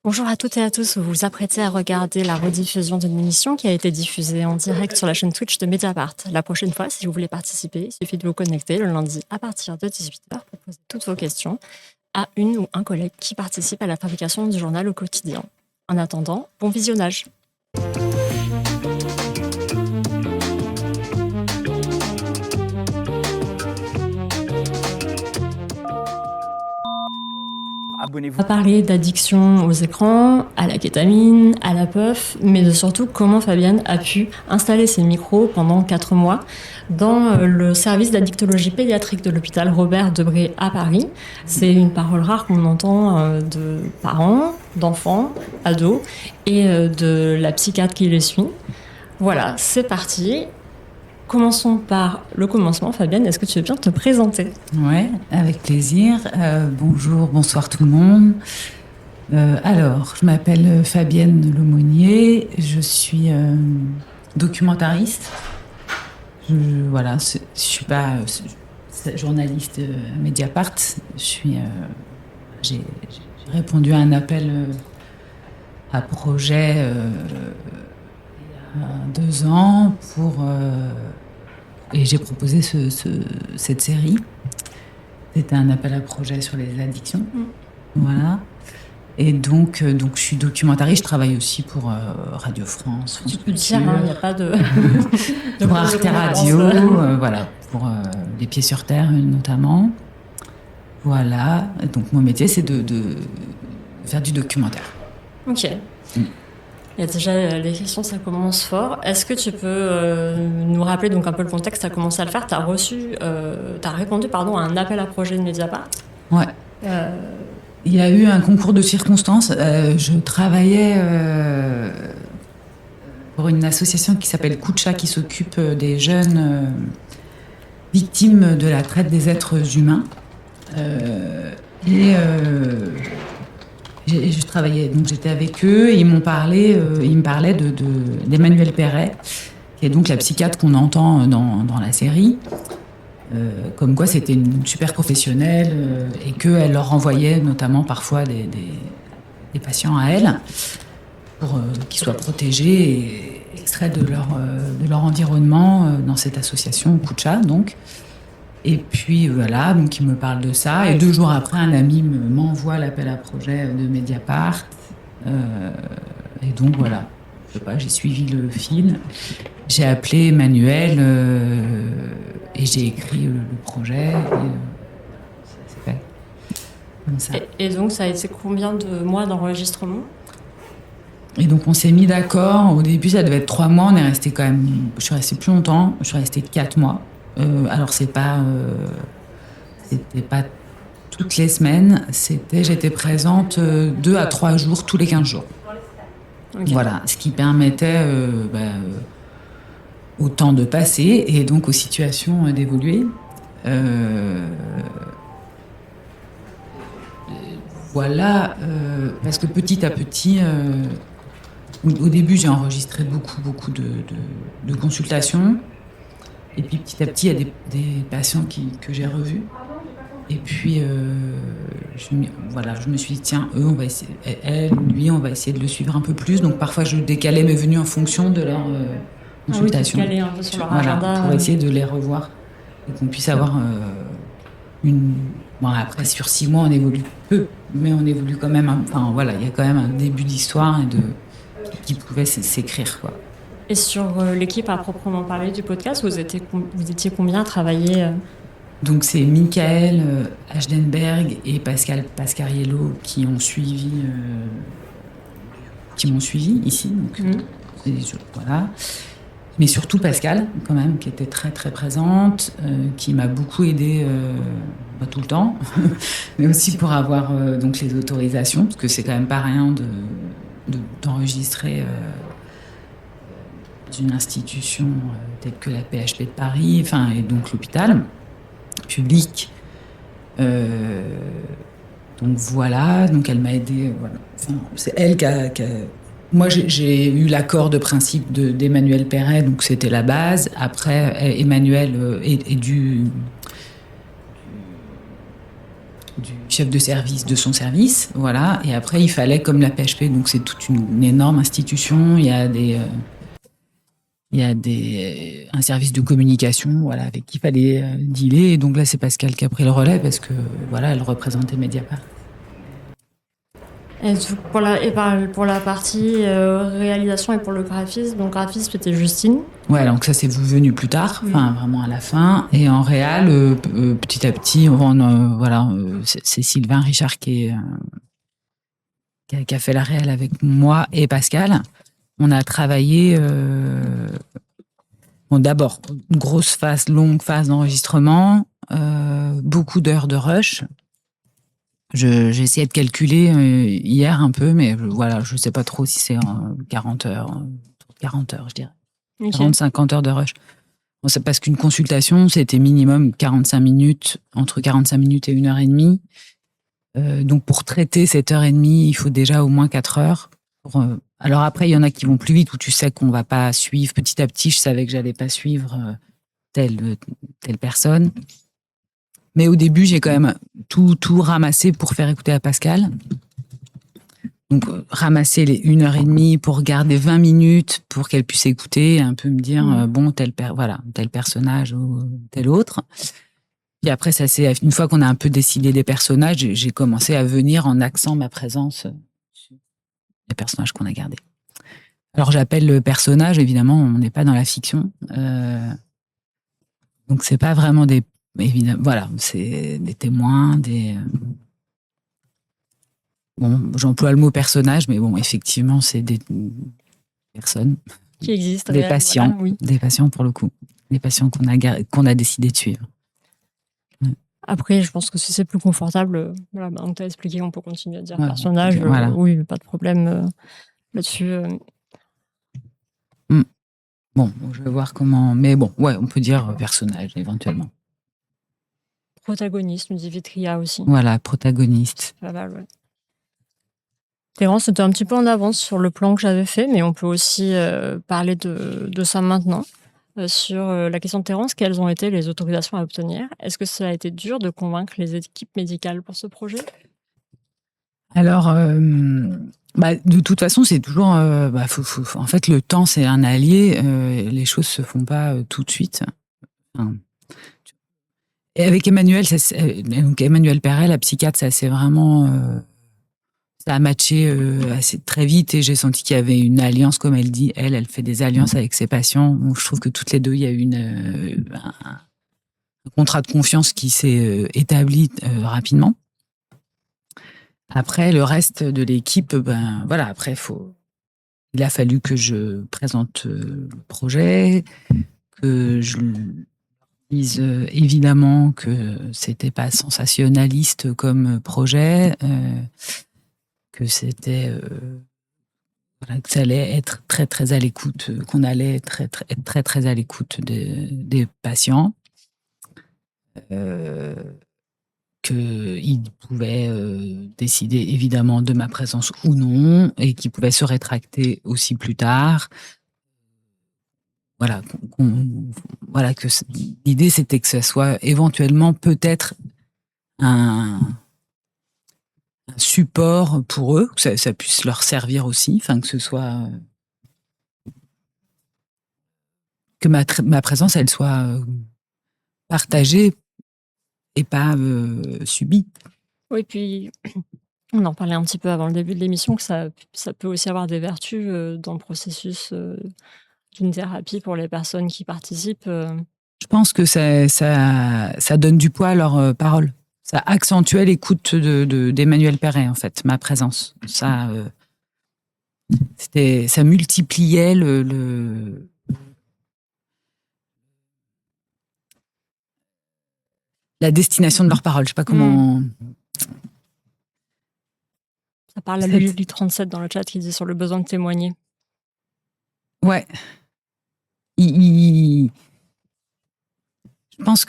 Bonjour à toutes et à tous, vous vous apprêtez à regarder la rediffusion d'une émission qui a été diffusée en direct sur la chaîne Twitch de Mediapart. La prochaine fois, si vous voulez participer, il suffit de vous connecter le lundi à partir de 18h pour poser toutes vos questions à une ou un collègue qui participe à la fabrication du journal au quotidien. En attendant, bon visionnage. Abonnez-vous. On va parler d'addiction aux écrans, à la kétamine, à la puff, mais de surtout comment Fabienne a pu installer ses micros pendant 4 mois dans le service d'addictologie pédiatrique de l'hôpital Robert Debré à Paris. C'est une parole rare qu'on entend de parents, d'enfants, ados et de la psychiatre qui les suit. Voilà, c'est parti. Commençons par le commencement. Fabienne, est-ce que tu veux bien te présenter ? Ouais, avec plaisir. Bonjour, bonsoir tout le monde. Alors, je m'appelle Fabienne Lemonnier, je suis documentariste. Je suis pas journaliste à Mediapart. J'ai répondu à un appel à projet il y a 2 ans et j'ai proposé cette série. C'était un appel à projet sur les addictions. Voilà. Et donc, je suis documentariste. Je travaille aussi pour Radio France. Tu peux le dire, il n'y a pas de... pour Arte Radio, voilà, pour Les Pieds sur Terre notamment. Voilà. Et donc, mon métier, c'est de faire du documentaire. Ok. Il y a déjà les questions, ça commence fort. Est-ce que tu peux nous rappeler donc un peu le contexte ? Tu as commencé à le faire, tu as répondu à un appel à projet de Mediapart. Ouais. Il y a eu un concours de circonstances. Je travaillais pour une association qui s'appelle Kucha, qui s'occupe des jeunes victimes de la traite des êtres humains. Je travaillais, donc j'étais avec eux et ils me parlaient d'Emmanuelle Perret, qui est donc la psychiatre qu'on entend dans la série. Comme quoi c'était une super professionnelle et qu'elle leur renvoyait notamment parfois des patients à elle pour qu'ils soient protégés et extraits de leur environnement dans cette association Kucha, donc. Et puis voilà, donc il me parle de ça. Et 2 jours après, un ami m'envoie l'appel à projet de Mediapart. Et donc voilà, je sais pas, j'ai suivi le fil. J'ai appelé Emmanuel et j'ai écrit le projet. Et ça s'est fait comme ça. Et donc ça a été combien de mois d'enregistrement ? Et donc on s'est mis d'accord. Au début, ça devait être 3 mois. Je suis restée plus longtemps. Je suis restée 4 mois. Alors c'était pas toutes les semaines, j'étais présente 2 à 3 jours tous les 15 jours. Okay. Voilà, ce qui permettait au temps de passer et donc aux situations d'évoluer. Voilà, parce que petit à petit, au début j'ai enregistré beaucoup de consultations. Et puis petit à petit, il y a des patients que j'ai revus. Et puis, je me suis dit, tiens, eux, on va essayer, elle, lui, on va essayer de le suivre un peu plus. Donc parfois, je décalais mes venues en fonction de leur consultation. Ah oui, tu calais un peu sur leur agenda. Pour essayer de les revoir. Et qu'on puisse avoir Bon, après, sur 6 mois, on évolue peu. Mais on évolue quand même. Il y a quand même un début d'histoire qui pouvait s'écrire, quoi. Et sur l'équipe à proprement parler du podcast, vous étiez combien à travailler Donc c'est Michael Ashdenberg et Pascal Pascariello qui m'ont suivi ici. Donc, voilà. Mais surtout Pascal, quand même, qui était très très présente, qui m'a beaucoup aidée pas tout le temps, mais aussi pour avoir donc les autorisations, parce que c'est quand même pas rien d'enregistrer d'une institution telle que la PHP de Paris, et donc l'hôpital public. Donc voilà, donc elle m'a aidée. Voilà. C'est elle qui a... Moi, j'ai eu l'accord de principe d'Emmanuelle Perret, donc c'était la base. Après, Emmanuel est du chef de service de son service, voilà. Et après, il fallait, comme la PHP, donc c'est toute une énorme institution, il y a un service de communication, voilà, avec qui il fallait dealer. Et donc là, c'est Pascal qui a pris le relais parce que, voilà, elle représentait Mediapart. Et pour la partie réalisation et pour le graphisme, donc graphisme c'était Justine. Ouais, donc ça c'est venu plus tard, enfin vraiment à la fin. Et en réal, petit à petit, c'est Sylvain Richard qui a fait la réal avec moi et Pascal. On a travaillé. D'abord, une longue phase d'enregistrement, beaucoup d'heures de rush. J'ai essayé de calculer hier un peu, mais voilà, je sais pas trop si c'est 40 heures, je dirais. Okay. 40, 50 heures de rush. Bon, c'est parce qu'une consultation, c'était minimum 45 minutes, entre 45 minutes et 1h30. Donc, pour traiter cette heure et demie, il faut déjà au moins 4 heures. Alors après, il y en a qui vont plus vite, où tu sais qu'on va pas suivre. Petit à petit, je savais que j'allais pas suivre telle personne. Mais au début, j'ai quand même tout ramassé pour faire écouter à Pascal. Donc, ramasser les 1h30 pour garder 20 minutes pour qu'elle puisse écouter et un peu me dire, tel personnage ou tel autre. Puis après, une fois qu'on a un peu décidé les personnages, j'ai commencé à venir en axant ma présence sur les personnages qu'on a gardés. Alors, j'appelle le personnage, évidemment, on n'est pas dans la fiction. Donc, c'est pas vraiment évidemment, voilà, c'est des témoins, Bon, j'emploie le mot personnage, mais bon, effectivement, c'est des personnes qui existent, des patients, voilà, oui. Des patients pour le coup, des patients qu'on a décidé de suivre. Après, je pense que si c'est plus confortable, voilà, on t'a expliqué, on peut continuer à dire personnage, voilà. Oui, pas de problème là-dessus. Bon, je vais voir comment, mais bon, ouais, on peut dire personnage éventuellement. Protagoniste, nous dit Vitria aussi. Voilà, protagoniste. Pas mal, ouais. Terence, c'était un petit peu en avance sur le plan que j'avais fait, mais on peut aussi parler de ça maintenant. Sur la question de Terence, quelles ont été les autorisations à obtenir? Est-ce que ça a été dur de convaincre les équipes médicales pour ce projet? Alors, de toute façon, c'est toujours... en fait, le temps, c'est un allié. Les choses se font pas tout de suite. Et avec Emmanuel, donc Emmanuel Perret, la psychiatre, ça s'est vraiment... ça a matché assez très vite et j'ai senti qu'il y avait une alliance, comme elle dit. Elle fait des alliances avec ses patients. Donc, je trouve que toutes les deux, il y a eu un contrat de confiance qui s'est établi rapidement. Après, le reste de l'équipe, après, il a fallu que je présente le projet, que je dise évidemment que c'était pas sensationnaliste comme projet, que c'était que ça allait être très très à l'écoute, qu'on allait être très très à l'écoute des patients, qu'il pouvait décider évidemment de ma présence ou non, et qu'il pouvait se rétracter aussi plus tard. Voilà, que l'idée c'était que ça soit éventuellement peut-être un support pour eux, que ça puisse leur servir aussi, enfin que ce soit que ma présence elle soit partagée et pas subie. Oui, puis on en parlait un petit peu avant le début de l'émission, que ça peut aussi avoir des vertus dans le processus d'une thérapie pour les personnes qui participent. Je pense que ça donne du poids à leurs paroles. Ça accentuait l'écoute d'Emmanuel Perret, en fait, ma présence. Ça multipliait la destination de leurs paroles. Je sais pas comment... Ça parle à du 37 dans le chat qui dit sur le besoin de témoigner. Ouais. Je pense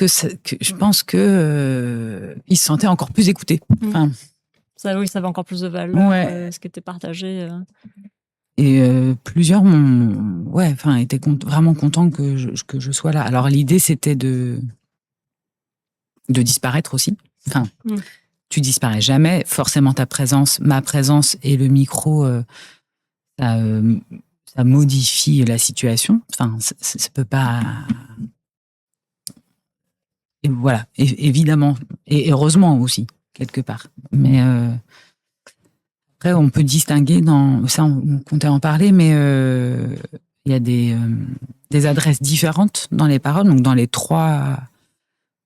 que il se sentait encore plus écouté. Enfin, ça avait encore plus de valeur, ce qui était partagé. Et plusieurs étaient vraiment contents que je sois là. Alors l'idée c'était de disparaître aussi. Enfin, tu disparais jamais. Forcément, ta présence, ma présence et le micro, ça modifie la situation. Enfin, ça peut pas. Et voilà, évidemment, et heureusement aussi quelque part. Mais après, on peut distinguer dans ça, on comptait en parler, mais il y a des adresses différentes dans les paroles. Donc, dans les 3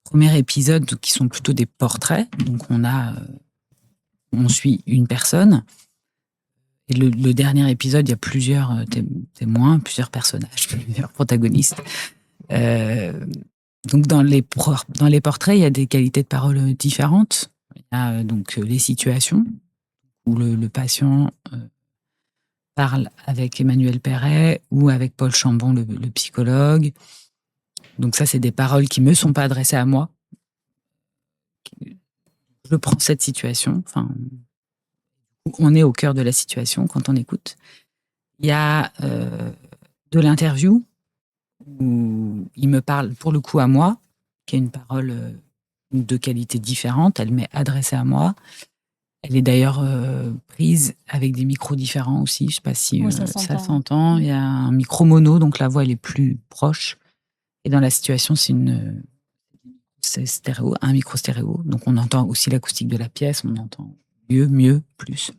premiers épisodes qui sont plutôt des portraits, donc on suit une personne. Et le dernier épisode, il y a plusieurs témoins, plusieurs personnages, plusieurs protagonistes. Donc dans les portraits, il y a des qualités de parole différentes. Il y a donc les situations où le patient parle avec Emmanuel Perret ou avec Paul Chambon, le psychologue. Donc ça, c'est des paroles qui me sont pas adressées à moi. Je prends cette situation. Enfin, on est au cœur de la situation quand on écoute. Il y a de l'interview où il me parle pour le coup à moi, qui a une parole de qualité différente. Elle m'est adressée à moi. Elle est d'ailleurs prise avec des micros différents aussi. Je ne sais pas si ça s'entend. Il y a un micro mono, donc la voix elle est plus proche. Et dans la situation, c'est stéréo, un micro stéréo. Donc on entend aussi l'acoustique de la pièce, on entend mieux, plus.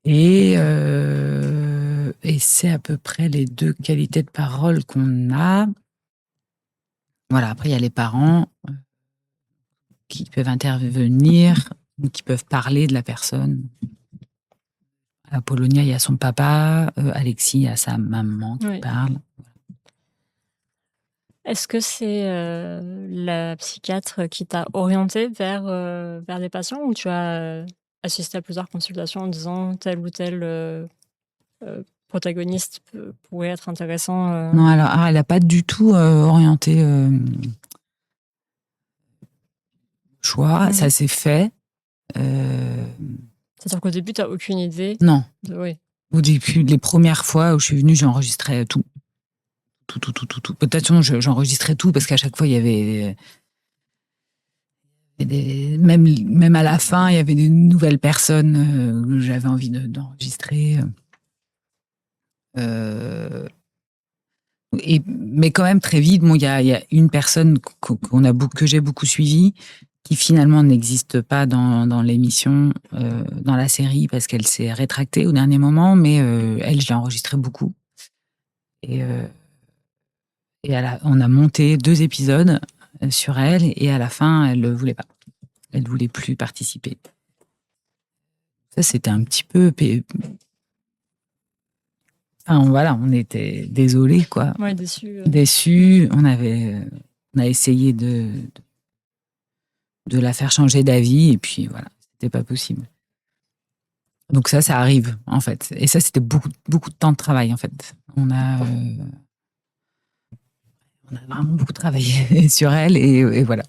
Et c'est à peu près les 2 qualités de parole qu'on a. Voilà, après il y a les parents qui peuvent intervenir, qui peuvent parler de la personne. À Polonia, il y a son papa, Alexis, il y a sa maman qui parle. Est-ce que c'est la psychiatre qui t'a orienté vers les patients, ou tu as assisté à plusieurs consultations en disant tel ou tel protagoniste pourrait être intéressant Non, alors elle n'a pas du tout orienté choix. Ça s'est fait. C'est-à-dire qu'au début, tu n'as aucune idée? Non. Oui. Au début, les premières fois où je suis venue, j'enregistrais tout. Tout. Peut-être j'enregistrais tout parce qu'à chaque fois, il y avait même à la fin, il y avait des nouvelles personnes que j'avais envie d'enregistrer. Mais quand même, très vite, il y a une personne que j'ai beaucoup suivie qui finalement n'existe pas dans l'émission, dans la série, parce qu'elle s'est rétractée au dernier moment, mais elle, je l'ai enregistrée beaucoup. Et on a monté 2 épisodes sur elle, et à la fin, elle ne voulait pas. Elle ne voulait plus participer. Ça, c'était un petit peu... Enfin, voilà, on était désolés, quoi. Ouais, déçus. Déçus. On a essayé de la faire changer d'avis, et puis voilà, c'était pas possible. Donc ça arrive, en fait. Et ça, c'était beaucoup de temps de travail, en fait. On a vraiment beaucoup travaillé sur elle, et voilà,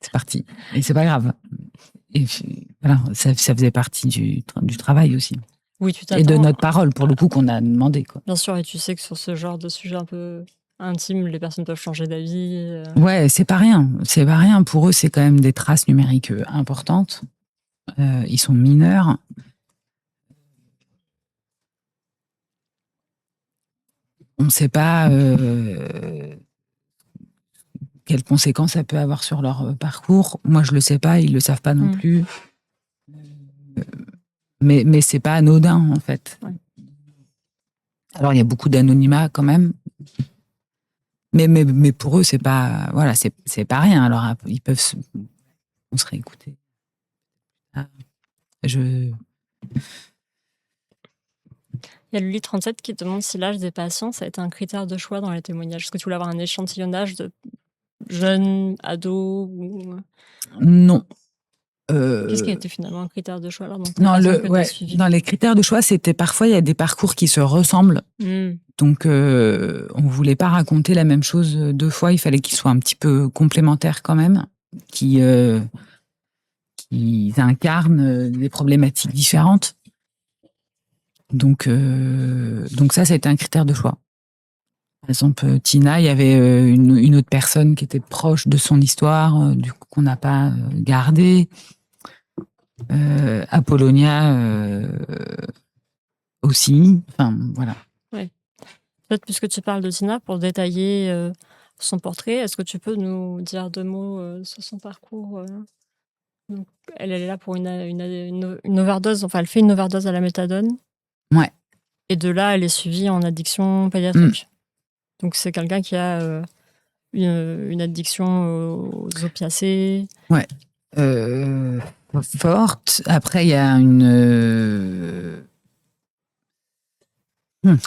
c'est parti. Et c'est pas grave. Et puis, voilà, ça faisait partie du travail aussi. Oui, tu t'attends. Et de notre parole, pour le coup, qu'on a demandé, quoi. Bien sûr, et tu sais que sur ce genre de sujet un peu intime, les personnes peuvent changer d'avis. Ouais, c'est pas rien. C'est pas rien. Pour eux, c'est quand même des traces numériques importantes. Ils sont mineurs. On ne sait pas quelles conséquences ça peut avoir sur leur parcours. Moi, je le sais pas. Ils le savent pas non plus. Mais c'est pas anodin, en fait. Ouais. Alors, il y a beaucoup d'anonymat quand même. Mais pour eux, c'est pas, voilà, c'est pas rien. Alors, ils peuvent on se réécouter. Il y a Luli 37 qui te demande si l'âge des patients, ça a été un critère de choix dans les témoignages. Est-ce que tu voulais avoir un échantillonnage de jeunes, ados ou... Non. Qu'est-ce qui a été finalement un critère de choix alors dans les critères de choix, c'était parfois il y a des parcours qui se ressemblent. Donc on voulait pas raconter la même chose 2 fois. Il fallait qu'ils soient un petit peu complémentaires quand même, qui incarnent des problématiques différentes. Donc ça a été un critère de choix. Par exemple, Tina, il y avait une autre personne qui était proche de son histoire, du coup qu'on n'a pas gardé. Apollonia aussi. Enfin, voilà. Ouais. Peut-être puisque tu parles de Tina, pour détailler son portrait, est-ce que tu peux nous dire 2 mots sur son parcours donc, elle est là pour une overdose, enfin elle fait une overdose à la méthadone. Ouais. Et de là, elle est suivie en addiction pédiatrique. Donc c'est quelqu'un qui a une addiction aux opiacés. Ouais. Forte. Après, il y a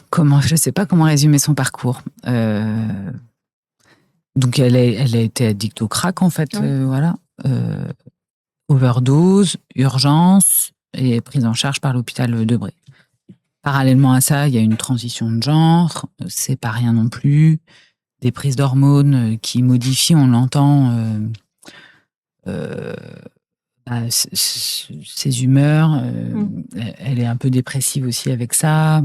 comment, je sais pas comment résumer son parcours. Donc, elle a été addicte au crack, en fait. Ouais. Voilà. Overdose, urgence et prise en charge par l'hôpital de Bray. Parallèlement à ça, il y a une transition de genre. C'est pas rien non plus. Des prises d'hormones qui modifient, on l'entend, ses humeurs. Elle est un peu dépressive aussi avec ça.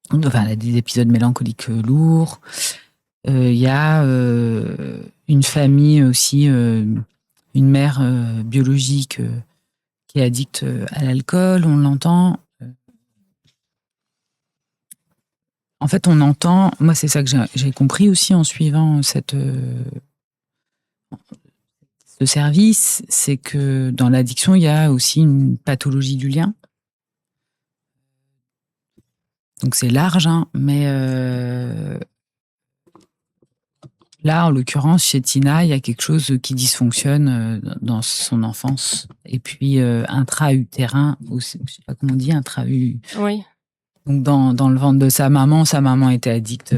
Enfin, elle a des épisodes mélancoliques lourds. Il y a une famille aussi, une mère biologique qui est addicte à l'alcool, on l'entend. En fait, on entend, moi c'est ça que j'ai compris aussi en suivant ce service, c'est que dans l'addiction, il y a aussi une pathologie du lien. Donc c'est large, hein, mais là, en l'occurrence, chez Tina, il y a quelque chose qui dysfonctionne dans son enfance. Et puis intra-utérin, aussi, je sais pas comment on dit, Oui. Donc dans le ventre de sa maman était addicte,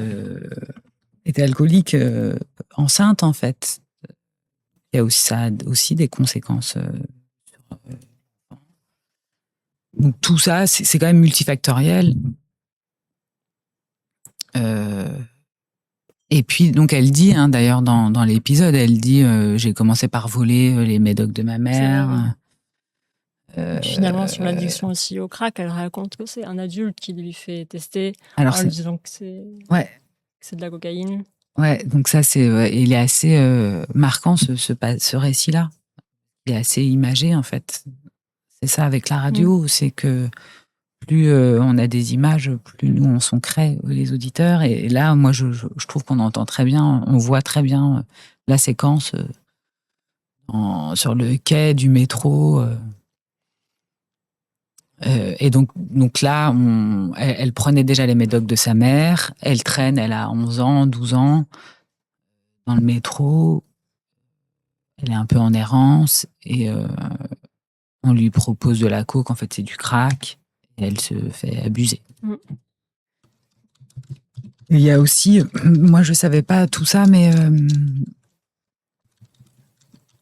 était alcoolique, enceinte en fait. Il y a aussi, ça a aussi des conséquences. Donc tout ça, c'est quand même multifactoriel. Et puis, donc, elle dit, hein, d'ailleurs, dans l'épisode, elle dit j'ai commencé par voler les médocs de ma mère. Et puis finalement, sur l'addiction aussi au crack, elle raconte que c'est un adulte qui lui fait tester en lui disant que c'est de la cocaïne. Ouais, donc ça, il est assez marquant, ce récit-là. Il est assez imagé, en fait. C'est ça avec la radio, c'est que plus on a des images, plus nous on s'en crée, les auditeurs. Et là, moi, je trouve qu'on entend très bien, on voit très bien la séquence sur le quai du métro. Et donc là, elle prenait déjà les médocs de sa mère. Elle traîne, elle a 11 ans, 12 ans, dans le métro. Elle est un peu en errance et on lui propose de la coke. En fait, c'est du crack. Et elle se fait abuser. Il y a aussi, moi je savais pas tout ça, mais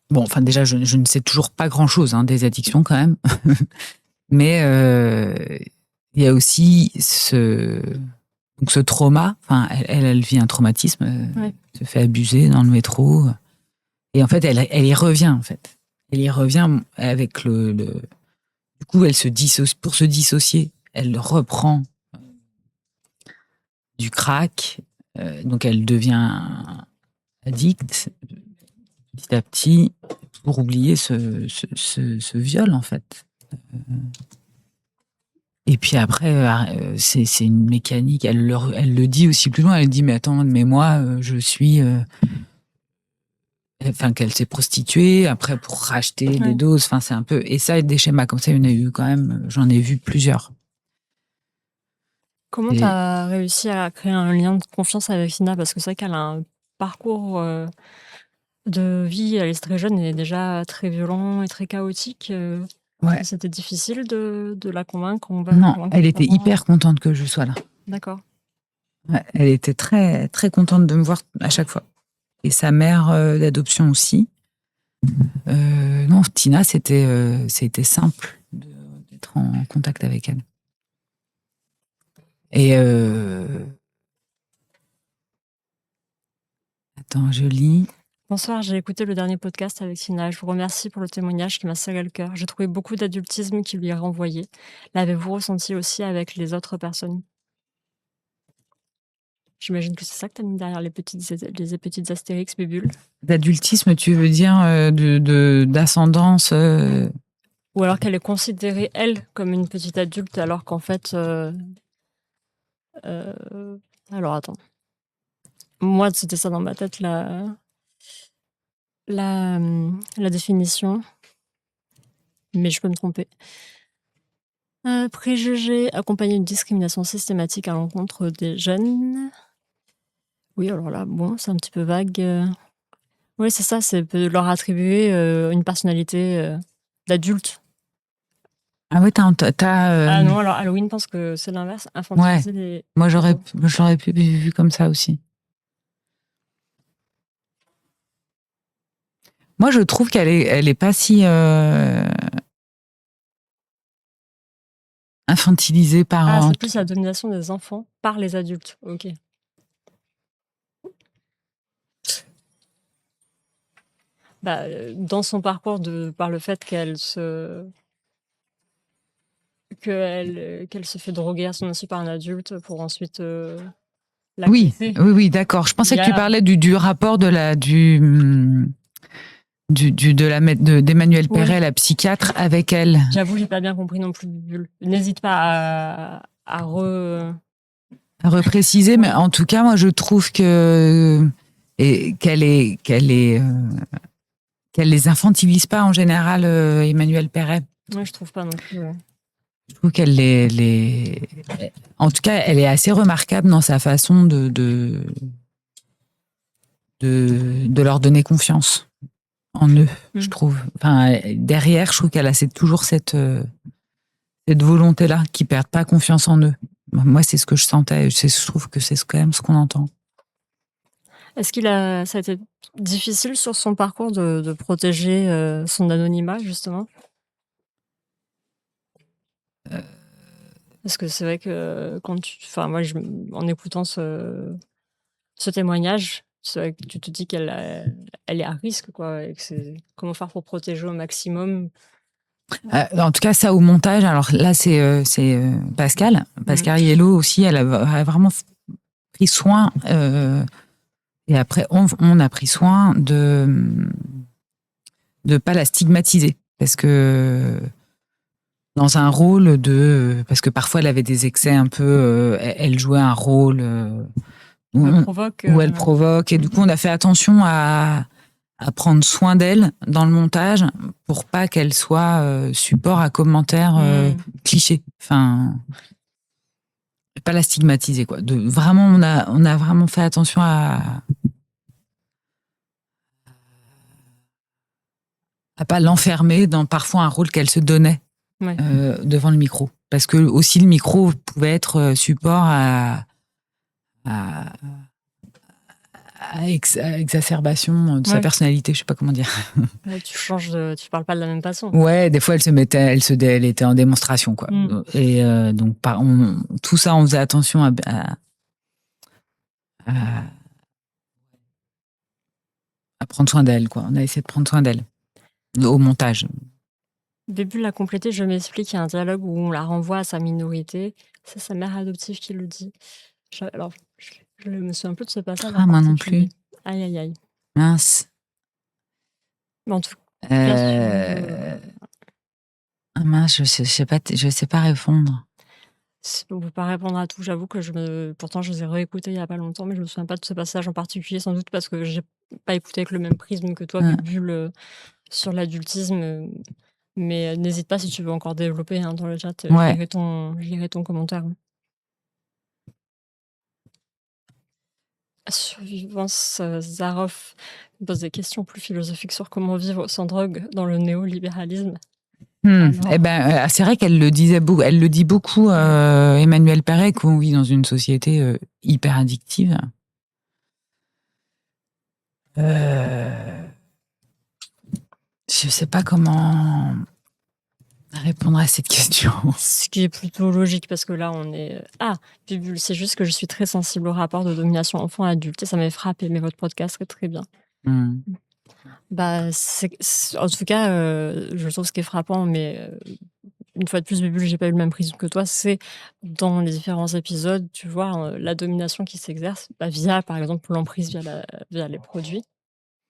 bon, enfin déjà je ne sais toujours pas grand-chose des addictions quand même, mais il y a aussi ce trauma. Enfin, elle vit un traumatisme, se fait abuser dans le métro, et en fait elle y revient en fait. Elle y revient avec du coup elle se dissocie, pour se dissocier, elle reprend du crack, donc elle devient addicte petit à petit pour oublier ce viol en fait. Et puis après, c'est une mécanique. Elle le dit aussi plus loin. Elle dit mais attends, mais moi je suis, enfin qu'elle s'est prostituée après pour racheter des doses. Enfin c'est un peu, et ça des schémas comme ça, il y en a eu quand même. J'en ai vu plusieurs. Comment tu as réussi à créer un lien de confiance avec Tina? Parce que c'est vrai qu'elle a un parcours de vie, elle est très jeune et déjà très violent et très chaotique. C'était difficile de la convaincre? Non, elle était hyper contente que je sois là. D'accord. Ouais, elle était très, très contente de me voir à chaque fois. Et sa mère d'adoption aussi. Non, Tina, c'était simple d'être en contact avec elle. Et attends, je lis. Bonsoir, j'ai écouté le dernier podcast avec Tina. Je vous remercie pour le témoignage qui m'a serré le cœur. J'ai trouvé beaucoup d'adultisme qui lui est renvoyé. L'avez-vous ressenti aussi avec les autres personnes? J'imagine que c'est ça que tu as mis derrière les petites astérix, Bubule. D'adultisme, tu veux dire d'ascendance Ou alors qu'elle est considérée, elle, comme une petite adulte, alors qu'en fait... alors, attends. Moi, c'était ça dans ma tête, la définition. Mais je peux me tromper. Préjugés accompagnés d'une discrimination systématique à l'encontre des jeunes. Oui, alors là, bon, c'est un petit peu vague. Oui, c'est ça, c'est leur attribuer une personnalité d'adulte. Ah ouais, Ah non, alors Halloween pense que c'est l'inverse, infantiliser les... Moi, j'aurais pu vu comme ça aussi. Moi, je trouve qu'elle est pas si infantilisée par... Ah, c'est plus la domination des enfants par les adultes, ok. Bah, dans son parcours, par le fait qu'elle se fait droguer à son insu par un adulte pour ensuite l'agresser. Oui, d'accord. Je pensais que tu parlais du rapport d'Emmanuel Perret, la psychiatre, avec elle. J'avoue, j'ai pas bien compris non plus. N'hésite pas à repréciser, mais en tout cas, moi, je trouve qu'elle les infantilise pas en général, Emmanuel Perret. Ouais, je trouve pas non plus. Ouais. Je trouve qu'elle en tout cas, elle est assez remarquable dans sa façon de leur donner confiance en eux, je trouve. Enfin, derrière, je trouve qu'elle a toujours cette volonté-là, qu'ils perdent pas confiance en eux. Moi, c'est ce que je sentais. Je trouve que c'est quand même ce qu'on entend. Est-ce ça a été difficile sur son parcours de protéger son anonymat, justement? Parce que c'est vrai que moi, en écoutant ce témoignage, c'est vrai que tu te dis qu'elle est à risque, quoi, et que comment faire pour protéger au maximum. En tout cas, ça au montage. Alors là, c'est Pascal Riello aussi. Elle a vraiment pris soin. Et après, on a pris soin de pas la stigmatiser, parce que dans un rôle parce que parfois elle avait des excès un peu, elle jouait un rôle où elle provoque, et du coup on a fait attention à prendre soin d'elle dans le montage pour pas qu'elle soit support à commentaires clichés. Enfin, pas la stigmatiser, quoi. Vraiment, on a vraiment fait attention à pas l'enfermer dans parfois un rôle qu'elle se donnait devant le micro. Parce que aussi le micro pouvait être support à exacerbation de sa personnalité, je sais pas comment dire. Tu parles pas de la même façon. Ouais, des fois elle était en démonstration, quoi. Et donc tout ça, on faisait attention à prendre soin d'elle, quoi. On a essayé de prendre soin d'elle au montage. Début l'a complété, je m'explique, il y a un dialogue où on la renvoie à sa minorité. C'est sa mère adoptive qui le dit. Alors, je me souviens un peu de ce passage. Ah, moi non plus. Aïe, aïe, aïe. Mince. Mais en tout cas, mince, je sais pas répondre. On ne peut pas répondre à tout. J'avoue que pourtant, je les ai réécoutés il n'y a pas longtemps, mais je me souviens pas de ce passage en particulier, sans doute parce que j'ai pas écouté avec le même prisme que toi, Bulle, sur l'adultisme. Mais n'hésite pas si tu veux encore développer dans le chat. Je lirai ton commentaire. Survivance, Zaroff pose des questions plus philosophiques sur comment vivre sans drogue dans le néolibéralisme. C'est vrai qu'elle le disait beaucoup. Elle le dit beaucoup, Emmanuel Perret, qu'on vit dans une société hyper addictive. Je sais pas comment répondre à cette question. Ce qui est plutôt logique, parce que là, on est... Bubule, c'est juste que je suis très sensible au rapport de domination enfant-adulte, et ça m'avait frappé, mais votre podcast est très bien. En tout cas, je trouve ce qui est frappant, mais une fois de plus, Bubule, j'ai pas eu le même prisme que toi, c'est dans les différents épisodes, tu vois, la domination qui s'exerce via, par exemple, l'emprise via les produits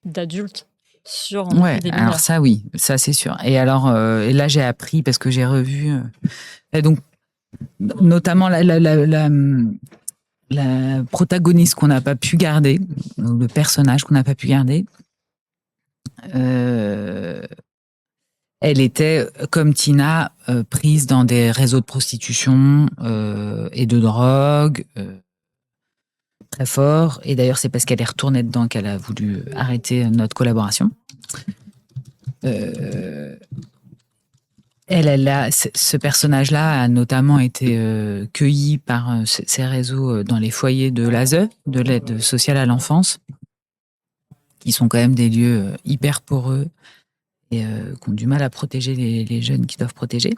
d'adultes sur Ouais, des alors mineurs. ça, oui, ça c'est sûr. Et alors, et là j'ai appris parce que j'ai revu, et donc notamment la protagoniste qu'on n'a pas pu garder, le personnage qu'on n'a pas pu garder, elle était, comme Tina, prise dans des réseaux de prostitution et de drogue très fort. Et d'ailleurs, c'est parce qu'elle est retournée dedans qu'elle a voulu arrêter notre collaboration. Ce personnage-là a notamment été cueilli par ces réseaux dans les foyers de l'ASE, de l'aide sociale à l'enfance, qui sont quand même des lieux hyper poreux et qui ont du mal à protéger les jeunes qui doivent protéger.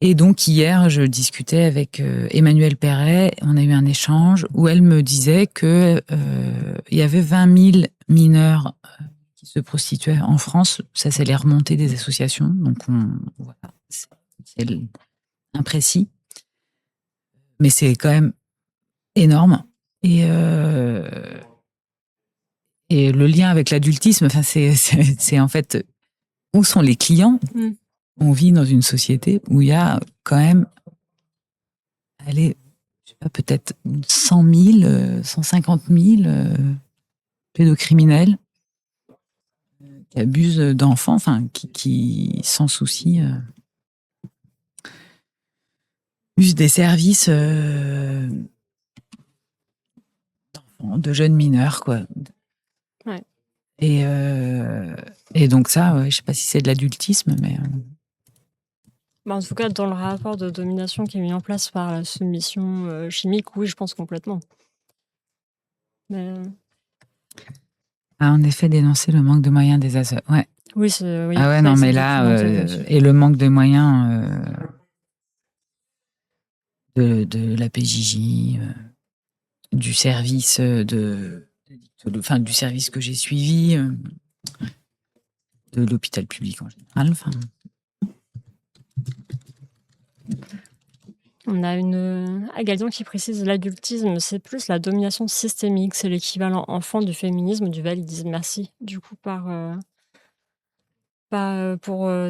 Et donc hier, je discutais avec Emmanuelle Perret, on a eu un échange où elle me disait que il y avait 20 000 mineurs qui se prostituaient en France. Ça, c'est les remontées des associations. Donc, voilà, c'est imprécis. Mais c'est quand même énorme. Et le lien avec l'adultisme, enfin, c'est en fait où sont les clients. On vit dans une société où il y a quand même, allez, je sais pas, peut-être 100 000, 150 000 pédocriminels qui abusent d'enfants, enfin, qui sans souci, usent des services d'enfants, de jeunes mineurs, quoi. Ouais. Et donc ça, je sais pas si c'est de l'adultisme, mais... En tout cas, dans le rapport de domination qui est mis en place par la soumission chimique, oui, je pense complètement. Mais... en effet, dénoncer le manque de moyens des ASE. Ouais. Oui, oui. Ah ouais, non, mais là, et le manque de moyens de la PJJ, du service du service que j'ai suivi, de l'hôpital public en général. Enfin. On a une Agalion qui précise l'adultisme, c'est plus la domination systémique, c'est l'équivalent enfant du féminisme, du validisme. Merci du coup pour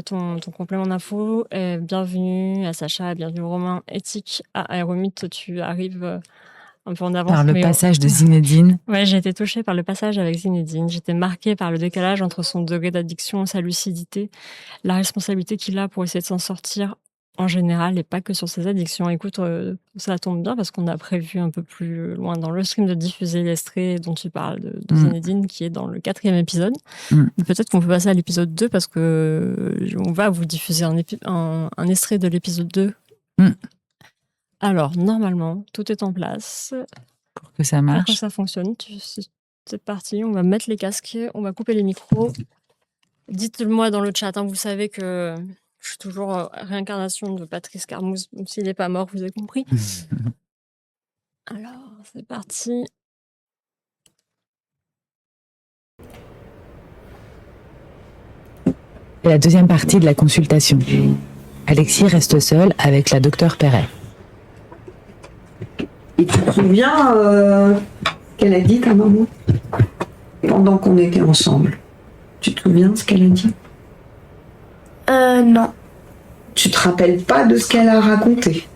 ton complément d'info. Et bienvenue à Sacha, bienvenue Romain, éthique à Aéromythe, tu arrives un peu en avance. Par le passage de Zinedine. Ouais, j'ai été touchée par le passage avec Zinedine. J'étais marquée par le décalage entre son degré d'addiction et sa lucidité, la responsabilité qu'il a pour essayer de s'en sortir en général et pas que sur ses addictions. Écoute, ça tombe bien parce qu'on a prévu un peu plus loin dans le stream de diffuser l'extrait dont tu parles de Zinedine qui est dans le 4e épisode. Peut-être qu'on peut passer à l'épisode 2 parce que on va vous diffuser un extrait de l'épisode 2. Alors, normalement, tout est en place. Pour que ça marche. Pour que ça fonctionne. C'est parti, on va mettre les casques, on va couper les micros. Dites-le-moi dans le chat, vous savez que je suis toujours réincarnation de Patrice Carmouze, même s'il n'est pas mort, vous avez compris. Alors, c'est parti. La deuxième partie de la consultation. Alexis reste seul avec la docteure Perret. Et tu te souviens qu'elle a dit ta maman pendant qu'on était ensemble? Tu te souviens ce qu'elle a dit? Non. Tu te rappelles pas de ce qu'elle a raconté?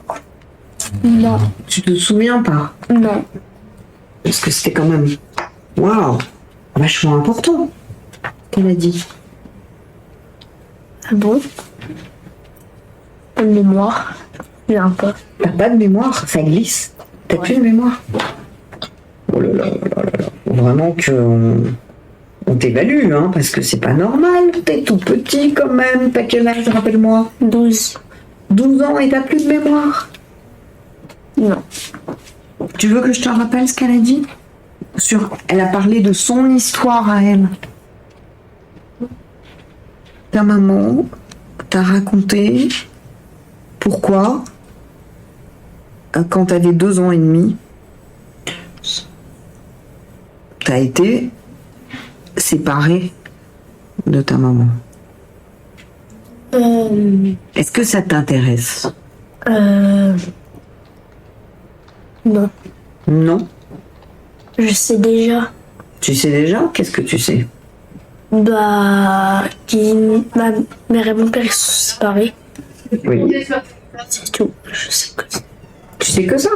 Non. Tu te souviens pas? Non. Parce que c'était quand même, waouh, vachement important qu'elle a dit. Ah bon? Pas de mémoire. Bien pas. T'as pas de mémoire, ça glisse. T'as plus de mémoire. Oh là là là là là. Vraiment que on t'évalue, parce que c'est pas normal. T'es tout petit quand même. T'as quel âge, rappelle-moi? 12. 12 ans et t'as plus de mémoire? Non. Tu veux que je te rappelle ce qu'elle a dit? Elle a parlé de son histoire à elle. Ta maman t'a raconté pourquoi, quand t'avais 2 ans et demi, t'as été séparée de ta maman. Est-ce que ça t'intéresse? Non. Non. Je sais déjà. Tu sais déjà? Qu'est-ce que tu sais? Bah, ma mère et mon père ils sont séparés. Oui. C'est tout. Je sais que ça. Tu sais que ça?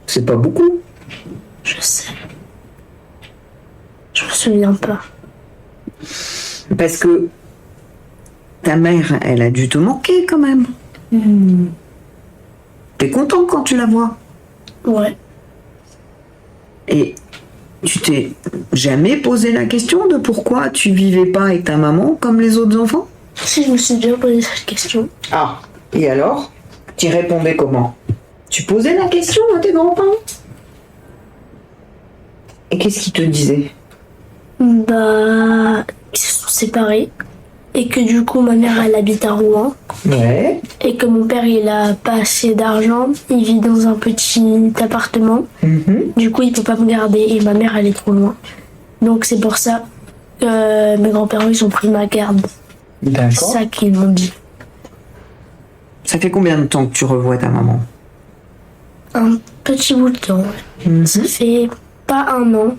C'est pas beaucoup. Je sais. Je me souviens pas. Parce que ta mère, elle a dû te manquer quand même. T'es content quand tu la vois. Ouais. Et tu t'es jamais posé la question de pourquoi tu vivais pas avec ta maman comme les autres enfants? Si, je me suis déjà posé cette question. Ah, et alors? Tu répondais comment? Tu posais la question à tes grands-parents? Et qu'est-ce qu'ils te disaient? Bah, ils se sont séparés. Et que du coup, ma mère, elle habite à Rouen. Ouais. Et que mon père, il a pas assez d'argent. Il vit dans un petit appartement. Du coup, il peut pas me garder. Et ma mère, elle est trop loin. Donc, c'est pour ça que mes grands-parents, ils ont pris ma garde. C'est D'accord. ça qu'ils m'ont dit. Ça fait combien de temps que tu revois ta maman? Un petit bout de temps. Ça fait pas un an.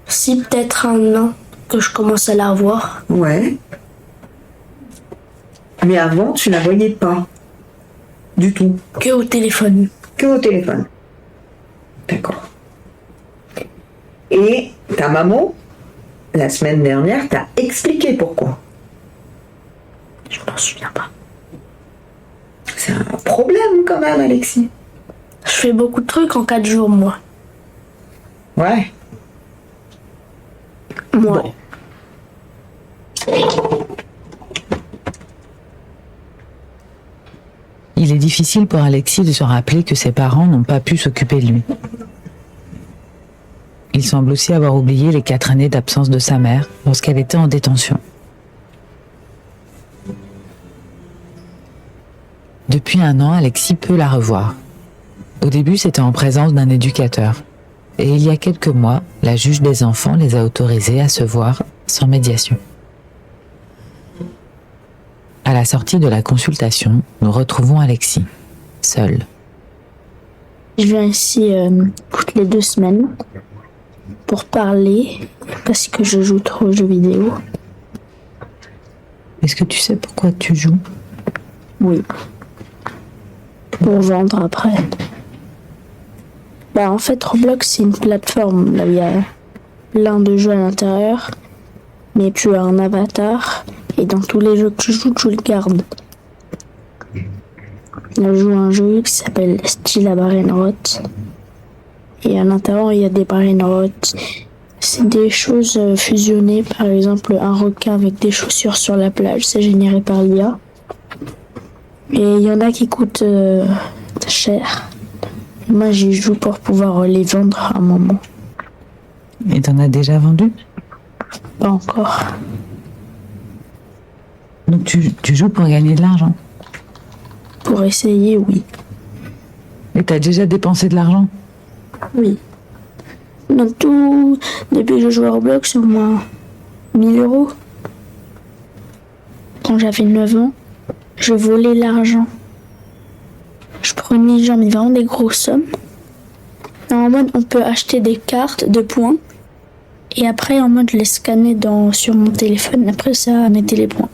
Si, peut-être un an que je commence à la revoir. Ouais. Mais avant, tu la voyais pas. Du tout. Que au téléphone. Que au téléphone. D'accord. Et ta maman, la semaine dernière, t'a expliqué pourquoi. Je m'en souviens pas. C'est un problème quand même, Alexis. Je fais beaucoup de trucs en 4 jours, moi. Ouais. Moi. Bon. Il est difficile pour Alexis de se rappeler que ses parents n'ont pas pu s'occuper de lui. Il semble aussi avoir oublié les 4 années d'absence de sa mère lorsqu'elle était en détention. Depuis un an, Alexis peut la revoir. Au début, c'était en présence d'un éducateur. Et il y a quelques mois, la juge des enfants les a autorisés à se voir sans médiation. À la sortie de la consultation, nous retrouvons Alexis, seul. Je viens ici toutes les 2 semaines pour parler parce que je joue trop aux jeux vidéo. Est-ce que tu sais pourquoi tu joues? Oui. Pour vendre après. Bah en fait Roblox c'est une plateforme là où il y a plein de jeux à l'intérieur, mais tu as un avatar et dans tous les jeux que tu joues tu le gardes. Je joue à un jeu qui s'appelle Style à Brainrot et à l'intérieur il y a des Brainrot. C'est des choses fusionnées, par exemple un requin avec des chaussures sur la plage, c'est généré par l'IA. Et il y en a qui coûtent cher. Moi, j'y joue pour pouvoir les vendre à un moment. Et t'en as déjà vendu? Pas encore. Donc tu joues pour gagner de l'argent? Pour essayer, oui. Et t'as déjà dépensé de l'argent? Oui. Dans tout, depuis que je joue à Roblox, au moins 1000 euros. Quand j'avais 9 ans, je volais l'argent. Je prenais genre mais vraiment des grosses sommes. En mode, on peut acheter des cartes de points. Et après, en mode, je les scannais sur mon téléphone. Après, ça mettait les points.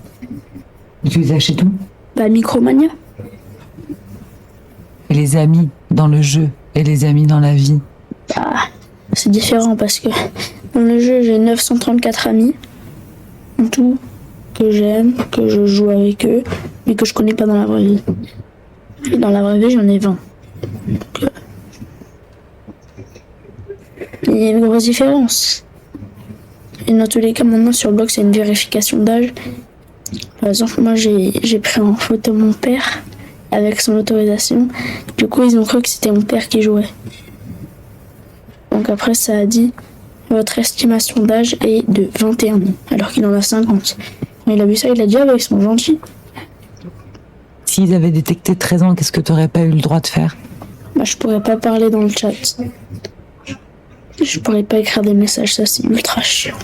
Et tu les achètes où? Bah, Micromania. Et les amis dans le jeu et les amis dans la vie? Bah, c'est différent parce que dans le jeu, j'ai 934 amis. En tout, que j'aime, que je joue avec eux, mais que je connais pas dans la vraie vie. Et dans la vraie vie, j'en ai 20. Donc, il y a une grosse différence. Et dans tous les cas, maintenant sur Blox, c'est une vérification d'âge. Par exemple, moi, j'ai pris en photo mon père avec son autorisation. Du coup, ils ont cru que c'était mon père qui jouait. Donc après, ça a dit votre estimation d'âge est de 21 ans, alors qu'il en a 50. Quand il a vu ça, il a dit ah bah ils sont gentils. S'ils avaient détecté 13 ans, qu'est-ce que t'aurais pas eu le droit de faire? Bah, je pourrais pas parler dans le chat. Je pourrais pas écrire des messages, ça c'est ultra chiant.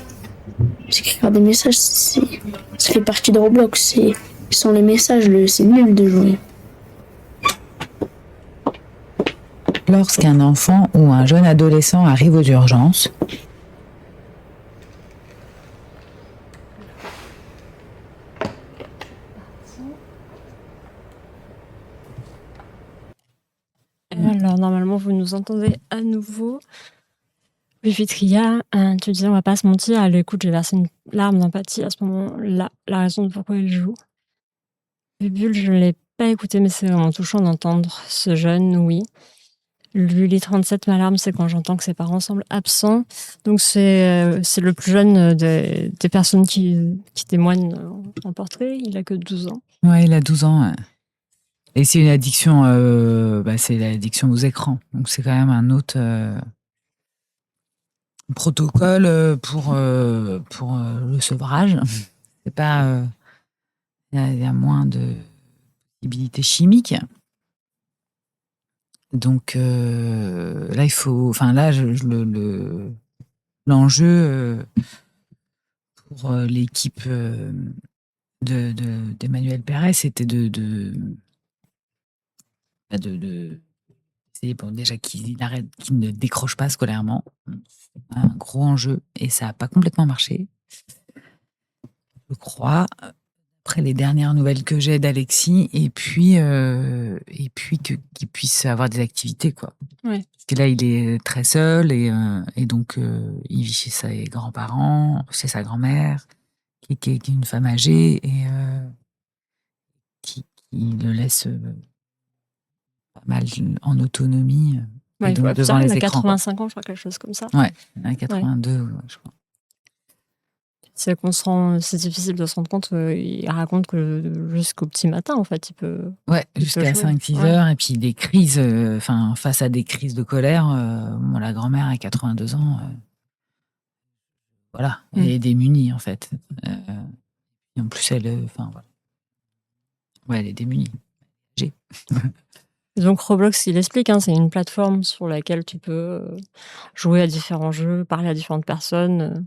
écrire des messages, ça fait partie de Roblox. Sans les messages, c'est nul de jouer. Lorsqu'un enfant ou un jeune adolescent arrive aux urgences, Alors, normalement, vous nous entendez à nouveau. Wifitria, tu disais, on va pas se mentir, à l'écoute, j'ai versé une larme d'empathie à ce moment-là, la raison de pourquoi il joue. Bubule, je ne l'ai pas écouté, mais c'est vraiment touchant d'entendre ce jeune, oui. Luli 37, ma larme, c'est quand j'entends que ses parents semblent absents. Donc, c'est le plus jeune des personnes qui témoignent en portrait. Il a que 12 ans. Ouais, il a 12 ans. Ouais. Et c'est une addiction, c'est l'addiction aux écrans. Donc, c'est quand même un autre protocole pour le sevrage. C'est pas. Il y a moins de possibilités chimiques. Donc là, il faut. Enfin, là, l'enjeu pour l'équipe d'Emmanuel Perret, c'était de essayer, bon, déjà qu'il ne décroche pas scolairement. Un gros enjeu. Et ça n'a pas complètement marché, je crois. Après les dernières nouvelles que j'ai d'Alexis, et puis qu'il puisse avoir des activités, quoi. Ouais. Parce que là, il est très seul, et donc il vit chez ses grands-parents, chez sa grand-mère, qui est une femme âgée, et qui le laisse pas mal en autonomie. Ouais, et donc devant il les a écrans, 85 ans, je crois, quelque chose comme ça. Ouais, il a 82, ouais, je crois. C'est difficile de se rendre compte. Il raconte que jusqu'au petit matin, en fait, il peut. Ouais, il peut jusqu'à jouer. 5-6 heures, et puis des crises, face à des crises de colère, la grand-mère a 82 ans, voilà, elle est démunie, en fait. Et en plus, voilà. Ouais, elle est démunie. Donc Roblox, il explique, c'est une plateforme sur laquelle tu peux jouer à différents jeux, parler à différentes personnes,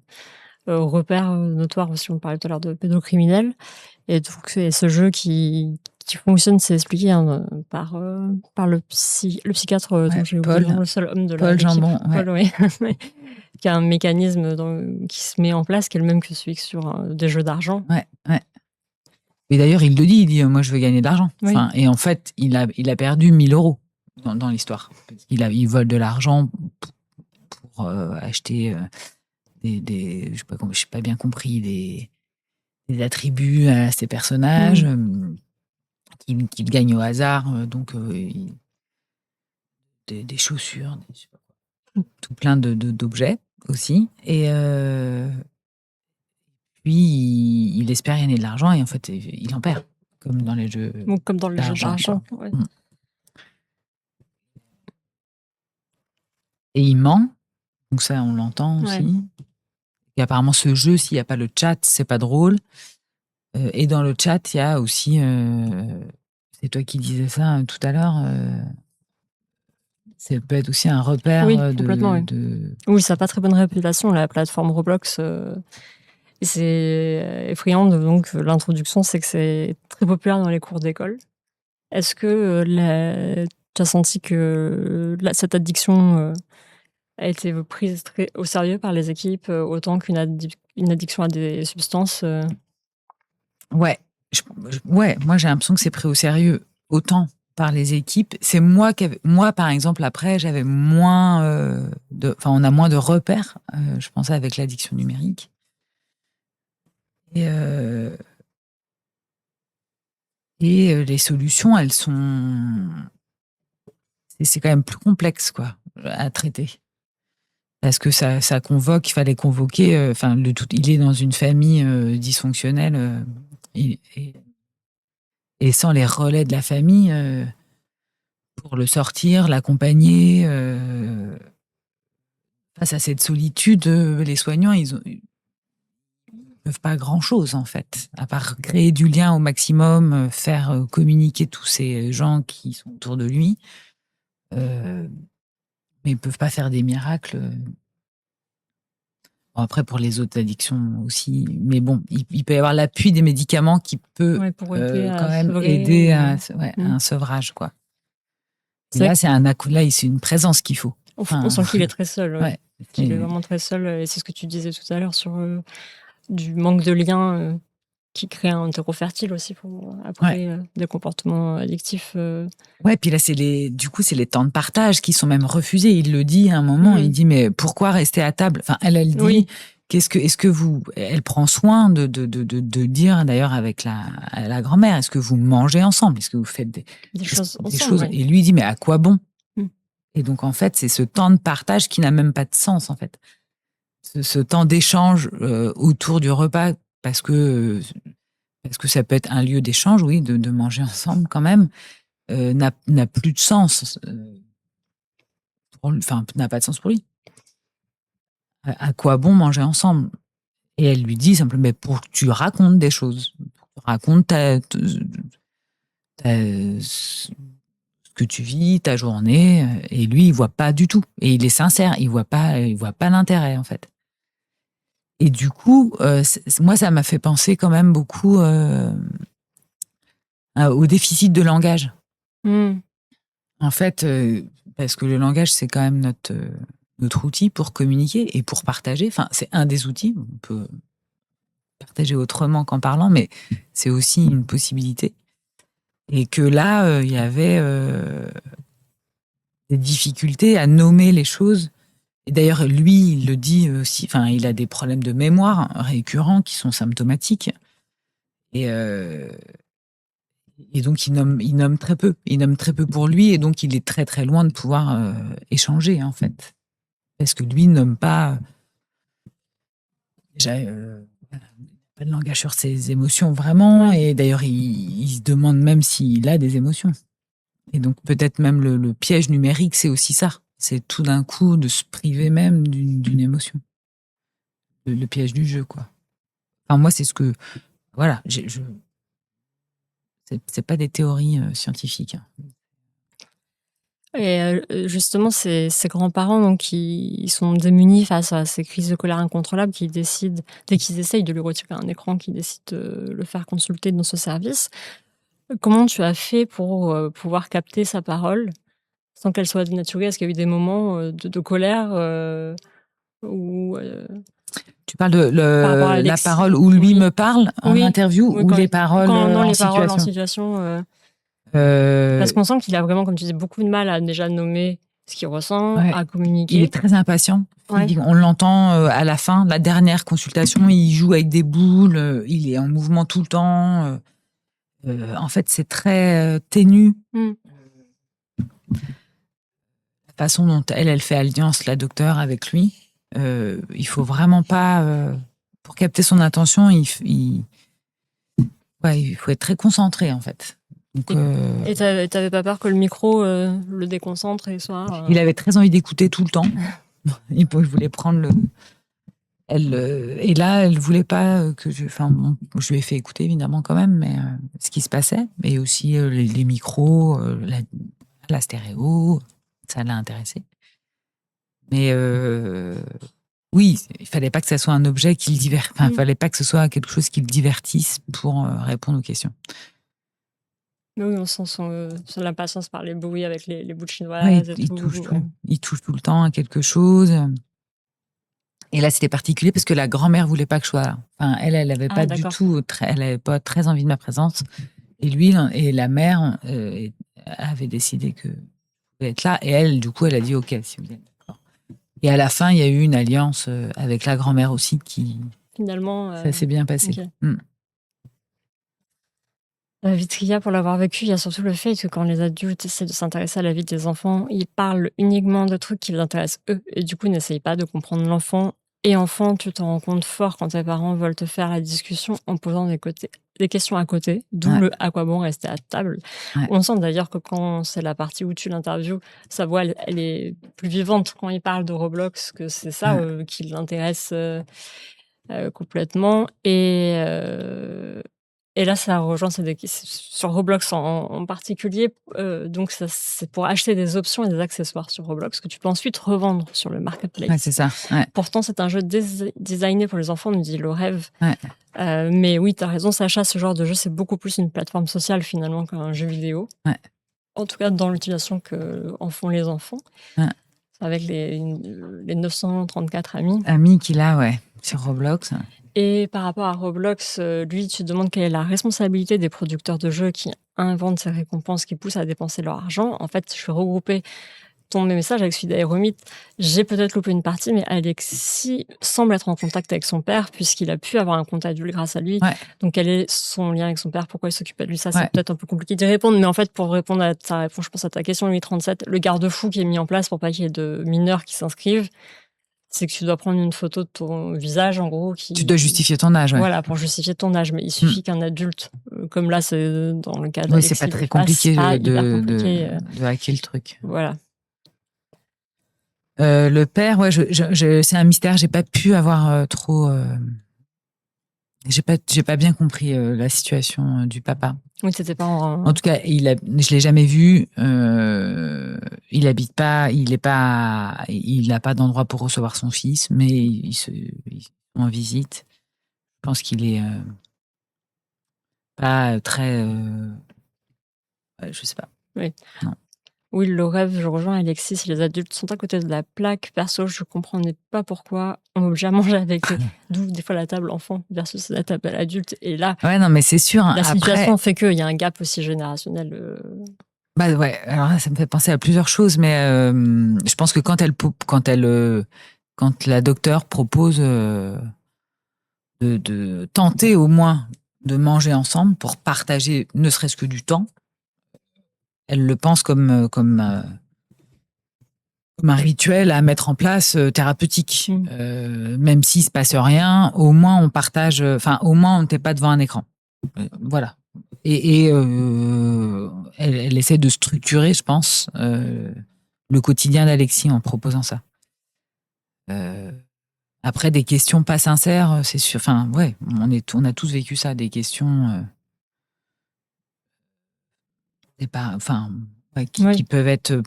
repères notoires aussi, on parlait tout à l'heure de pédocriminels. Et donc c'est ce jeu qui fonctionne, c'est expliqué par le psychiatre dont j'ai oublié le seul homme de Paul l'équipe. Jambon, ouais. Paul, oui. Qui a un mécanisme qui se met en place, qui est le même que celui sur des jeux d'argent. Ouais. Et d'ailleurs, il le dit, moi je veux gagner de l'argent. Oui. Enfin, et en fait, il a perdu 1 000 € dans l'histoire. Il vole de l'argent pour acheter je sais pas bien compris, des attributs à ces personnages qu'il gagne au hasard. Donc, des chaussures, je sais pas quoi. Tout plein d'objets aussi. Et puis, il espère gagner de l'argent, et en fait, il en perd, comme dans les jeux. Donc, comme dans les jeux d'argent. Ouais. Et il ment, donc ça, on l'entend aussi. Ouais. Et apparemment, ce jeu, s'il n'y a pas le chat, c'est pas drôle. Et dans le chat, il y a aussi, c'est toi qui disais ça tout à l'heure, ça peut être aussi un repère complètement, oui, ça n'a pas très bonne réputation, la plateforme Roblox. Et c'est effrayant. Donc, l'introduction, c'est que c'est très populaire dans les cours d'école. Est-ce que tu as senti que cette addiction a été prise très au sérieux par les équipes, autant qu'une addiction à des substances Ouais. Moi, j'ai l'impression que c'est pris au sérieux autant par les équipes. C'est moi, par exemple, après, j'avais moins on a moins de repères, je pensais, avec l'addiction numérique. Et les solutions, elles sont... C'est quand même plus complexe, quoi, à traiter. Parce que ça convoque, il fallait convoquer... il est dans une famille dysfonctionnelle, et sans les relais de la famille, pour le sortir, l'accompagner... face à cette solitude, les soignants, ils peuvent pas grand-chose, en fait, à part créer du lien au maximum, faire communiquer tous ces gens qui sont autour de lui, mais ils peuvent pas faire des miracles. Après, pour les autres addictions aussi. Mais bon, il peut y avoir l'appui des médicaments qui peut pour aider quand à même sevrer, aider à Mm. un sevrage, quoi. Et C'est vrai là, c'est une présence qu'il faut. on sent qu'il est très seul, Ouais. qu'il est vraiment très seul. Et c'est ce que tu disais tout à l'heure sur du manque de lien qui crée un terreau fertile aussi pour après des comportements addictifs. Ouais, puis là, c'est les temps de partage qui sont même refusés. Il le dit à un moment, il dit, mais pourquoi rester à table? Enfin, elle dit, Oui. Elle prend soin de dire, d'ailleurs, avec la grand-mère, est-ce que vous mangez ensemble? Est-ce que vous faites des choses des ensemble, choses? Et lui, il dit, mais à quoi bon? Mm. Et donc, en fait, c'est ce temps de partage qui n'a même pas de sens, en fait. Ce temps d'échange autour du repas, parce que ça peut être un lieu d'échange, oui, de manger ensemble quand même, n'a plus de sens. Enfin, n'a pas de sens pour lui. À quoi bon manger ensemble? Et elle lui dit simplement, mais pour que tu racontes des choses, pour que tu racontes ce que tu vis, ta journée. Et lui, il voit pas du tout. Et il est sincère, il voit pas l'intérêt, en fait. Et du coup, moi, ça m'a fait penser quand même beaucoup au déficit de langage. Mm. En fait, parce que le langage, c'est quand même notre outil pour communiquer et pour partager. Enfin, c'est un des outils. On peut partager autrement qu'en parlant, mais c'est aussi une possibilité. Et que là, il y avait des difficultés à nommer les choses. Et d'ailleurs, lui, il le dit aussi, enfin, il a des problèmes de mémoire récurrents qui sont symptomatiques. Et donc, il nomme très peu. Il nomme très peu pour lui, et donc il est très très loin de pouvoir échanger, en fait. Parce que lui nomme pas. Déjà, pas de langage sur ses émotions vraiment. Et d'ailleurs, il se demande même s'il a des émotions. Et donc, peut-être même le piège numérique, c'est aussi ça. C'est tout d'un coup de se priver même d'une émotion. Le piège du jeu, quoi. Enfin, moi, c'est ce que. Voilà. C'est pas des théories scientifiques. Et justement, ces grands-parents, donc, ils sont démunis face à ces crises de colère incontrôlables, qui décident, dès qu'ils essayent de lui retirer un écran, qui décident de le faire consulter dans ce service. Comment tu as fait pour pouvoir capter sa parole sans qu'elle soit dénaturée? Est-ce qu'il y a eu des moments de colère ou Tu parles de par rapport à la parole où lui me parle en interview ou les paroles les en paroles en situation situation Parce qu'on sent qu'il a vraiment, comme tu dis, beaucoup de mal à déjà nommer ce qu'il ressent, à communiquer. Il est très impatient. On l'entend à la fin, la dernière consultation, il joue avec des boules, il est en mouvement tout le temps. En fait, c'est très ténu. La façon dont elle fait alliance, la docteure, avec lui, il faut vraiment pas... pour capter son attention, il faut être très concentré, en fait. Donc, et t'avais pas peur que le micro le déconcentre et soit... Il avait très envie d'écouter tout le temps. Il voulait prendre et là, elle voulait pas que je... Enfin, je lui ai fait écouter, évidemment, quand même, mais ce qui se passait. Et aussi les micros, la stéréo, ça l'a intéressé. Mais oui, il fallait pas que ça soit un objet qui le divertisse. Enfin, il fallait pas que ce soit quelque chose qui le divertisse pour répondre aux questions. Mais oui, on sent son l'impatience par les bruits avec les boules chinoises. Ouais, il touche tout. Il touche tout le temps à quelque chose. Et là, c'était particulier parce que la grand-mère voulait pas que je sois là. Enfin, elle avait pas du tout, elle avait pas très envie de ma présence. Et lui et la mère avaient décidé que je pouvais être là. Et elle, du coup, elle a dit OK, si vous êtes d'accord. Et à la fin, il y a eu une alliance avec la grand-mère aussi qui finalement ça s'est bien passé. Okay. Vitria, pour l'avoir vécu, il y a surtout le fait que quand les adultes essaient de s'intéresser à la vie des enfants, ils parlent uniquement de trucs qui les intéressent eux, et du coup, ils n'essayent pas de comprendre l'enfant. Et enfant, tu t'en rends compte fort quand tes parents veulent te faire la discussion en posant des questions à côté, d'où le à quoi bon rester à table. On sent d'ailleurs que quand c'est la partie où tu l'interviews, sa voix, elle est plus vivante quand il parle de Roblox, que c'est ça qui l'intéresse complètement. Et là, ça rejoint sur Roblox en particulier. Donc, c'est pour acheter des options et des accessoires sur Roblox que tu peux ensuite revendre sur le marketplace. Ouais, c'est ça. Ouais. Pourtant, c'est un jeu designé pour les enfants, nous dit le rêve. Ouais. Mais oui, tu as raison, Sacha, ce genre de jeu, c'est beaucoup plus une plateforme sociale finalement qu'un jeu vidéo. Ouais. En tout cas, dans l'utilisation qu'en font les enfants. Ouais. Avec les 934 amis. Amis qu'il a, ouais, sur Roblox. Et par rapport à Roblox, lui, tu te demandes quelle est la responsabilité des producteurs de jeux qui inventent ces récompenses, qui poussent à dépenser leur argent. En fait, je vais regrouper ton message avec celui d'Aéromite. J'ai peut-être loupé une partie, mais Alexis semble être en contact avec son père, puisqu'il a pu avoir un compte adulte grâce à lui. Ouais. Donc, quel est son lien avec son père? Pourquoi il s'occupait de lui? Ça, c'est Ouais. peut-être un peu compliqué d'y répondre. Mais en fait, pour répondre à ta réponse, je pense à ta question, 837, le garde-fou qui est mis en place pour pas qu'il y ait de mineurs qui s'inscrivent, c'est que tu dois prendre une photo de ton visage, en gros. Tu dois justifier ton âge, ouais. Voilà, pour justifier ton âge. Mais il suffit qu'un adulte, comme là, c'est dans le cas Oui, d'Alexis, c'est pas très compliqué de hacker le truc. Voilà. Le père, ouais, c'est un mystère. J'ai pas pu avoir trop. J'ai pas bien compris la situation du papa. Oui, c'était pas En tout cas, je l'ai jamais vu. Il habite pas, il a pas d'endroit pour recevoir son fils, mais ils sont en visite. Je pense qu'il est pas très. Je sais pas. Oui. Non. Oui, le rêve, je rejoins Alexis. Si les adultes sont à côté de la plaque, perso, je comprenais pas pourquoi on m'oblige à manger avec eux. D'où des fois la table enfant versus la table adulte. Et là, ouais, non, mais c'est sûr. La situation fait qu'il y a un gap aussi générationnel. Bah ouais. Alors là, ça me fait penser à plusieurs choses, mais je pense que quand la docteure propose de tenter au moins de manger ensemble pour partager, ne serait-ce que du temps. Elle le pense comme un rituel à mettre en place thérapeutique. Même s'il se passe rien, au moins on partage, au moins on n'était pas devant un écran. Voilà. Et elle essaie de structurer, je pense, le quotidien d'Alexis en proposant ça. Après, des questions pas sincères, c'est sûr. Enfin, ouais, on a tous vécu ça, des questions qui peuvent être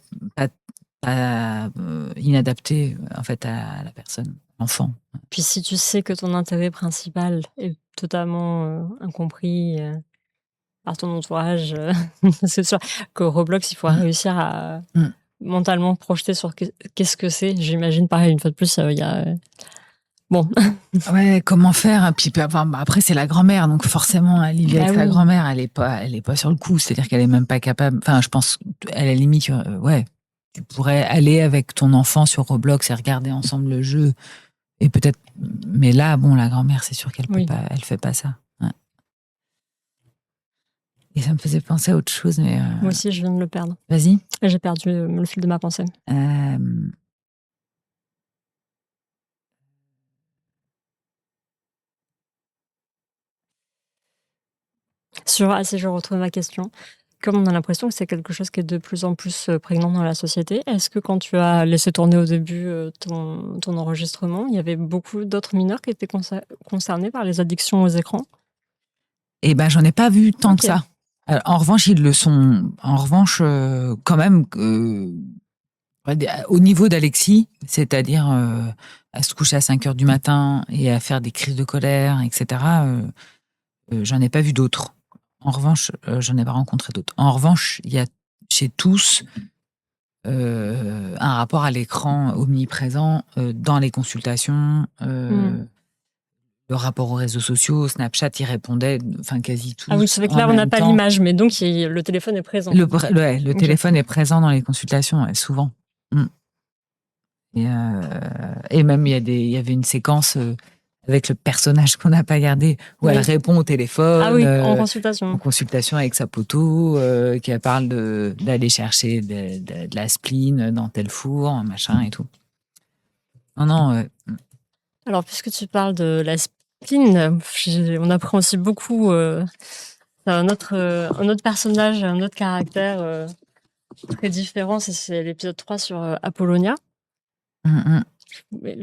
pas inadaptées en fait à la personne, l'enfant. Puis si tu sais que ton intérêt principal est totalement incompris par ton entourage, c'est sûr que Roblox, il faut réussir à mentalement projeter sur qu'est-ce que c'est. J'imagine pareil, une fois de plus, il y a... Bon. Ouais, comment faire? Puis après, c'est la grand-mère, donc forcément, Olivia avec sa grand-mère, elle est pas sur le coup. C'est-à-dire qu'elle est même pas capable. Enfin, je pense, à la limite, ouais, tu pourrais aller avec ton enfant sur Roblox et regarder ensemble le jeu. Et peut-être, mais là, bon, la grand-mère, c'est sûr qu'elle peut pas, elle fait pas ça. Ouais. Et ça me faisait penser à autre chose, mais. Moi aussi, je viens de le perdre. Vas-y. J'ai perdu le fil de ma pensée. Si je retrouve ma question, comme on a l'impression que c'est quelque chose qui est de plus en plus prégnant dans la société, est-ce que quand tu as laissé tourner au début ton enregistrement, il y avait beaucoup d'autres mineurs qui étaient concernés par les addictions aux écrans? Eh ben, j'en ai pas vu tant que ça. En revanche, ils le sont. En revanche, quand même, au niveau d'Alexis, c'est-à-dire à se coucher à 5h du matin et à faire des crises de colère, etc., j'en ai pas vu d'autres. En revanche, j'en ai pas rencontré d'autres. En revanche, il y a chez tous un rapport à l'écran omniprésent dans les consultations, le rapport aux réseaux sociaux, Snapchat, y répondait, quasi tous. Ah oui, c'est vrai que là, on n'a pas l'image, mais donc le téléphone est présent. Le téléphone est présent dans les consultations, souvent. Et même, il y avait une séquence avec le personnage qu'on n'a pas gardé, où elle répond au téléphone. Ah oui, en consultation. En consultation avec sa poteau, qui parle d'aller chercher de la spleen dans tel four, machin et tout. Non. Alors, puisque tu parles de la spleen, on apprend aussi beaucoup un autre personnage, un autre caractère très différent. C'est l'épisode 3 sur Apollonia. Mais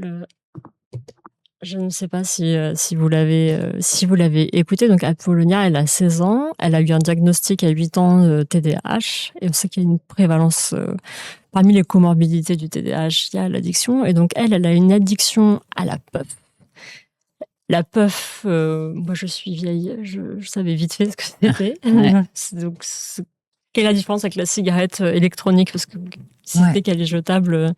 Je ne sais pas si vous l'avez écouté. Donc, Apollonia, elle a 16 ans. Elle a eu un diagnostic à 8 ans de TDAH. Et on sait qu'il y a une prévalence, parmi les comorbidités du TDAH, il y a l'addiction. Et donc, elle a une addiction à la puff. La puff, moi, je suis vieille. Je savais vite fait ce que c'était. Ouais. Donc, quelle est la différence avec la cigarette électronique? Parce que si c'était qu'elle est jetable.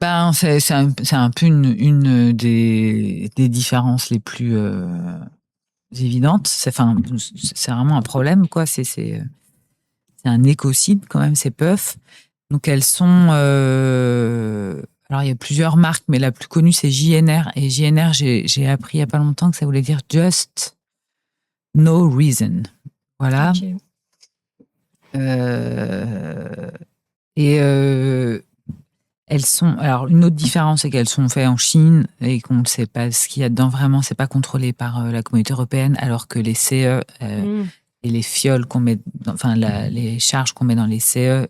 Ben, c'est un peu une des différences les plus évidentes. C'est vraiment un problème, quoi. C'est un écocide, quand même, ces puffs. Donc, elles sont... alors, il y a plusieurs marques, mais la plus connue, c'est JNR. Et JNR, j'ai appris il n'y a pas longtemps que ça voulait dire Just No Reason. Voilà. Okay. Elles sont. Alors, une autre différence, c'est qu'elles sont faites en Chine et qu'on ne sait pas ce qu'il y a dedans vraiment. C'est pas contrôlé par la communauté européenne, alors que les CE et les fioles qu'on met, les charges qu'on met dans les CE,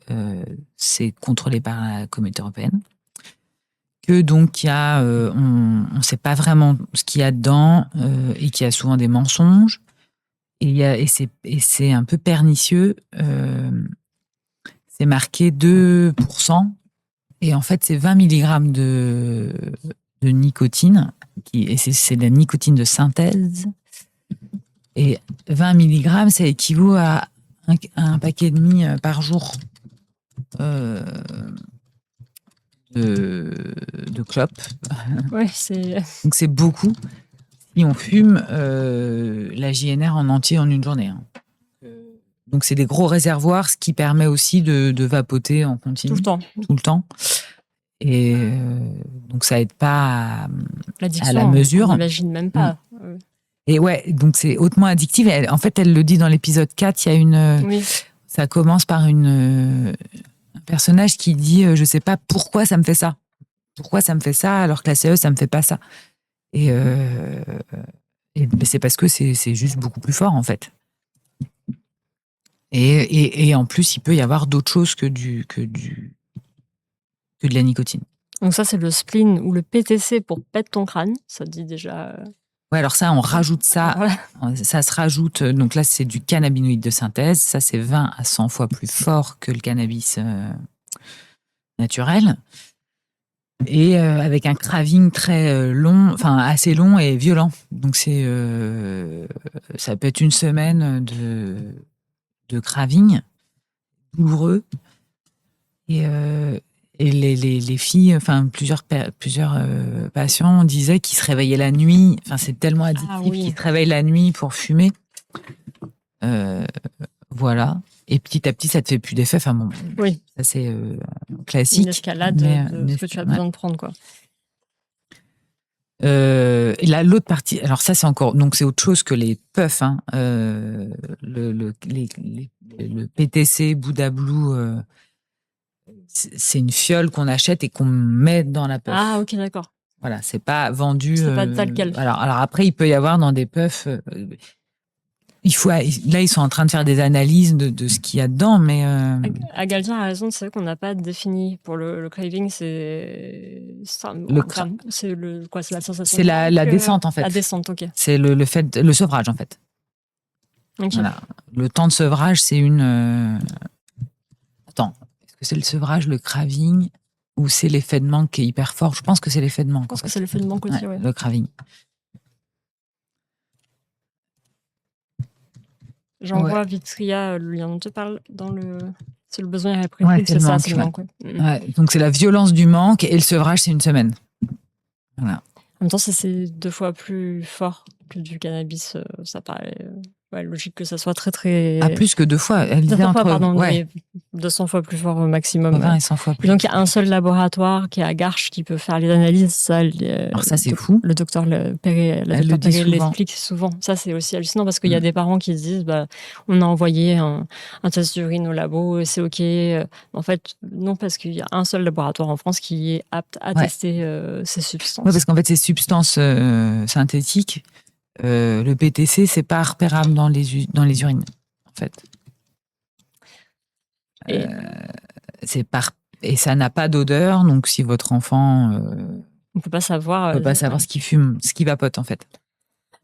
c'est contrôlé par la communauté européenne. Que donc, il y a, on ne sait pas vraiment ce qu'il y a dedans et qu'il y a souvent des mensonges. Et c'est un peu pernicieux. C'est marqué 2%. Et en fait, c'est 20 mg de nicotine. Et c'est de la nicotine de synthèse. Et 20 mg, ça équivaut à un paquet et demi par jour de clopes. Ouais, donc, c'est beaucoup. Si on fume la JNR en entier en une journée. Hein. Donc, c'est des gros réservoirs, ce qui permet aussi de vapoter en continu. Tout le temps. Et donc, ça aide pas à la mesure. On n'imagine même pas. Et ouais, donc c'est hautement addictif. En fait, elle le dit dans l'épisode 4, il y a une... Oui. Ça commence par un personnage qui dit « Je sais pas pourquoi ça me fait ça. Pourquoi ça me fait ça alors que la CE, ça me fait pas ça. » Et c'est parce que c'est juste beaucoup plus fort, en fait. Et en plus, il peut y avoir d'autres choses que de la nicotine. Donc ça, c'est le spleen ou le PTC pour pète ton crâne. Ça dit déjà... Ouais, alors ça, on rajoute ça. Voilà. Ça se rajoute. Donc là, c'est du cannabinoïde de synthèse. Ça, c'est 20 à 100 fois plus fort que le cannabis naturel. Et avec un craving très long, enfin assez long et violent. Donc ça peut être une semaine de craving douloureux. Et les filles, enfin plusieurs patients disaient qu'ils se réveillaient la nuit. Enfin, c'est tellement addictif qu'ils se réveillent la nuit pour fumer. Voilà. Et petit à petit, ça te fait plus d'effet. Enfin bon, ça c'est classique. Une escalade de ce que tu as besoin de prendre, quoi. Et là, l'autre partie, alors ça c'est encore, donc c'est autre chose que les puffs. Hein. Le PTC, Buddha Blue. C'est une fiole qu'on achète et qu'on met dans la puff. Ah, ok, d'accord. Voilà, c'est pas vendu. C'est pas tel quel. Alors après, il peut y avoir dans des puffs. Là, ils sont en train de faire des analyses de ce qu'il y a dedans, mais. Agalien a raison, c'est vrai qu'on n'a pas défini pour le craving, c'est la sensation. C'est la descente en fait. La descente, ok. C'est le sevrage en fait. Okay. Voilà. Le temps de sevrage, c'est une. Attends. C'est le sevrage, le craving, ou c'est l'effet de manque qui est hyper fort? Je pense que c'est l'effet de manque. Je pense que c'est l'effet de manque aussi, ouais. Le craving. J'envoie Vitria, le lien dont tu parles, c'est le besoin irrépressible, c'est ça, c'est le manque. Ouais. Donc c'est la violence du manque et le sevrage, c'est une semaine. Voilà. En même temps, c'est 2 fois plus fort que du cannabis, ça paraît... logique que ça soit très très... Ah, plus que 2 fois. Elle disait 200 fois, pardon, mais 200 fois plus fort au maximum. 20 et 100 fois plus. Et donc, il y a un seul laboratoire qui est à Garches qui peut faire les analyses. Alors ça, c'est fou. Le docteur Perret l'explique souvent. Ça, c'est aussi hallucinant parce qu'il y a des parents qui se disent on a envoyé un test d'urine au labo et c'est OK. En fait, non, parce qu'il y a un seul laboratoire en France qui est apte à tester ces substances. Oui, parce qu'en fait, ces substances synthétiques, le PTC, c'est pas repérable dans les urines, en fait. Et ça n'a pas d'odeur, donc si votre enfant On peut pas savoir. On peut pas savoir ce qui fume, ce qui vapote en fait.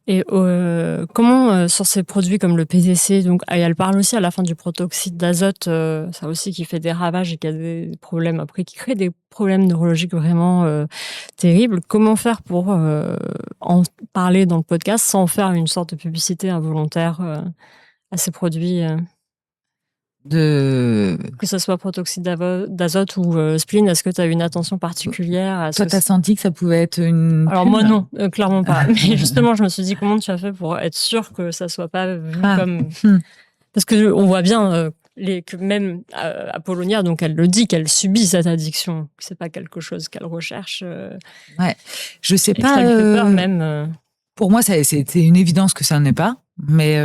Et comment, sur ces produits comme le PVC, donc elle parle aussi à la fin du protoxyde d'azote, ça aussi qui fait des ravages et qui a des problèmes après, qui crée des problèmes neurologiques vraiment terribles. Comment faire pour en parler dans le podcast sans faire une sorte de publicité involontaire à ces produits que ce soit protoxyde d'azote ou spleen, est-ce que tu as une attention particulière à Toi, tu as senti que ça pouvait être une... Alors moi non, clairement pas. Mais justement, je me suis dit comment tu as fait pour être sûr que ça soit pas vu comme... Parce que on voit bien que même Apollonia, donc elle le dit qu'elle subit cette addiction, que c'est pas quelque chose qu'elle recherche. Ouais, je sais et pas. Ça lui fait peur même. Pour moi, c'était une évidence que ça n'est pas. Mais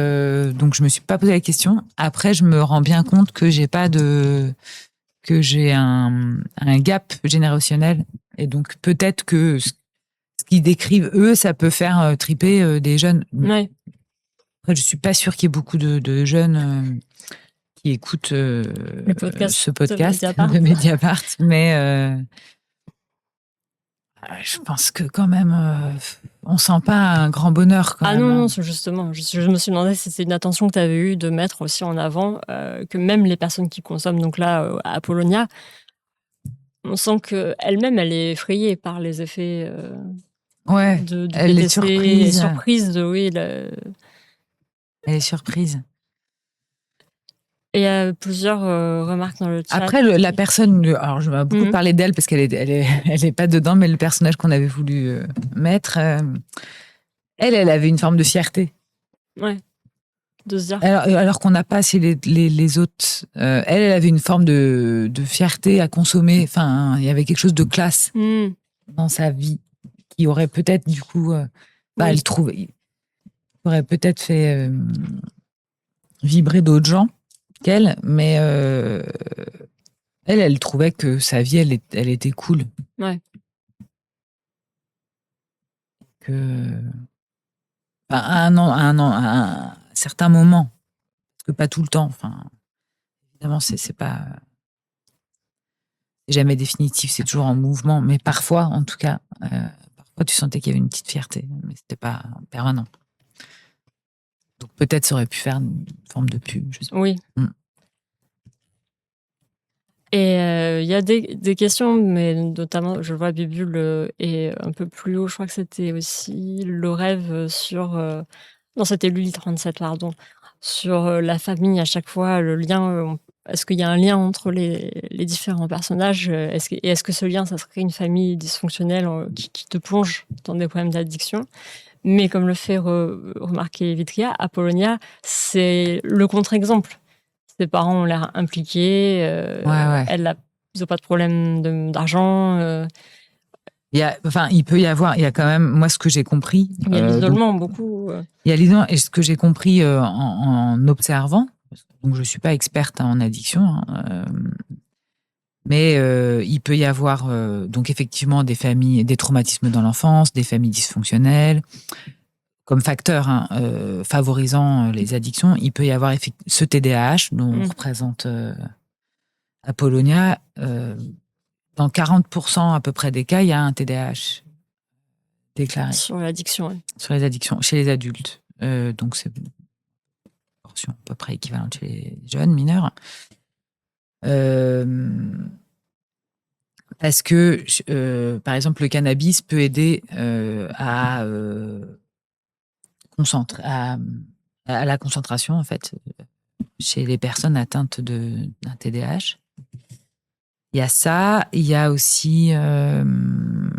donc je me suis pas posé la question. Après, je me rends bien compte que j'ai un gap générationnel et donc peut-être que ce qu'ils décrivent eux, ça peut faire triper des jeunes. Ouais. Après, je suis pas sûre qu'il y ait beaucoup de jeunes qui écoutent ce podcast de Mediapart, mais je pense que quand même, on sent pas un grand bonheur. Quand même. Non, justement. Je me suis demandé si c'était une attention que tu avais eue de mettre aussi en avant que même les personnes qui consomment, donc là, à Apollonia, on sent qu'elle-même, elle est effrayée par les effets du elle PTC, est surprise. Elle est surprise Elle est surprise. Et il y a plusieurs remarques dans le chat. Après, la personne, alors je vais beaucoup parler d'elle parce qu'elle est pas dedans, mais le personnage qu'on avait voulu mettre, elle avait une forme de fierté. Ouais. De se dire. Alors qu'on n'a pas chez les autres. Elle avait une forme de fierté à consommer. Enfin, il y avait quelque chose de classe dans sa vie qui aurait peut-être, du coup, elle aurait peut-être fait vibrer d'autres gens qu'elle, mais elle trouvait que sa vie, elle était cool. Ouais. À un certain moment, parce que pas tout le temps. Enfin, évidemment, c'est pas jamais définitif, c'est toujours en mouvement, mais parfois, en tout cas, parfois tu sentais qu'il y avait une petite fierté, mais c'était pas permanent. Donc peut-être ça aurait pu faire une forme de pub. Je sais pas. Oui. Et il y a des questions, mais notamment, je vois Bibule et un peu plus haut, je crois que c'était aussi le rêve sur... non, c'était Luli 37, pardon. Sur la famille, à chaque fois, le lien... est-ce qu'il y a un lien entre les différents personnages est-ce que ce lien, ça serait une famille dysfonctionnelle qui te plonge dans des problèmes d'addiction? Mais comme le fait remarquer Vitria, Apollonia, c'est le contre-exemple. Ses parents ont l'air impliqués. Elle n'a pas de problème d'argent. Il peut y avoir, il y a quand même, moi, ce que j'ai compris. Il y a l'isolement, beaucoup. Il y a l'isolement, et ce que j'ai compris en observant, donc je ne suis pas experte en addiction, mais il peut y avoir, donc effectivement, des familles, des traumatismes dans l'enfance, des familles dysfonctionnelles. Comme facteur favorisant les addictions, il peut y avoir ce TDAH dont on représente Apollonia. Dans 40% à peu près des cas, il y a un TDAH déclaré. Sur l'addiction, oui. Sur les addictions, chez les adultes. Donc c'est une portion à peu près équivalente chez les jeunes mineurs. Parce que, par exemple, le cannabis peut aider à la concentration, en fait, chez les personnes atteintes d'un TDAH. Il y a ça, il y a aussi comme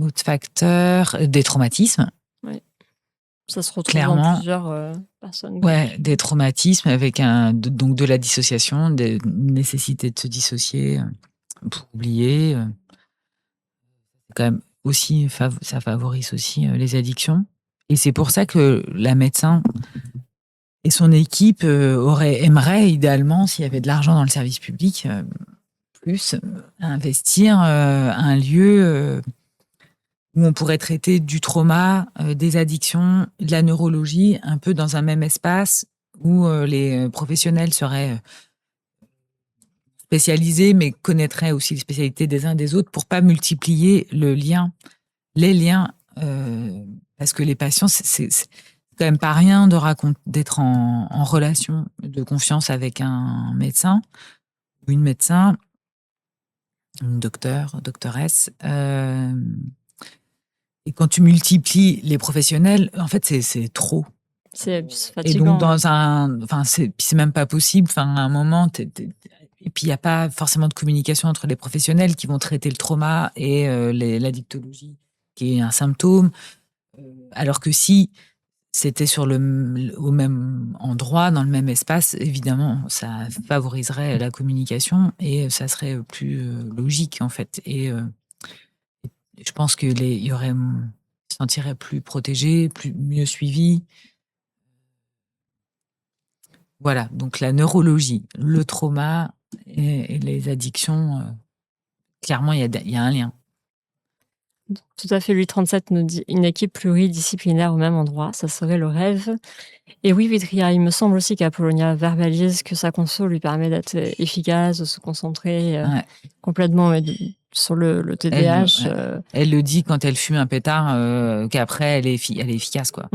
autre facteur des traumatismes. Oui. Ça se retrouve clairement dans plusieurs personnes. Ouais, des traumatismes avec donc de la dissociation, des nécessités de se dissocier pour oublier. Quand même aussi, ça favorise aussi les addictions. Et c'est pour ça que la médecin et son équipe aimeraient idéalement, s'il y avait de l'argent dans le service public, plus investir un lieu où on pourrait traiter du trauma, des addictions, de la neurologie, un peu dans un même espace où les professionnels seraient spécialisés, mais connaîtraient aussi les spécialités des uns des autres pour pas multiplier les liens, parce que les patients, c'est quand même pas rien d'être en relation de confiance avec un médecin ou une médecin, une doctoresse. Et quand tu multiplies les professionnels, en fait, c'est trop. C'est Et fatigant. donc, c'est même pas possible. Enfin, à un moment, et puis il n'y a pas forcément de communication entre les professionnels qui vont traiter le trauma et l'addictologie, qui est un symptôme. Alors que si c'était au même endroit, dans le même espace, évidemment, ça favoriserait la communication et ça serait plus logique, en fait. Et je pense que ils se sentiraient plus protégés, mieux suivis. Voilà, donc la neurologie, le trauma et les addictions, clairement, il y a un lien. Tout à fait, lui 37 nous dit une équipe pluridisciplinaire au même endroit, ça serait le rêve. Et oui, Vitria, il me semble aussi qu'Apollonia verbalise que sa conso lui permet d'être efficace, de se concentrer complètement sur le TDAH. Elle le dit quand elle fume un pétard, qu'après elle est efficace, quoi.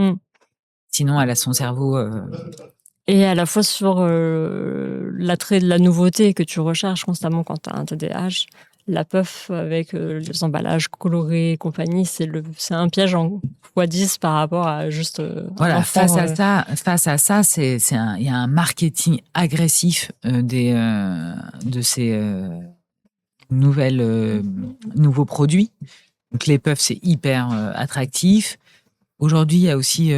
Sinon, elle a son cerveau. Et à la fois sur l'attrait de la nouveauté que tu recherches constamment quand tu as un TDAH, la puff avec les emballages colorés et compagnie, c'est un piège en x10 par rapport à juste voilà, un enfant, face à ça, il y a un marketing agressif de ces nouveaux produits. Donc les puffs, c'est hyper attractif. Aujourd'hui, il y a aussi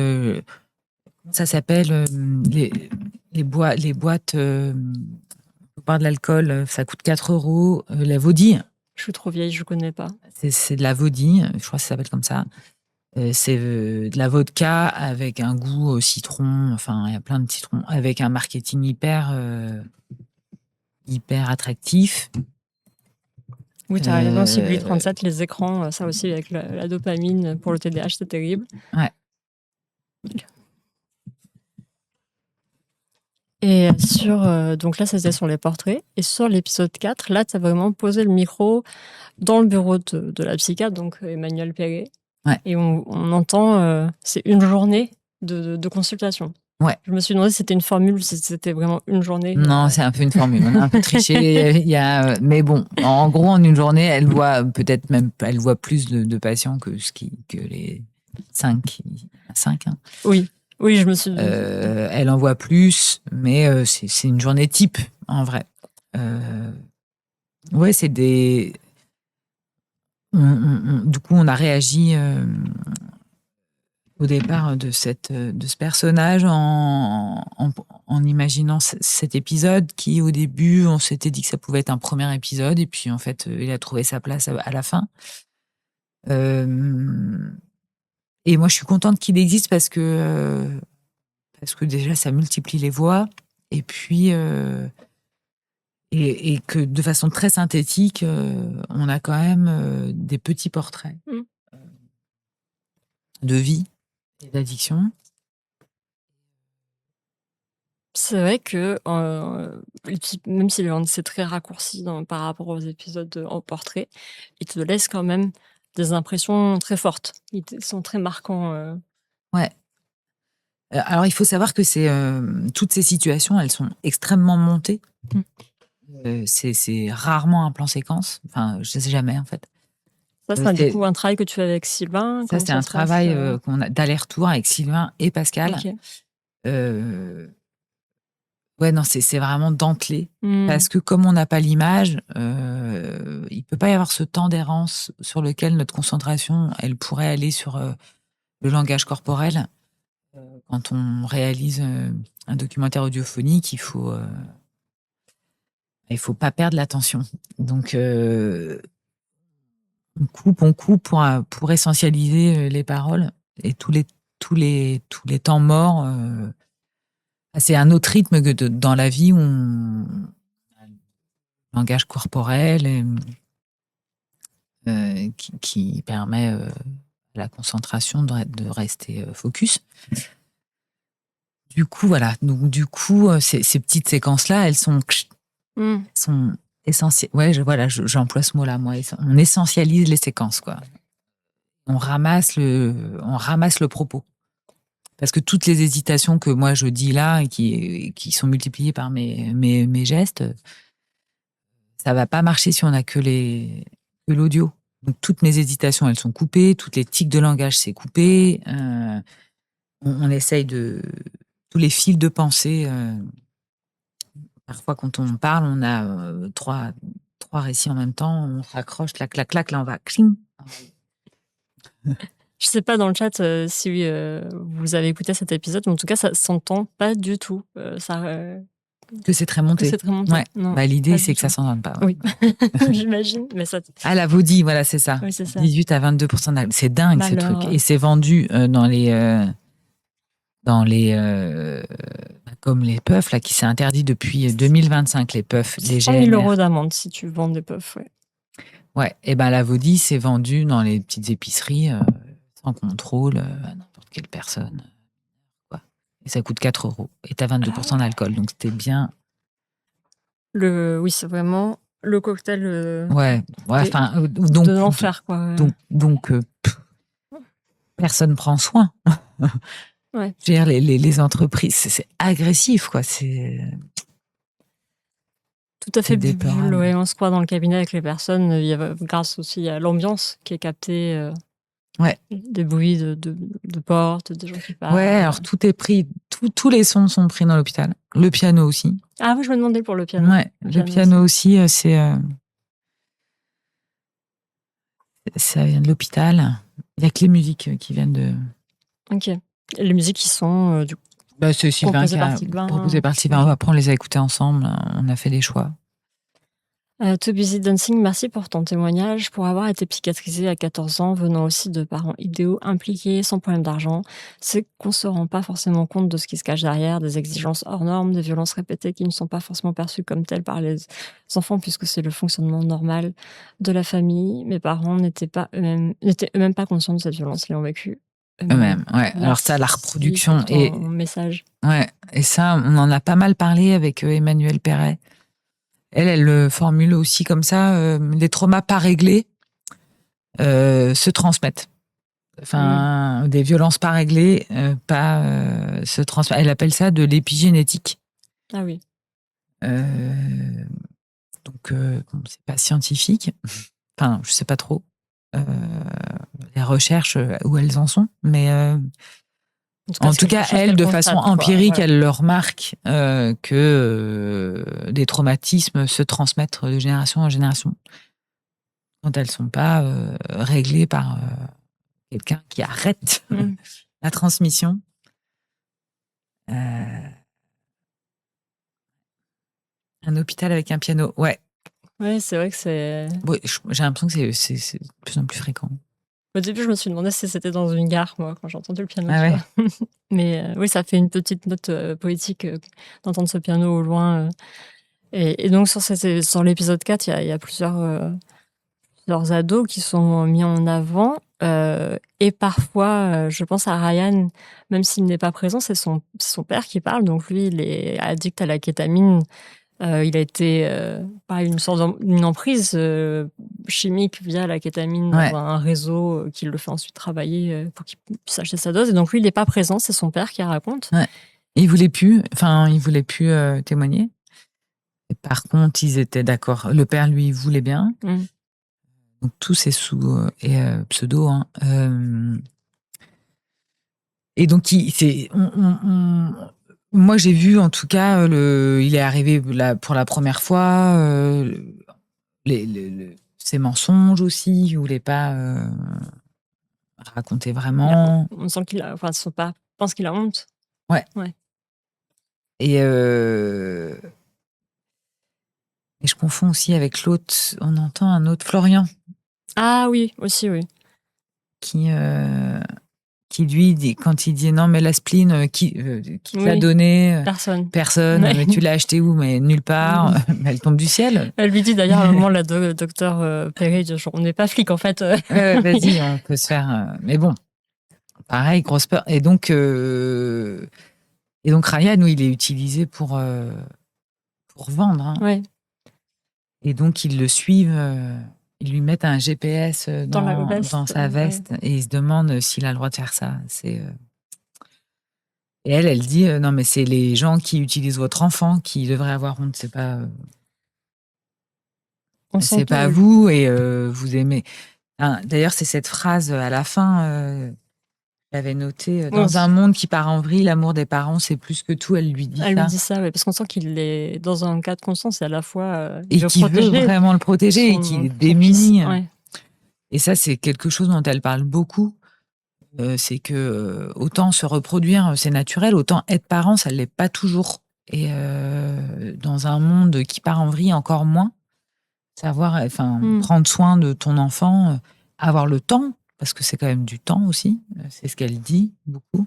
ça s'appelle les boîtes boire de l'alcool, ça coûte 4 €. La Vaudie. Je suis trop vieille, je connais pas. C'est de la Vaudie, je crois que ça s'appelle comme ça. C'est de la vodka avec un goût au citron, enfin il y a plein de citrons, avec un marketing hyper attractif. Oui, tu as raison aussi, Louis 37, les écrans, ça aussi avec la dopamine pour le TDAH, c'est terrible. Ouais. Et donc là, c'était sur les portraits. Et sur l'épisode 4, là, tu as vraiment posé le micro dans le bureau de la psychiatre, donc Emmanuel Perret. Ouais. Et on entend, c'est une journée de consultation. Ouais. Je me suis demandé si c'était une formule, si c'était vraiment une journée. Non, c'est un peu une formule. On a un peu triché. Mais bon, en gros, en une journée, elle voit plus de patients que les 5. Hein. Oui, je me suis dit. Elle en voit plus, mais c'est une journée type, en vrai. Ouais, c'est des... du coup, on a réagi au départ de ce personnage en imaginant cet épisode qui, au début, on s'était dit que ça pouvait être un premier épisode, et puis, en fait, il a trouvé sa place à la fin. Et moi, je suis contente qu'il existe parce que déjà, ça multiplie les voix. Et puis, et que de façon très synthétique, on a quand même des petits portraits de vie et d'addiction. C'est vrai que même si c'est très raccourci par rapport aux épisodes en portrait, il te laisse quand même des impressions très fortes. Ils sont très marquants. Ouais. Alors, il faut savoir que toutes ces situations, elles sont extrêmement montées. C'est rarement un plan séquence. Enfin, je ne sais jamais, en fait. Ça, c'est du coup un travail que tu fais avec Sylvain. Ça, c'est un travail qu'on a d'aller-retour avec Sylvain et Pascal. Okay. Ouais, non, c'est vraiment dentelé. Parce que comme on n'a pas l'image, il ne peut pas y avoir ce temps d'errance sur lequel notre concentration, elle pourrait aller sur le langage corporel. Quand on réalise un documentaire audiophonique, il faut pas perdre l'attention. Donc, on coupe pour essentialiser les paroles et tous les temps morts. C'est un autre rythme que dans la vie où le langage corporel qui permet à la concentration de rester focus. Du coup, voilà. Donc, du coup, ces petites séquences-là, elles sont Ouais, j'emploie ce mot-là, moi. On essentialise les séquences, quoi. On ramasse le propos. Parce que toutes les hésitations que moi je dis là, et qui sont multipliées par mes gestes, ça va pas marcher si on a que l'audio. Donc toutes mes hésitations, elles sont coupées, toutes les tics de langage, c'est coupé. On essaye tous les fils de pensée. Parfois, quand on parle, on a trois récits en même temps, on se raccroche, clac, clac, clac, là on va cling. Je sais pas dans le chat si vous avez écouté cet épisode, mais en tout cas, ça s'entend pas du tout. Que c'est très monté. Que c'est très monté. Ouais. Non, l'idée, pas c'est du que ça tout. s'entende pas. Oui, j'imagine. Mais ça... Ah, la Vaudie, voilà, c'est ça. Oui, c'est ça. 18 à 22% d'alcool. C'est dingue, ces Malheur, trucs. Et c'est vendu dans les comme les puffs, là, qui s'est interdit depuis 2025, les puffs, les 100 000 GNR. € d'amende si tu vends des puffs, ouais. Ouais, et ben la Vaudie, c'est vendu dans les petites épiceries, sans contrôle, à n'importe quelle personne. Quoi. Et ça coûte 4 €. Et t'as 22% d'alcool, donc c'était bien. Oui, c'est vraiment le cocktail Ouais, enfin, de l'enfer, quoi. Donc personne prend soin. Ouais. Je veux dire, les entreprises, c'est agressif, quoi. C'est tout à fait déplorable. bulle. Ouais, on se croit dans le cabinet avec les personnes. Grâce aussi à l'ambiance qui est captée. Ouais. Des bruits de portes, des gens qui parlent. Ouais, alors tout est pris, tous les sons sont pris dans l'hôpital. Le piano aussi. Ah oui, je me demandais pour le piano. Ouais, le piano aussi, ça vient de l'hôpital. Il n'y a que les musiques qui viennent de... Ok. Et les musiques qui sont du coup c'est Sylvain qui a proposé par Sylvain. Après, on les a écoutées ensemble. On a fait des choix. Too Busy Dancing, merci pour ton témoignage. Pour avoir été psychiatrisée à 14 ans, venant aussi de parents idéaux, impliqués, sans problème d'argent, c'est qu'on se rend pas forcément compte de ce qui se cache derrière, des exigences hors normes, des violences répétées qui ne sont pas forcément perçues comme telles par les enfants, puisque c'est le fonctionnement normal de la famille. Mes parents n'étaient eux-mêmes pas conscients de cette violence, ils l'ont vécu eux-mêmes. Ouais. Alors ça, la reproduction et message. Ouais. Et ça, on en a pas mal parlé avec Emmanuelle Perret. Elle le formule aussi comme ça, les traumas pas réglés se transmettent. Enfin, des violences pas réglées se transmettent. Elle appelle ça de l'épigénétique. Ah oui. Donc, c'est pas scientifique. Enfin, je sais pas trop les recherches où elles en sont, mais... En tout cas, elle, de façon empirique, elle le remarque que des traumatismes se transmettent de génération en génération quand elles ne sont pas réglées par quelqu'un qui arrête la transmission. Un hôpital avec un piano, ouais. Oui, c'est vrai que c'est... Oui, j'ai l'impression que c'est de plus en plus fréquent. Au début, je me suis demandé si c'était dans une gare, moi, quand j'ai entendu le piano. Ah ouais. Mais oui, ça fait une petite note poétique d'entendre ce piano au loin. Et donc, sur l'épisode 4, il y a plusieurs ados qui sont mis en avant. Et parfois, je pense à Ryan, même s'il n'est pas présent, c'est son père qui parle. Donc lui, il est addict à la kétamine. Il a été par une emprise chimique via la kétamine dans un réseau qui le fait ensuite travailler pour qu'il puisse acheter sa dose. Et donc lui, il n'est pas présent, c'est son père qui raconte. Ouais. Il voulait plus témoigner. Et par contre, ils étaient d'accord. Le père, lui, il voulait bien. Donc tout c'est sous pseudo. Hein. Et donc moi, j'ai vu, en tout cas, il est arrivé pour la première fois, ses mensonges aussi, il ne voulait pas raconter vraiment. On sent qu'il a, enfin, son père pense qu'il a honte. Ouais. Et je confonds aussi avec l'autre, on entend un autre, Florian. Ah oui, aussi, oui. Qui lui dit, quand il dit non mais la spleen qui te l'a donnée, personne mais tu l'as acheté où? Mais nulle part. Mais elle tombe du ciel. Elle lui dit d'ailleurs à un moment, la docteur Perry, on n'est pas flic en fait. Vas-y, on peut se faire mais bon, pareil, grosse peur. Et donc Ryan, il est utilisé pour vendre, hein. Ouais. Et donc, ils le suivent, ils lui mettent un GPS Dans sa veste et ils se demandent s'il a le droit de faire ça. Et elle dit non, mais c'est les gens qui utilisent votre enfant qui devraient avoir honte. C'est pas vous et vous aimez. D'ailleurs, c'est cette phrase à la fin. J'avais noté dans un monde qui part en vrille, l'amour des parents, c'est plus que tout. Elle lui dit ça. Elle lui dit ça, oui, parce qu'on sent qu'il est dans un cas de conscience et à la fois et qu'il veut vraiment le protéger et qu'il est démuni. Ouais. Et ça, c'est quelque chose dont elle parle beaucoup. C'est que autant se reproduire, c'est naturel, autant être parent, ça ne l'est pas toujours. Et dans un monde qui part en vrille, encore moins. Savoir, prendre soin de ton enfant, avoir le temps, parce que c'est quand même du temps aussi, c'est ce qu'elle dit beaucoup.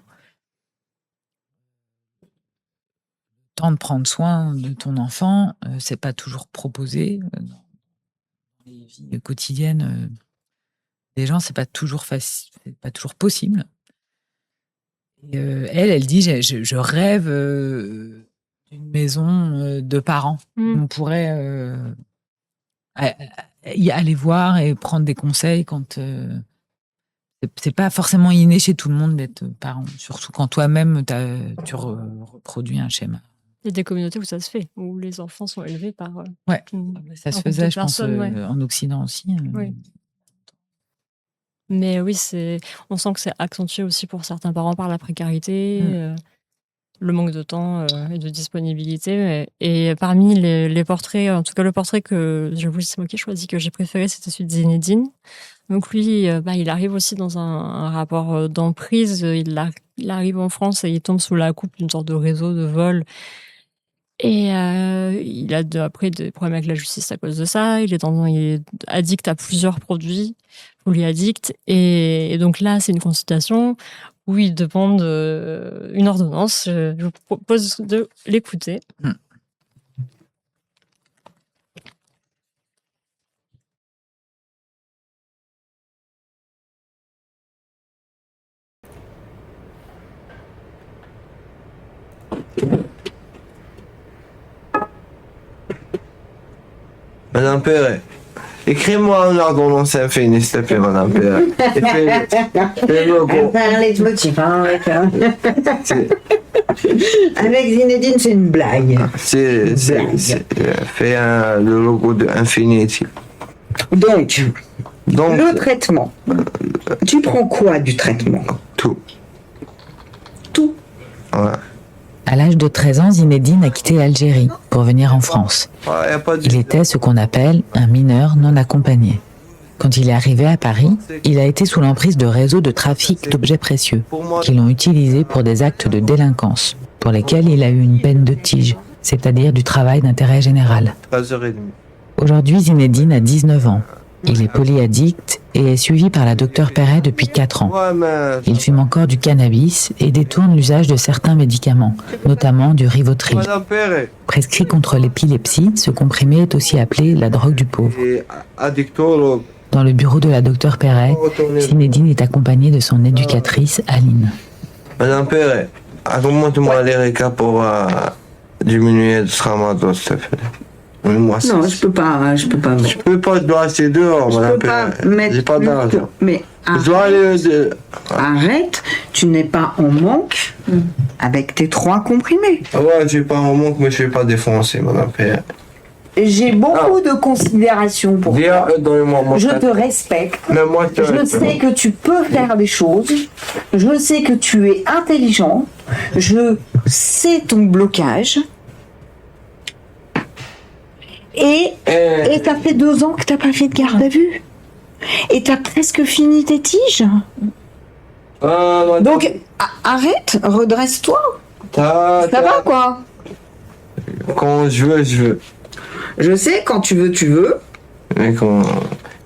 Le temps de prendre soin de ton enfant, c'est pas toujours proposé dans les vies quotidiennes des gens, c'est pas toujours facile, c'est pas toujours possible. Et elle dit, je rêve d'une maison de parents. On pourrait y aller voir et prendre des conseils quand c'est pas forcément inné chez tout le monde d'être parent, surtout quand toi-même tu reproduis un schéma. Il y a des communautés où ça se fait, où les enfants sont élevés par ça se faisait, je pense, en Occident aussi. Oui. Mais oui, on sent que c'est accentué aussi pour certains parents par la précarité, le manque de temps et de disponibilité. Et parmi les portraits, en tout cas le portrait que c'est moi qui ai choisi, que j'ai préféré, c'était celui de Zinedine. Donc lui, il arrive aussi dans un rapport d'emprise. Il arrive en France et il tombe sous la coupe d'une sorte de réseau de vol. Et il a après des problèmes avec la justice à cause de ça. Il est addict à plusieurs produits, polyaddict. Et donc là, c'est une consultation où il demande une ordonnance. Je vous propose de l'écouter. Madame Perret, écris-moi une ordonnance infinie, s'il te plaît, Madame Perret. Fais-le gros. Un leitmotiv, hein, avec Zinedine, c'est une blague. Fais le logo de Infinity. Donc, le traitement. Tu prends quoi du traitement? Tout. Ouais. À l'âge de 13 ans, Zinedine a quitté l'Algérie pour venir en France. Il était ce qu'on appelle un mineur non accompagné. Quand il est arrivé à Paris, il a été sous l'emprise de réseaux de trafic d'objets précieux qui l'ont utilisé pour des actes de délinquance, pour lesquels il a eu une peine de tige, c'est-à-dire du travail d'intérêt général. 13h30. Aujourd'hui, Zinedine a 19 ans. Il est polyaddict et est suivi par la docteure Perret depuis 4 ans. Il fume encore du cannabis et détourne l'usage de certains médicaments, notamment du Rivotril. Prescrit contre l'épilepsie, ce comprimé est aussi appelé la drogue du pauvre. Dans le bureau de la docteure Perret, Zinedine est accompagné de son éducatrice Aline. Madame Perret, remonte-moi les récas pour diminuer le tramadol, s'il te plaît. Non, je peux pas. Je peux pas te rester dehors, Madame Perret. J'ai pas d'argent. Mais arrête, tu n'es pas en manque avec tes 3 comprimés. Ouais, je suis pas en manque, mais je suis pas défoncé, Madame Perret. J'ai beaucoup de considération pour toi. Je te respecte. Mais moi, je sais que tu peux faire des choses. Je sais que tu es intelligent. Je sais ton blocage. Et t'as fait 2 ans que t'as pas fait de garde à vue. Et t'as presque fini tes tiges. Donc, arrête, redresse-toi. Ça va, quoi? Quand je veux. Je sais, quand tu veux. Mais quand...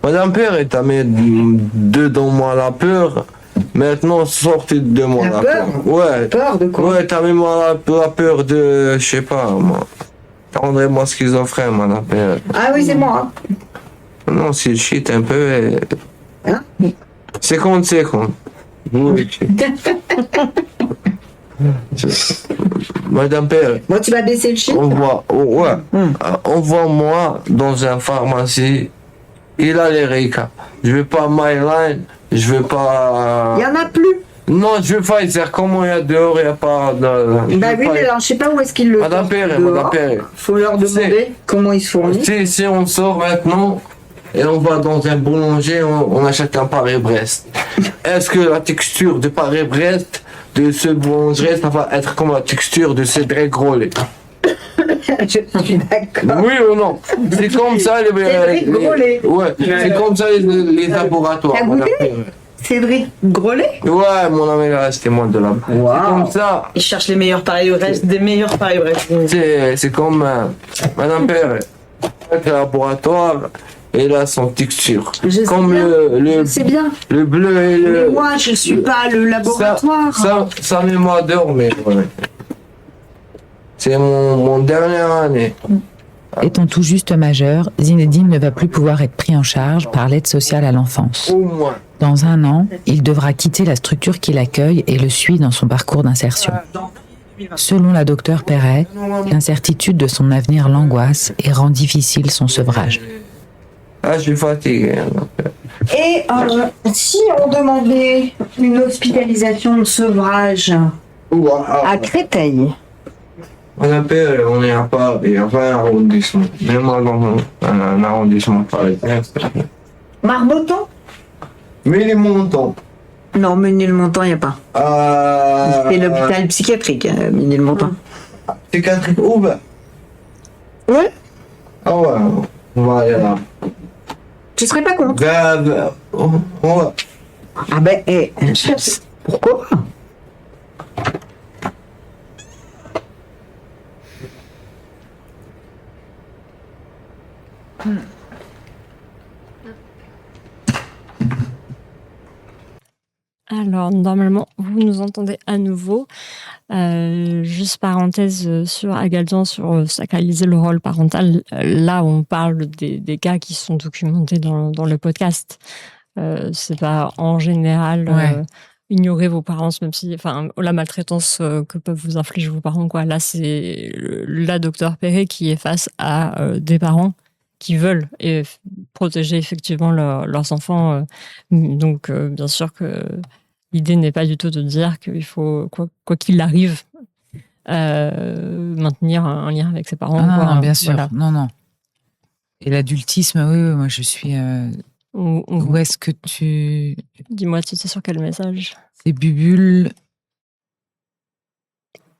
Madame Perret, t'as mis dedans moi la peur. Maintenant, sortez de moi la peur. Ouais. Peur de quoi? Ouais, t'as mis moi la peur de... Je sais pas, moi. Rendez-moi schizophrène, Madame Perret. Ah oui, c'est moi. Non, c'est shit un peu. Hein? 50 secondes. Oui. Madame Père, Bon, tu vas baisser le chiffre. on voit moi dans une pharmacie, il a les RICA. Je veux pas Myline, je veux pas. Il y en a plus. Non, je veux Pfizer. Comment il y a dehors, il n'y a pas de. Bah oui, mais alors je sais pas où est-ce qu'ils le Madame sortent Père, dehors. Madame Père. Faut leur demander comment ils se fournissent. Si on sort maintenant et on va dans un boulanger, on achète un Paris-Brest. Est-ce que la texture de Paris-Brest, de ce boulangerie, ça va être comme la texture de Cédric Grolet? Je suis d'accord. Oui ou non? C'est comme ça Cédric Grolet. Ouais, c'est comme ça les laboratoires. T'as Madame goûté Père. Cédric Grolet. Ouais, mon ami là, c'était moi de là. Wow. C'est comme ça. Ils cherchent les meilleurs pareils, reste des meilleurs pareils, bref. C'est comme Madame Père, le laboratoire, et là son texture. Je sais Comme bien. le C'est bien. le bleu et le. Mais moi, je suis pas le laboratoire. Ça met moi dormir. Ouais. C'est mon dernière année. Étant tout juste majeur, Zinedine ne va plus pouvoir être pris en charge par l'aide sociale à l'enfance. Au moins. Dans 1 an, il devra quitter la structure qui l'accueille et le suit dans son parcours d'insertion. Selon la docteure Perret, l'incertitude de son avenir l'angoisse et rend difficile son sevrage. Ah, je suis fatigué. Et si on demandait une hospitalisation de sevrage à Créteil, Madame Père, on est à Paris, il y a 20 arrondissements. Même moi dans un arrondissement parisien. Marmottan? Mais les montants. Non, Ménilmontant, il n'y a pas. C'est l'hôpital psychiatrique, Ménilmontant. Psychiatrique ouvert. Ouais. Ah ouais, on va aller là. Tu serais pas contre? Ouais. Ah ben, pourquoi pas? Alors, normalement, vous nous entendez à nouveau. Juste parenthèse sur Agaldian, sur sacraliser le rôle parental. Là, on parle des cas qui sont documentés dans le podcast. C'est pas en général ignorer vos parents, même si, enfin, la maltraitance que peuvent vous infliger vos parents, quoi. Là, c'est la docteure Perret qui est face à des parents qui veulent protéger effectivement leurs enfants. Donc, bien sûr que l'idée n'est pas du tout de dire qu'il faut, quoi qu'il arrive, maintenir un lien avec ses parents. Non, bien sûr. Voilà. Non. Et l'adultisme, oui, moi je suis... Où est-ce que tu... Dis-moi, tu sais sur quel message? C'est Bubule...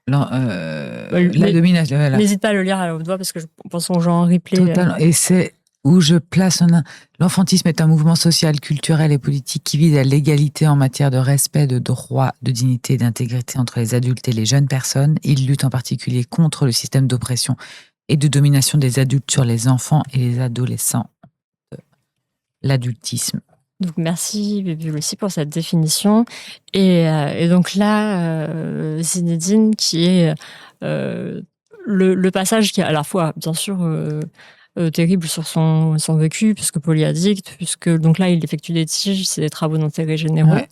la domination. Voilà. N'hésite pas à le lire à haute voix parce que je pense aux gens en replay. Totalement. Et c'est où je place l'enfantisme est un mouvement social, culturel et politique qui vise à l'égalité en matière de respect, de droits, de dignité et d'intégrité entre les adultes et les jeunes personnes. Il lutte en particulier contre le système d'oppression et de domination des adultes sur les enfants et les adolescents. L'adultisme. Donc merci Bébé aussi pour cette définition. Et donc là, Zinedine, qui est le passage qui est à la fois, bien sûr, terrible sur son vécu, puisque polyaddict, puisque donc là, il effectue des tiges, c'est des travaux d'intérêt généraux. Ouais.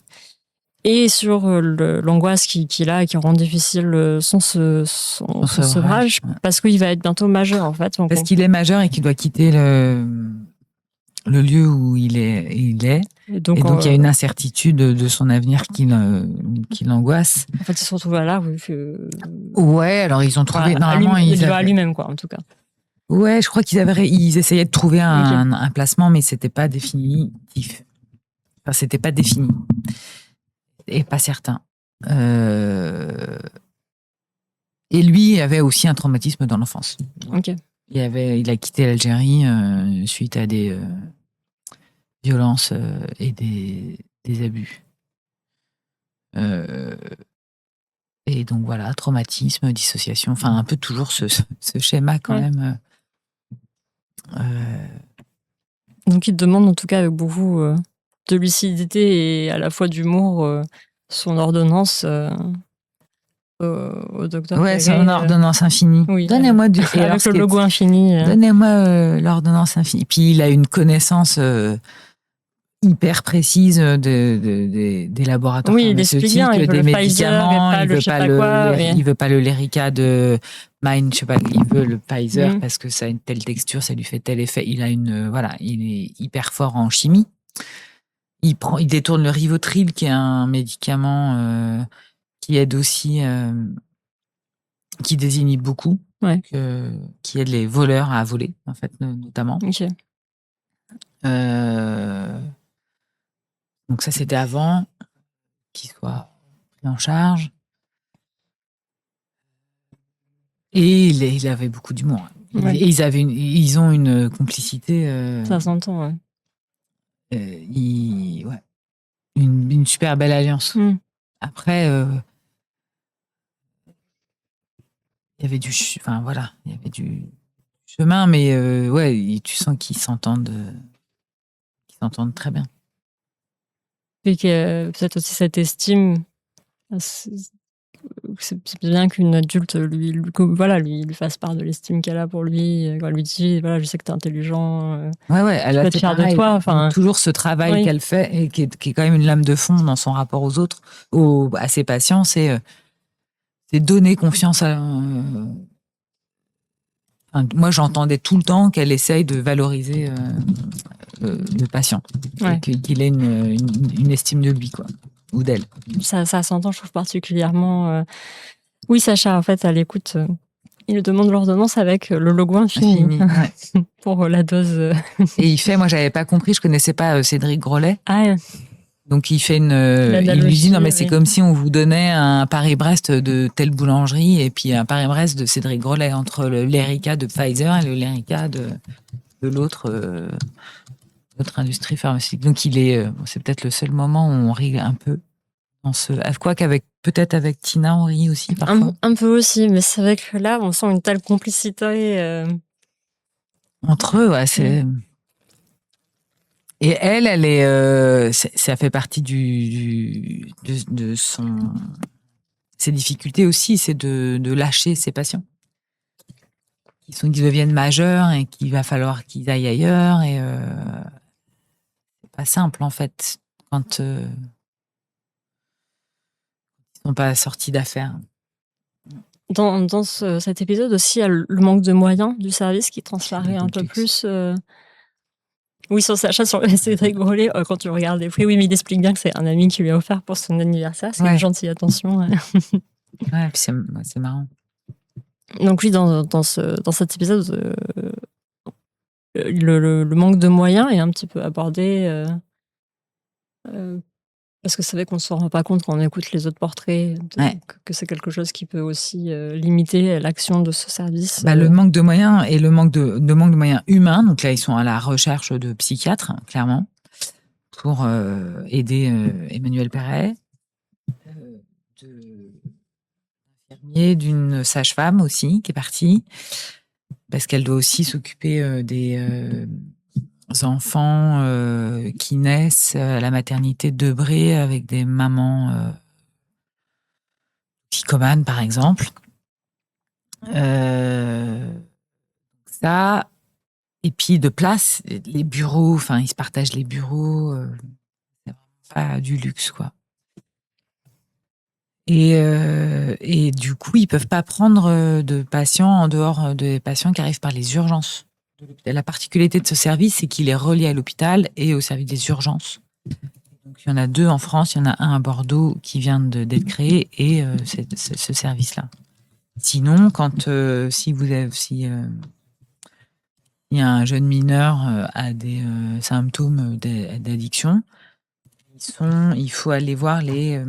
Et sur l'angoisse qu'il a et qui rend difficile son sevrage, parce qu'il va être bientôt majeur, en fait. Parce qu'il est majeur et qu'il doit quitter le lieu où il est. Et donc il y a une incertitude de son avenir qui l'angoisse. En fait, ils se retrouvent là. Ouais, alors ils ont trouvé... normalement, il va à lui-même, quoi, en tout cas. Ouais, je crois qu'ils essayaient de trouver un placement, mais c'était pas définitif. Enfin, c'était pas défini. Et pas certain. Et lui avait aussi un traumatisme dans l'enfance. Ok. Il a quitté l'Algérie suite à des violences et des abus. Et donc voilà, traumatisme, dissociation, enfin un peu toujours ce schéma quand même. Donc il te demande en tout cas avec beaucoup de lucidité et à la fois d'humour son ordonnance au docteur. Ouais, c'est une ordonnance infinie. Oui, donnez-moi avec le logo infini. Donnez-moi l'ordonnance infinie. Puis il a une connaissance hyper précises des laboratoires Oui, il explique pharmaceutiques, bien, il veut des le Pfizer, médicaments, et pas il le veut je sais pas pas quoi, oui. il veut pas le Lyrica de Mine, je sais pas, il veut le Pfizer Mhm. parce que ça a une telle texture, ça lui fait tel effet. Il a il est hyper fort en chimie. Il détourne le Rivotril, qui est un médicament qui aide aussi, qui désinhibe beaucoup, Ouais. qui aide les voleurs à voler, en fait, notamment. Ok. Donc ça, c'était avant qu'il soit pris en charge. Et il avait beaucoup d'humour. Ouais. Et ils ont une complicité. Ça s'entend, ouais. Ouais. Une super belle alliance. Mm. Après, il y avait il y avait du chemin, mais ouais, tu sens qu'ils s'entendent très bien. Et que peut-être aussi cette estime, c'est bien qu'une adulte lui fasse part de l'estime qu'elle a pour lui, elle lui dit voilà, je sais que t'es intelligent, Ouais, elle je a peux fait être fière de pareil. toi. Enfin, Toujours ce travail oui. qu'elle fait et qui est quand même une lame de fond dans son rapport aux autres, à ses patients, c'est donner confiance à. Moi, j'entendais tout le temps qu'elle essaye de valoriser le patient, Ouais. et qu'il ait une estime de lui, quoi, ou d'elle. Ça s'entend, je trouve particulièrement. Oui, Sacha, en fait, à l'écoute, il demande l'ordonnance avec le logo infini. Ouais. Pour la dose. Et il fait, moi, j'avais pas compris, je connaissais pas Cédric Grolet. Ah, Donc il fait il lui dit non mais c'est oui. comme si on vous donnait un Paris-Brest de telle boulangerie et puis un Paris-Brest de Cédric Grolet, entre le Lyrica de Pfizer et le Lyrica de l'autre industrie pharmaceutique. Donc c'est peut-être le seul moment où on rit un peu quoi peut-être avec Tina on rit aussi parfois. Un peu aussi, mais c'est vrai que là on sent une telle complicité entre eux, ouais, c'est. Et elle est, ça fait partie de ses difficultés aussi, c'est de lâcher ses patients. Qui deviennent majeurs et qu'il va falloir qu'ils aillent ailleurs. Et c'est pas simple, en fait, quand ils sont pas sortis d'affaires. Dans cet épisode aussi, il y a le manque de moyens du service qui transparaît un peu plus. Oui, sur Sacha, sur Cédric Grolet, quand tu regardes les prix, oui, mais il explique bien que c'est un ami qui lui a offert pour son anniversaire. C'est une gentille attention. Ouais, puis c'est marrant. Donc oui, dans cet épisode, le manque de moyens est un petit peu abordé, parce que c'est vrai qu'on ne se rend pas compte quand on écoute les autres portraits, que c'est quelque chose qui peut aussi limiter l'action de ce service. Le manque de moyens et le manque de moyens humains. Donc là, ils sont à la recherche de psychiatres, clairement, pour aider Emmanuel Perret, d'une sage-femme aussi qui est partie, parce qu'elle doit aussi s'occuper des enfants qui naissent à la maternité de Debré avec des mamans psychomanes, par exemple. Ça, et puis de place, les bureaux, enfin, ils se partagent les bureaux, c'est vraiment pas du luxe, quoi. Et du coup, ils peuvent pas prendre de patients en dehors des patients qui arrivent par les urgences. La particularité de ce service, c'est qu'il est relié à l'hôpital et au service des urgences. Donc, il y en a 2 en France, il y en a un à Bordeaux qui vient d'être créé, et c'est ce service-là. Sinon, si il y a un jeune mineur a des symptômes d'addiction, il faut aller voir les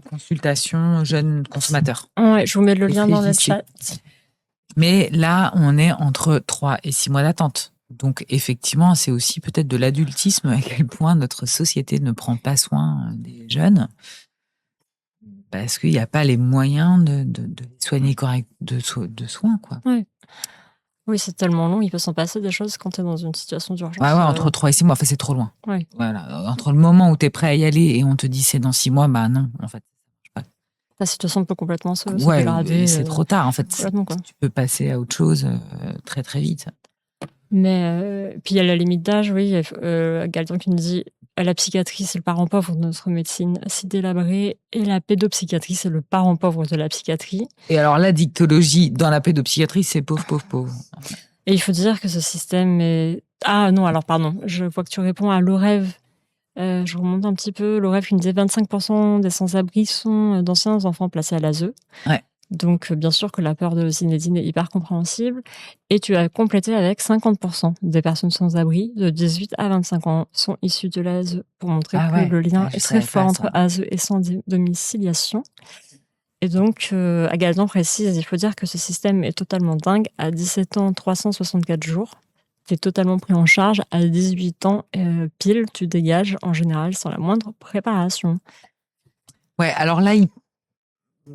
consultations jeunes consommateurs. Ouais, je vous mets le lien dans le chat. Mais là, on est entre 3 et 6 mois d'attente. Donc, effectivement, c'est aussi peut-être de l'adultisme à quel point notre société ne prend pas soin des jeunes, parce qu'il n'y a pas les moyens de les soigner correctement, de soins, quoi. Ouais. Oui, c'est tellement long, il peut s'en passer des choses quand tu es dans une situation d'urgence. Ouais, entre 3 et 6 mois, enfin, c'est trop loin. Ouais. Voilà. Entre le moment où tu es prêt à y aller et on te dit c'est dans 6 mois, bah non, en fait. Ta situation peut complètement se dégrader. C'est trop tard, en fait. Quoi. Tu peux passer à autre chose très, très vite. Mais puis il y a la limite d'âge, oui. Gaëtan qui nous dit la psychiatrie, c'est le parent pauvre de notre médecine si délabrée, et la pédopsychiatrie, c'est le parent pauvre de la psychiatrie. Et alors, l'addictologie dans la pédopsychiatrie, c'est pauvre, pauvre, pauvre. Et il faut dire que ce système est... Ah non, alors pardon, je vois que tu réponds à l'OREV. Je remonte un petit peu. L'OREV qui nous disait 25% des sans-abri sont d'anciens enfants placés à l'ASE. Ouais. Donc, bien sûr que la peur de Zinedine est hyper compréhensible. Et tu as complété avec 50% des personnes sans-abri de 18 à 25 ans sont issues de l'ASE pour montrer que le lien est très fort entre ASE et sans-domiciliation. Et donc, Agadan précise, il faut dire que ce système est totalement dingue. À 17 ans, 364 jours. Tu es totalement pris en charge. À 18 ans, pile, tu dégages en général sans la moindre préparation. Ouais, alors là,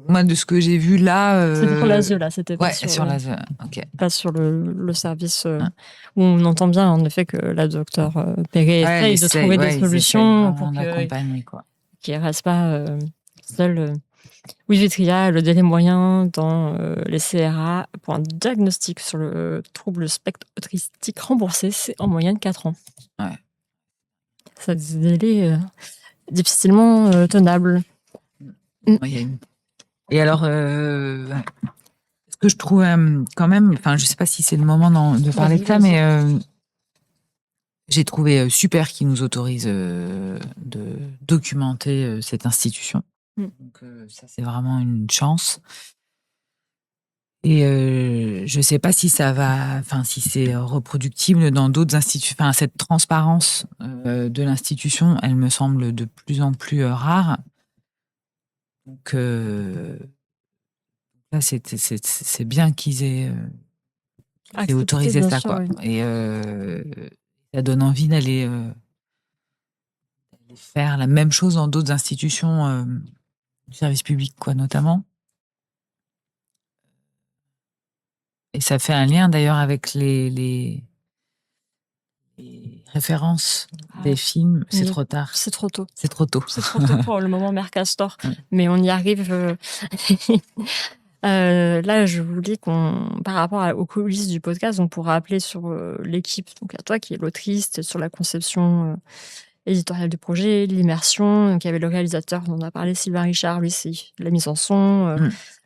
moi, de ce que j'ai vu là. C'est pour l'ASE, là, c'était pas sur l'ASE, ok. Pas sur le service où on entend bien en effet que la docteure Perret essaye de trouver des solutions pour qu'il ne reste pas seul. Oui, Vitria, le délai moyen dans les CRA pour un diagnostic sur le trouble spectre autistique remboursé, c'est en moyenne 4 ans. Ouais. C'est des délais difficilement tenables. Et alors, ce que je trouve quand même, enfin, je sais pas si c'est le moment de parler de ça, mais j'ai trouvé super qu'ils nous autorisent de documenter cette institution. Donc ça, c'est vraiment une chance. Et je sais pas si ça va, enfin, si c'est reproductible dans d'autres institutions. Enfin, cette transparence de l'institution, elle me semble de plus en plus rare. Donc là, c'est bien qu'ils aient autorisé ça, quoi. Oui. Et ça donne envie d'aller faire la même chose dans d'autres institutions du service public, quoi, notamment. Et ça fait un lien d'ailleurs avec les références des films. C'est trop tard. C'est trop tôt. C'est trop tôt. C'est trop tôt pour le moment Mercastor. Mais on y arrive. Là, je vous dis par rapport aux coulisses du podcast, on pourra appeler sur l'équipe, donc à toi qui est l'autrice, sur la conception éditoriale du projet, l'immersion. Donc il y avait le réalisateur dont on a parlé, Sylvain Richard, lui c'est la mise en son,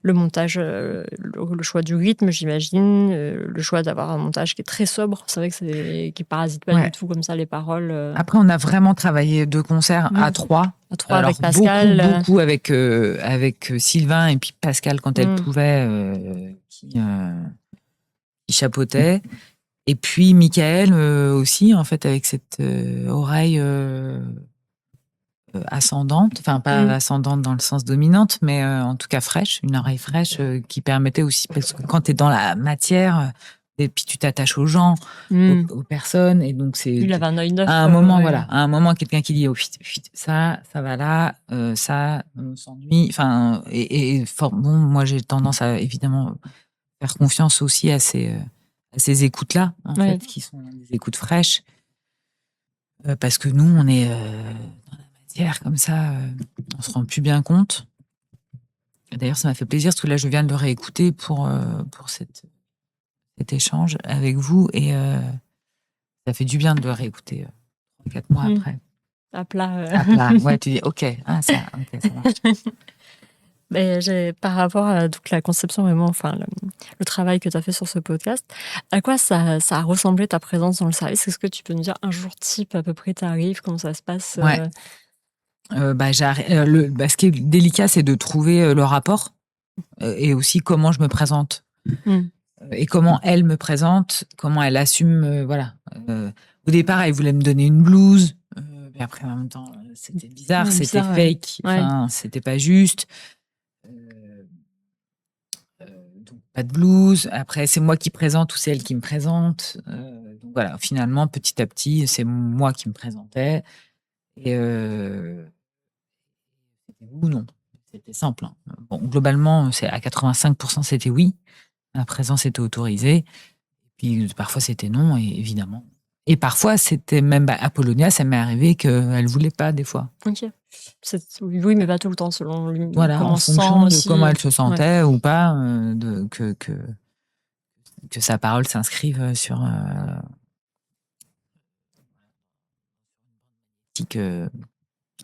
le montage, le choix du rythme, j'imagine, le choix d'avoir un montage qui est très sobre. C'est vrai que qui parasite pas du tout comme ça les paroles. Après, on a vraiment travaillé de concert à trois. Alors, avec Pascal. Beaucoup avec Sylvain et puis Pascal quand elle pouvait, qui chapeautait. Et puis Michael aussi, en fait, avec cette oreille ascendante, enfin pas ascendante dans le sens dominante, mais en tout cas fraîche, une oreille fraîche qui permettait aussi, parce que quand tu es dans la matière, et puis tu t'attaches aux gens, aux personnes, et donc c'est... Il avait un œil neuf. À un moment, voilà, à un moment, quelqu'un qui dit, oh, ça va là, ça, on s'ennuie, enfin, bon, moi j'ai tendance à, évidemment, faire confiance aussi à ces écoutes-là, en fait, qui sont des écoutes fraîches. Parce que nous, on est dans la matière comme ça, on se rend plus bien compte. D'ailleurs, ça m'a fait plaisir parce que là, je viens de le réécouter pour cet échange avec vous et ça fait du bien de le réécouter 4 mois après. À plat. À plat. Ouais, tu dis, ok, ça marche. Par rapport à donc, la conception, vraiment, enfin, le travail que tu as fait sur ce podcast, à quoi ça a ressemblé ta présence dans le service? Est-ce que tu peux nous dire un jour type à peu près t'arrives, comment ça se passe? Ce qui est délicat, c'est de trouver le rapport et aussi comment je me présente. Et comment elle me présente, comment elle assume, voilà. Au départ, elle voulait me donner une blouse, mais après, en même temps, c'était bizarre, c'était fake, enfin, c'était pas juste. Donc, pas de blouse. Après, c'est moi qui présente ou c'est elle qui me présente. Donc voilà, finalement, petit à petit, c'est moi qui me présentais. Et c'était oui ou non. C'était simple. Hein. Bon, globalement, c'est à 85%, c'était oui. À présent, c'était autorisé. Puis parfois, c'était non, et évidemment. Et parfois, c'était même Apollonia, ça m'est arrivé qu'elle voulait pas, des fois. Ok. Oui, mais pas tout le temps, selon lui. Voilà, en fonction de comment elle se sentait ou pas, que sa parole s'inscrive sur... acoustique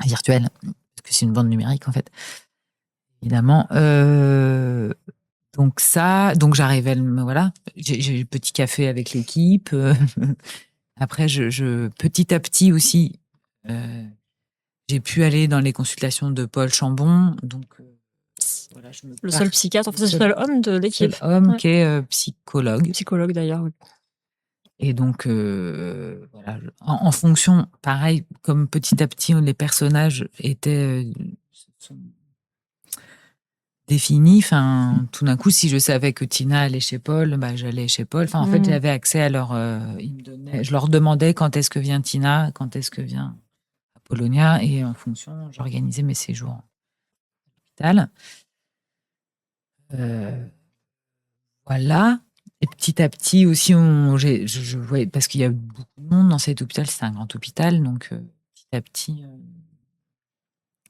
virtuelle, parce que c'est une bande numérique en fait, évidemment. Donc j'arrivais, voilà, j'ai eu le petit café avec l'équipe. Après, petit à petit aussi, j'ai pu aller dans les consultations de Paul Chambon. Donc, voilà, le seul psychiatre, en fait, c'est le seul homme de l'équipe. Seul homme qui est psychologue. Psychologue d'ailleurs, oui. Et donc, voilà, en fonction, pareil, comme petit à petit, les personnages sont définis. Enfin, tout d'un coup, si je savais que Tina allait chez Paul, bah, j'allais chez Paul. Enfin, en fait, j'avais accès à leur. Je leur demandais quand est-ce que vient Tina, quand est-ce que vient Apollonia, et en fonction, j'organisais mes séjours à l'hôpital. Voilà. Et petit à petit aussi, je voyais, parce qu'il y a beaucoup de monde dans cet hôpital, c'est un grand hôpital, donc petit à petit,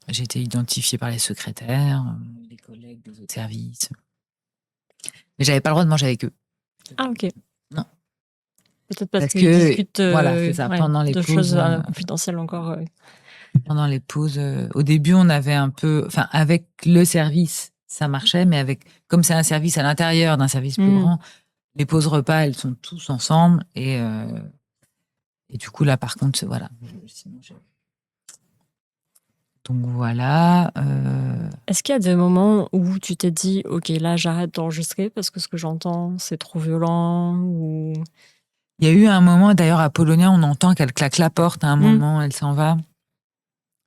j'ai été identifiée par les secrétaires, les collègues des autres services. Mais j'avais pas le droit de manger avec eux. Ah, ok. Non. Peut-être parce qu'ils discutent voilà, c'est ça, pendant les de pauses, choses confidentielles encore. Pendant les pauses, au début, on avait un peu, enfin, avec le service, ça marchait, mais comme c'est un service à l'intérieur d'un service plus grand, les pauses repas, elles sont tous ensemble, et du coup là, par contre, voilà. Donc voilà. Est-ce qu'il y a des moments où tu t'es dit, ok, là, j'arrête d'enregistrer parce que ce que j'entends, c'est trop violent ou... Il y a eu un moment, d'ailleurs, à Apollonia, on entend qu'elle claque la porte à un moment, elle s'en va.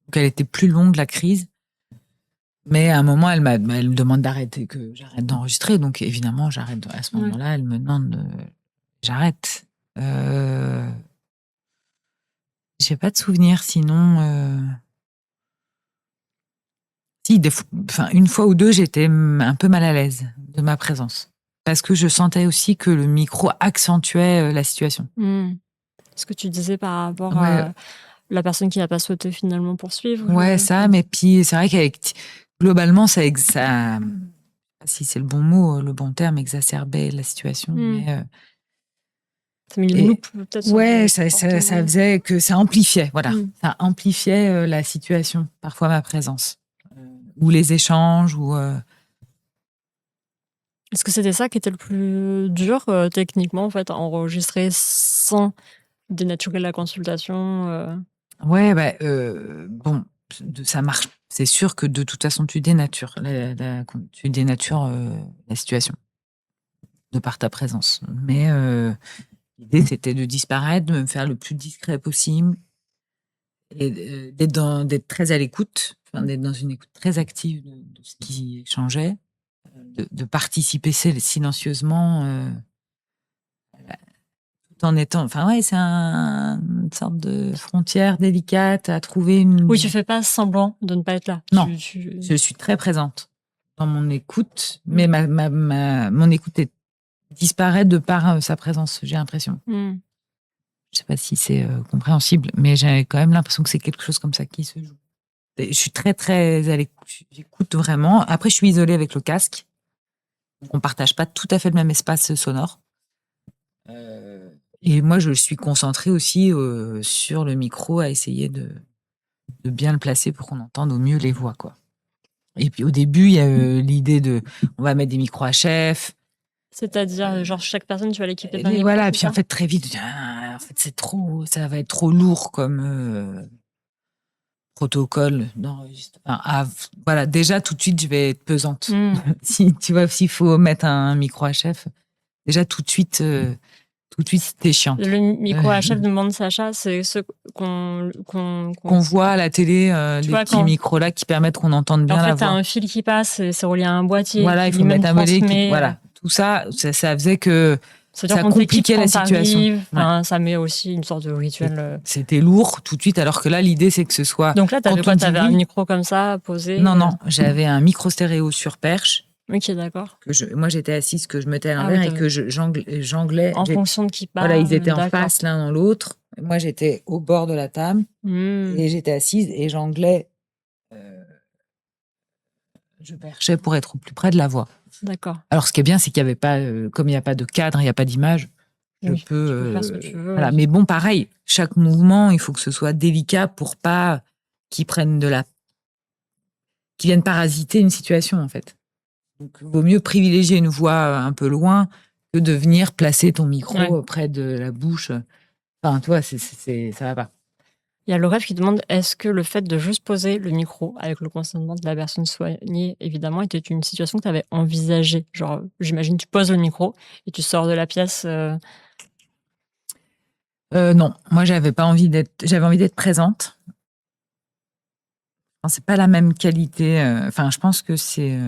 Donc elle était plus longue, la crise. Mais à un moment, elle me demande d'arrêter, que j'arrête d'enregistrer. Donc évidemment, j'arrête. À ce moment-là, elle me demande, j'arrête. J'ai pas de souvenir, sinon. Si, une fois ou deux, j'étais un peu mal à l'aise de ma présence. Parce que je sentais aussi que le micro accentuait la situation. Ce que tu disais par rapport à la personne qui n'a pas souhaité finalement poursuivre. Ouais, ça, mais puis c'est vrai qu'avec globalement, ça si c'est le bon mot, le bon terme, exacerbait la situation. Mais, ça met une loupe peut-être. Ouais, ça faisait que ça amplifiait, voilà. Ça amplifiait la situation, parfois ma présence. Ou les échanges, ou... Est-ce que c'était ça qui était le plus dur, techniquement, en fait, à enregistrer sans dénaturer la consultation Ouais, bon, ça marche. C'est sûr que de toute façon, tu dénatures la situation de par ta présence. Mais l'idée, c'était de disparaître, de me faire le plus discret possible et d'être très à l'écoute, d'être dans une écoute très active de ce qui changeait, de participer silencieusement tout en étant... Enfin, ouais, c'est une sorte de frontière délicate à trouver. Oui, tu fais pas semblant de ne pas être là. Non, je suis très présente dans mon écoute, mais mon écoute disparaît de par sa présence, j'ai l'impression. Je sais pas si c'est compréhensible, mais j'ai quand même l'impression que c'est quelque chose comme ça qui se joue. Je suis très, très à l'écoute. J'écoute vraiment. Après, je suis isolée avec le casque. On partage pas tout à fait le même espace sonore. Et moi, je suis concentrée aussi sur le micro à essayer de bien le placer pour qu'on entende au mieux les voix, quoi. Et puis, au début, il y a l'idée on va mettre des micros HF. C'est-à-dire, genre, chaque personne, tu vas l'équiper d'un micro. Voilà, puis en fait, très vite, en fait, ça va être trop lourd comme protocole d'enregistrement. Voilà, déjà, tout de suite, je vais être pesante. S'il faut mettre un micro HF, déjà, tout de suite, t'es chiante. Le micro HF demande Sacha, c'est ce qu'on voit à la télé, les petits micros-là qui permettent qu'on entende bien la voix. En fait, t'as un fil qui passe, c'est relié à un boîtier. Voilà, il faut mettre un boîtier. Voilà. Tout ça faisait que ça compliquait la situation. Ça met aussi une sorte de rituel. C'était lourd tout de suite, alors que là, l'idée, c'est que ce soit... Donc là, t'avais un micro comme ça, posé? Non, j'avais un micro stéréo sur perche. Ok, d'accord. Moi, j'étais assise, que je mettais à l'envers et que j'anglais. En fonction de qui parle. Voilà, ils étaient en face l'un dans l'autre. Moi, j'étais au bord de la table et j'étais assise et j'anglais. Je perchais pour être au plus près de la voix. D'accord. Alors, ce qui est bien, c'est qu'il n'y avait pas, comme il n'y a pas de cadre, il n'y a pas d'image, je Oui, peux. tu peux faire ce que tu veux. Voilà. Mais bon, pareil, chaque mouvement, il faut que ce soit délicat pour pas qu'ils viennent parasiter une situation, en fait. Donc, il vaut mieux privilégier une voix un peu loin que de venir placer ton micro près de la bouche. Enfin, toi, ça va pas. Il y a le rêve qui demande est-ce que le fait de juste poser le micro avec le consentement de la personne soignée, évidemment, était une situation que tu avais envisagée? Genre, j'imagine, tu poses le micro et tu sors de la pièce. Non, moi, j'avais envie d'être présente. Enfin, c'est pas la même qualité. Enfin, je pense que c'est.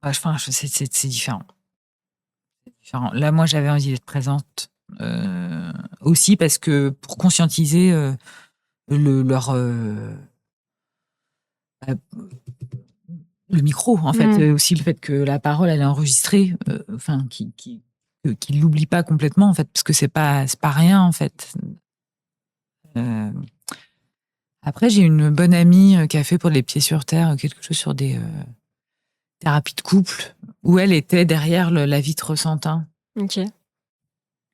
Enfin, c'est différent. Là, moi, j'avais envie d'être présente aussi parce que pour conscientiser le micro, en fait, aussi le fait que la parole elle est enregistrée, enfin, qu'il l'oublie pas complètement, en fait, parce que c'est pas rien, en fait. Après, j'ai une bonne amie qui a fait pour les pieds sur terre quelque chose sur des thérapies de couple où elle était derrière la vitre sans teint. Ok.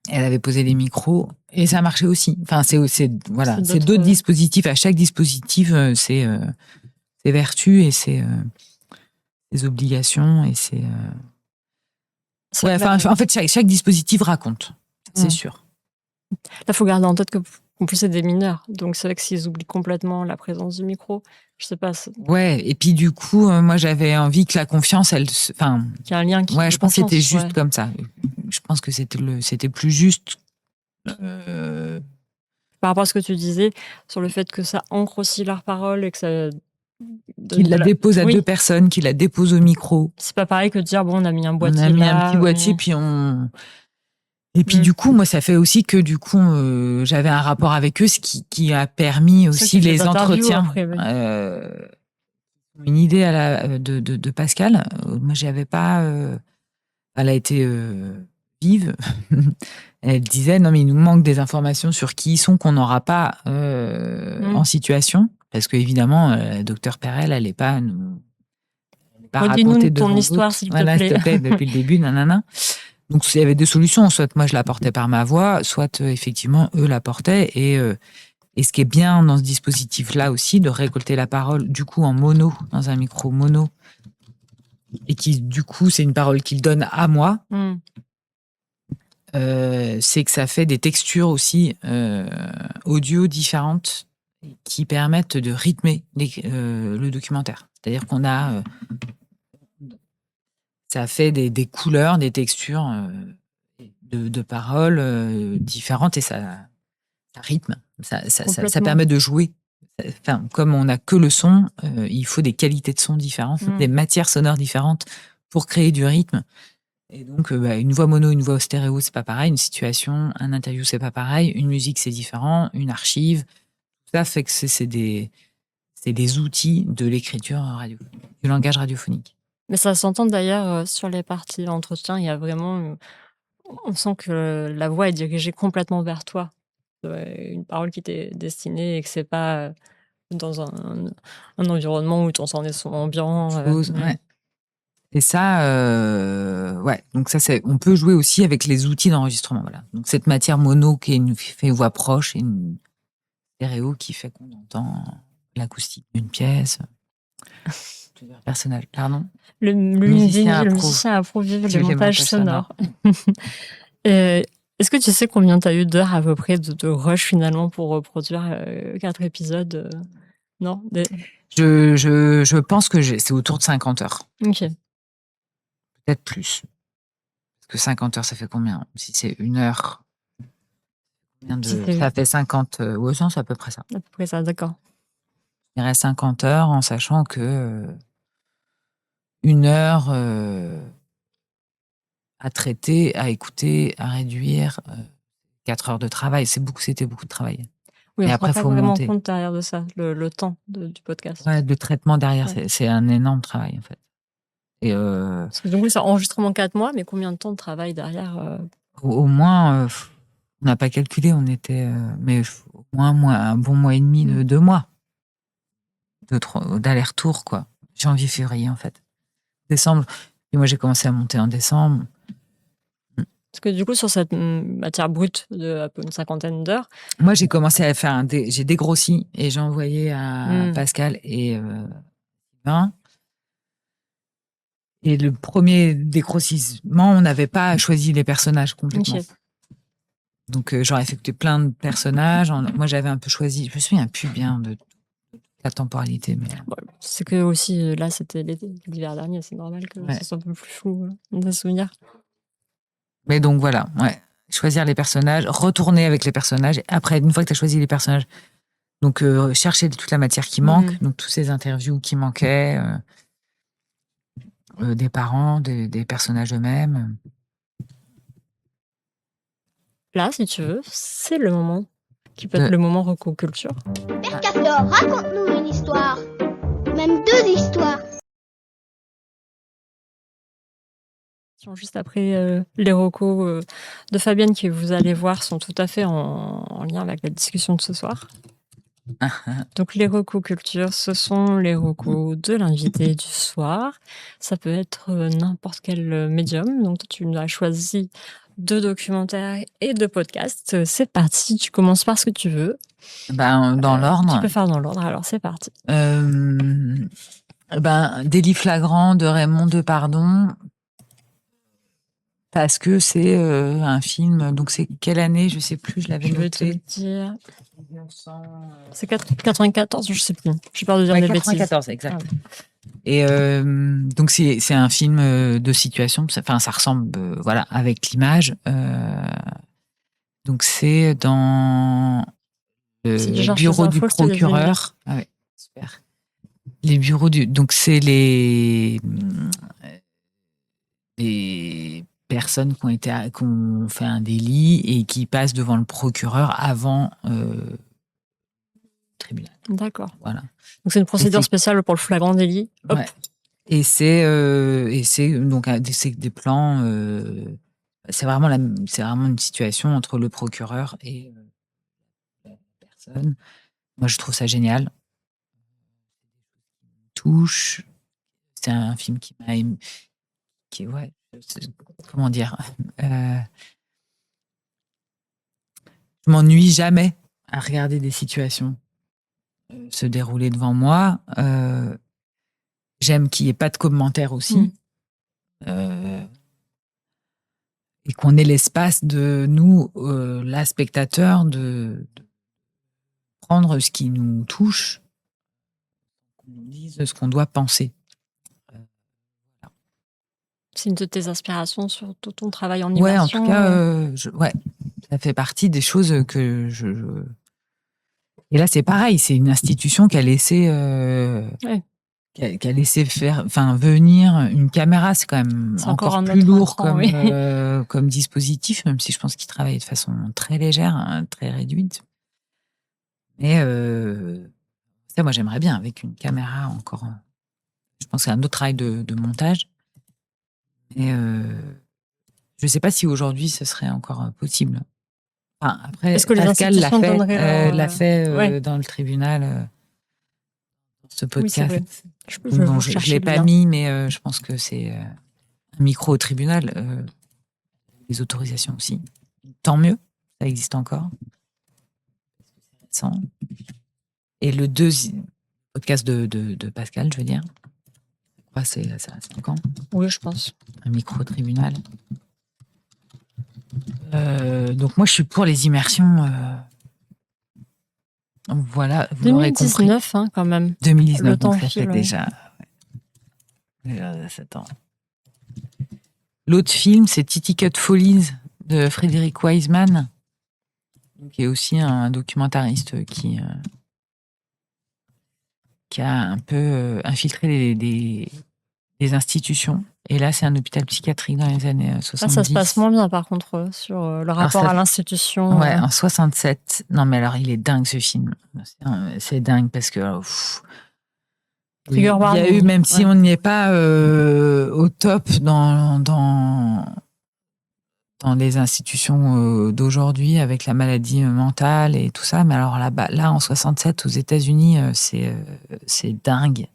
Elle avait posé les micros et ça marchait aussi. Enfin, c'est C'est d'autres dispositifs. À chaque dispositif, c'est ses vertus et ses obligations et ses. Ouais, enfin, en fait, chaque dispositif raconte, c'est sûr. Là, faut garder en tête que en plus c'est des mineurs, donc c'est vrai que s'ils oublient complètement la présence du micro, je sais pas. Ouais, et puis du coup, moi j'avais envie que la confiance, enfin. Qu'il y a un lien qui. Ouais, je pense que c'était juste comme ça. Je pense que c'était plus juste. Par rapport à ce que tu disais sur le fait que ça ancre aussi leur parole et que ça. Qu'il la dépose à deux personnes, qu'il la dépose au micro. C'est pas pareil que de dire bon, on a mis un boîtier. On a mis un petit boîtier, puis on. Et puis du coup, moi, ça fait aussi que du coup, j'avais un rapport avec eux, ce qui a permis aussi les entretiens. Après, oui. Une idée de Pascal. Moi, j'avais pas. Elle a été vive. Elle disait non, mais il nous manque des informations sur qui ils sont qu'on n'aura pas en situation, parce que évidemment, docteur Perel, elle n'est pas nous. Redis-nous ton histoire, s'il te plaît. S'il te plaît, depuis le début, nanana. Donc, il y avait deux solutions. Soit moi, je la portais par ma voix, soit effectivement, eux la portaient. Et ce qui est bien dans ce dispositif-là aussi, de récolter la parole, du coup, en mono, dans un micro mono, et qui, du coup, c'est une parole qu'il donne à moi, c'est que ça fait des textures aussi audio différentes qui permettent de rythmer le documentaire. C'est-à-dire qu'on a... ça fait des couleurs, des textures de paroles différentes et ça rythme. Ça permet de jouer. Enfin, comme on n'a que le son, il faut des qualités de son différentes, des matières sonores différentes pour créer du rythme. Et donc, une voix mono, une voix stéréo, c'est pas pareil. Une situation, un interview, c'est pas pareil. Une musique, c'est différent. Une archive. Tout ça fait que c'est des outils de l'écriture radio, du langage radiophonique. Mais ça s'entend d'ailleurs sur les parties entretien. Il y a vraiment, on sent que la voix est dirigée complètement vers toi. Une parole qui t'est destinée et que c'est pas dans un environnement où ton son est son ambiant. Ouais. Et ça, ouais. Donc ça, on peut jouer aussi avec les outils d'enregistrement. Voilà. Donc cette matière mono qui fait une voix proche et une stéréo qui fait qu'on entend l'acoustique d'une pièce. Plusieurs personnages. Pardon. Le musicien approuve le montage sonore. Est-ce que tu sais combien tu as eu d'heures à peu près de rush finalement pour reproduire 4 épisodes Non Je pense que c'est autour de 50 heures. Ok. Peut-être plus. Parce que 50 heures, ça fait combien? Si c'est 1 heure, ça fait 50... ouais, c'est à peu près ça. À peu près ça, d'accord. Il reste 50 heures en sachant que 1 heure à traiter, à écouter, à réduire, 4 heures de travail. C'était beaucoup de travail. Oui, et on après, ne prend pas vraiment compte derrière de ça, le temps du podcast. Ouais, le traitement derrière, c'est un énorme travail en fait. Et parce que du coup, c'est enregistrement 4 mois, mais combien de temps de travail derrière Au moins, on n'a pas calculé, on était, mais au moins un bon mois et demi, 2 mois d'aller-retour, quoi. Janvier, février, en fait. Décembre. Et moi, j'ai commencé à monter en décembre. Parce que du coup, sur cette matière brute de un peu une 50aine d'heures, Moi, j'ai commencé à faire j'ai dégrossi et j'ai envoyé à Pascal et Sylvain. Et le premier dégrossissement, on n'avait pas choisi les personnages complètement. Ok. Donc, j'aurais effectué plein de personnages. Moi, j'avais un peu choisi. Je me souviens plus bien de la temporalité, mais Bon, c'est que aussi, là, c'était l'hiver dernier, c'est normal que Ouais. ce soit un peu plus flou de souvenir. mais donc voilà, ouais. Choisir les personnages, retourner avec les personnages. Et après, une fois que tu as choisi les personnages, donc chercher toute la matière qui manque, donc toutes ces interviews qui manquaient, des parents, des personnages eux-mêmes. Là, si tu veux, c'est le moment qui peut être De- le moment recoculture. Père Castor, raconte-nous une histoire. Même 2 histoires. Juste après les recos de Fabienne que vous allez voir sont tout à fait en lien avec la discussion de ce soir. Donc les recos culture, ce sont les recos de l'invité du soir. Ça peut être n'importe quel médium. Donc toi, tu as choisi 2 documentaires et 2 podcasts. C'est parti, tu commences par ce que tu veux. Dans l'ordre. Tu peux faire dans l'ordre, alors c'est parti. Délit flagrant de Raymond Depardon. Parce que c'est un film, donc c'est quelle année, je sais plus, je l'avais Je vais te noté. dire. C'est 94, je sais plus. J'ai peur de dire des bêtises. 94, exact. Et donc c'est un film de situation. Enfin, ça ressemble, voilà, avec l'image. Donc c'est dans le bureau du procureur. Ah ouais, super. Les bureaux donc c'est les personnes qui ont fait un délit et qui passent devant le procureur avant le tribunal. D'accord. Voilà. Donc c'est une procédure spéciale pour le flagrant délit. Hop. Ouais. Et c'est donc c'est des plans. C'est vraiment une situation entre le procureur et la personne. Moi, je trouve ça génial. Touche. C'est un film qui m'a ému. Ouais. Comment dire. Je m'ennuie jamais à regarder des situations se dérouler devant moi. J'aime qu'il n'y ait pas de commentaires aussi. Et qu'on ait l'espace de nous, là, spectateurs, de prendre ce qui nous touche, qu'on nous dise ce qu'on doit penser. C'est une de tes inspirations sur tout ton travail en immersion. Ouais, en tout cas, ça fait partie des choses que je... Et là, c'est pareil, c'est une institution qui a laissé... qui a laissé venir une caméra, c'est quand même encore plus lourd comme dispositif, même si je pense qu'il travaille de façon très légère, hein, très réduite. Mais ça, moi, j'aimerais bien avec une caméra encore. Je pense que c'est un autre travail de montage. Et je ne sais pas si aujourd'hui ce serait encore possible. Enfin, après, est-ce que Pascal l'a fait ouais. dans le tribunal. Ce podcast. Oui, je ne l'ai pas mis, mais je pense que c'est un micro au tribunal. Les autorisations aussi. Tant mieux, ça existe encore. Et le deuxième podcast de Pascal, je veux dire. C'est 5 ans. Oui, je pense. Un micro au tribunal. Donc moi, je suis pour les immersions. Voilà, vous l'aurez compris. 2019, hein, quand même. 2019, le temps donc ça fait déjà 7 ans. L'autre film, c'est Titty Cut Follies de Frédéric Wiseman, qui est aussi un documentariste qui a un peu infiltré des institutions. Et là, c'est un hôpital psychiatrique dans les années 70. Ça se passe moins bien, par contre, sur le rapport à l'institution. Ouais, en 67. Non, mais alors, il est dingue, ce film. C'est dingue parce que... il y a eu, même si on n'y est pas au top dans les institutions d'aujourd'hui avec la maladie mentale et tout ça, mais alors là en 67 aux États-Unis, c'est dingue.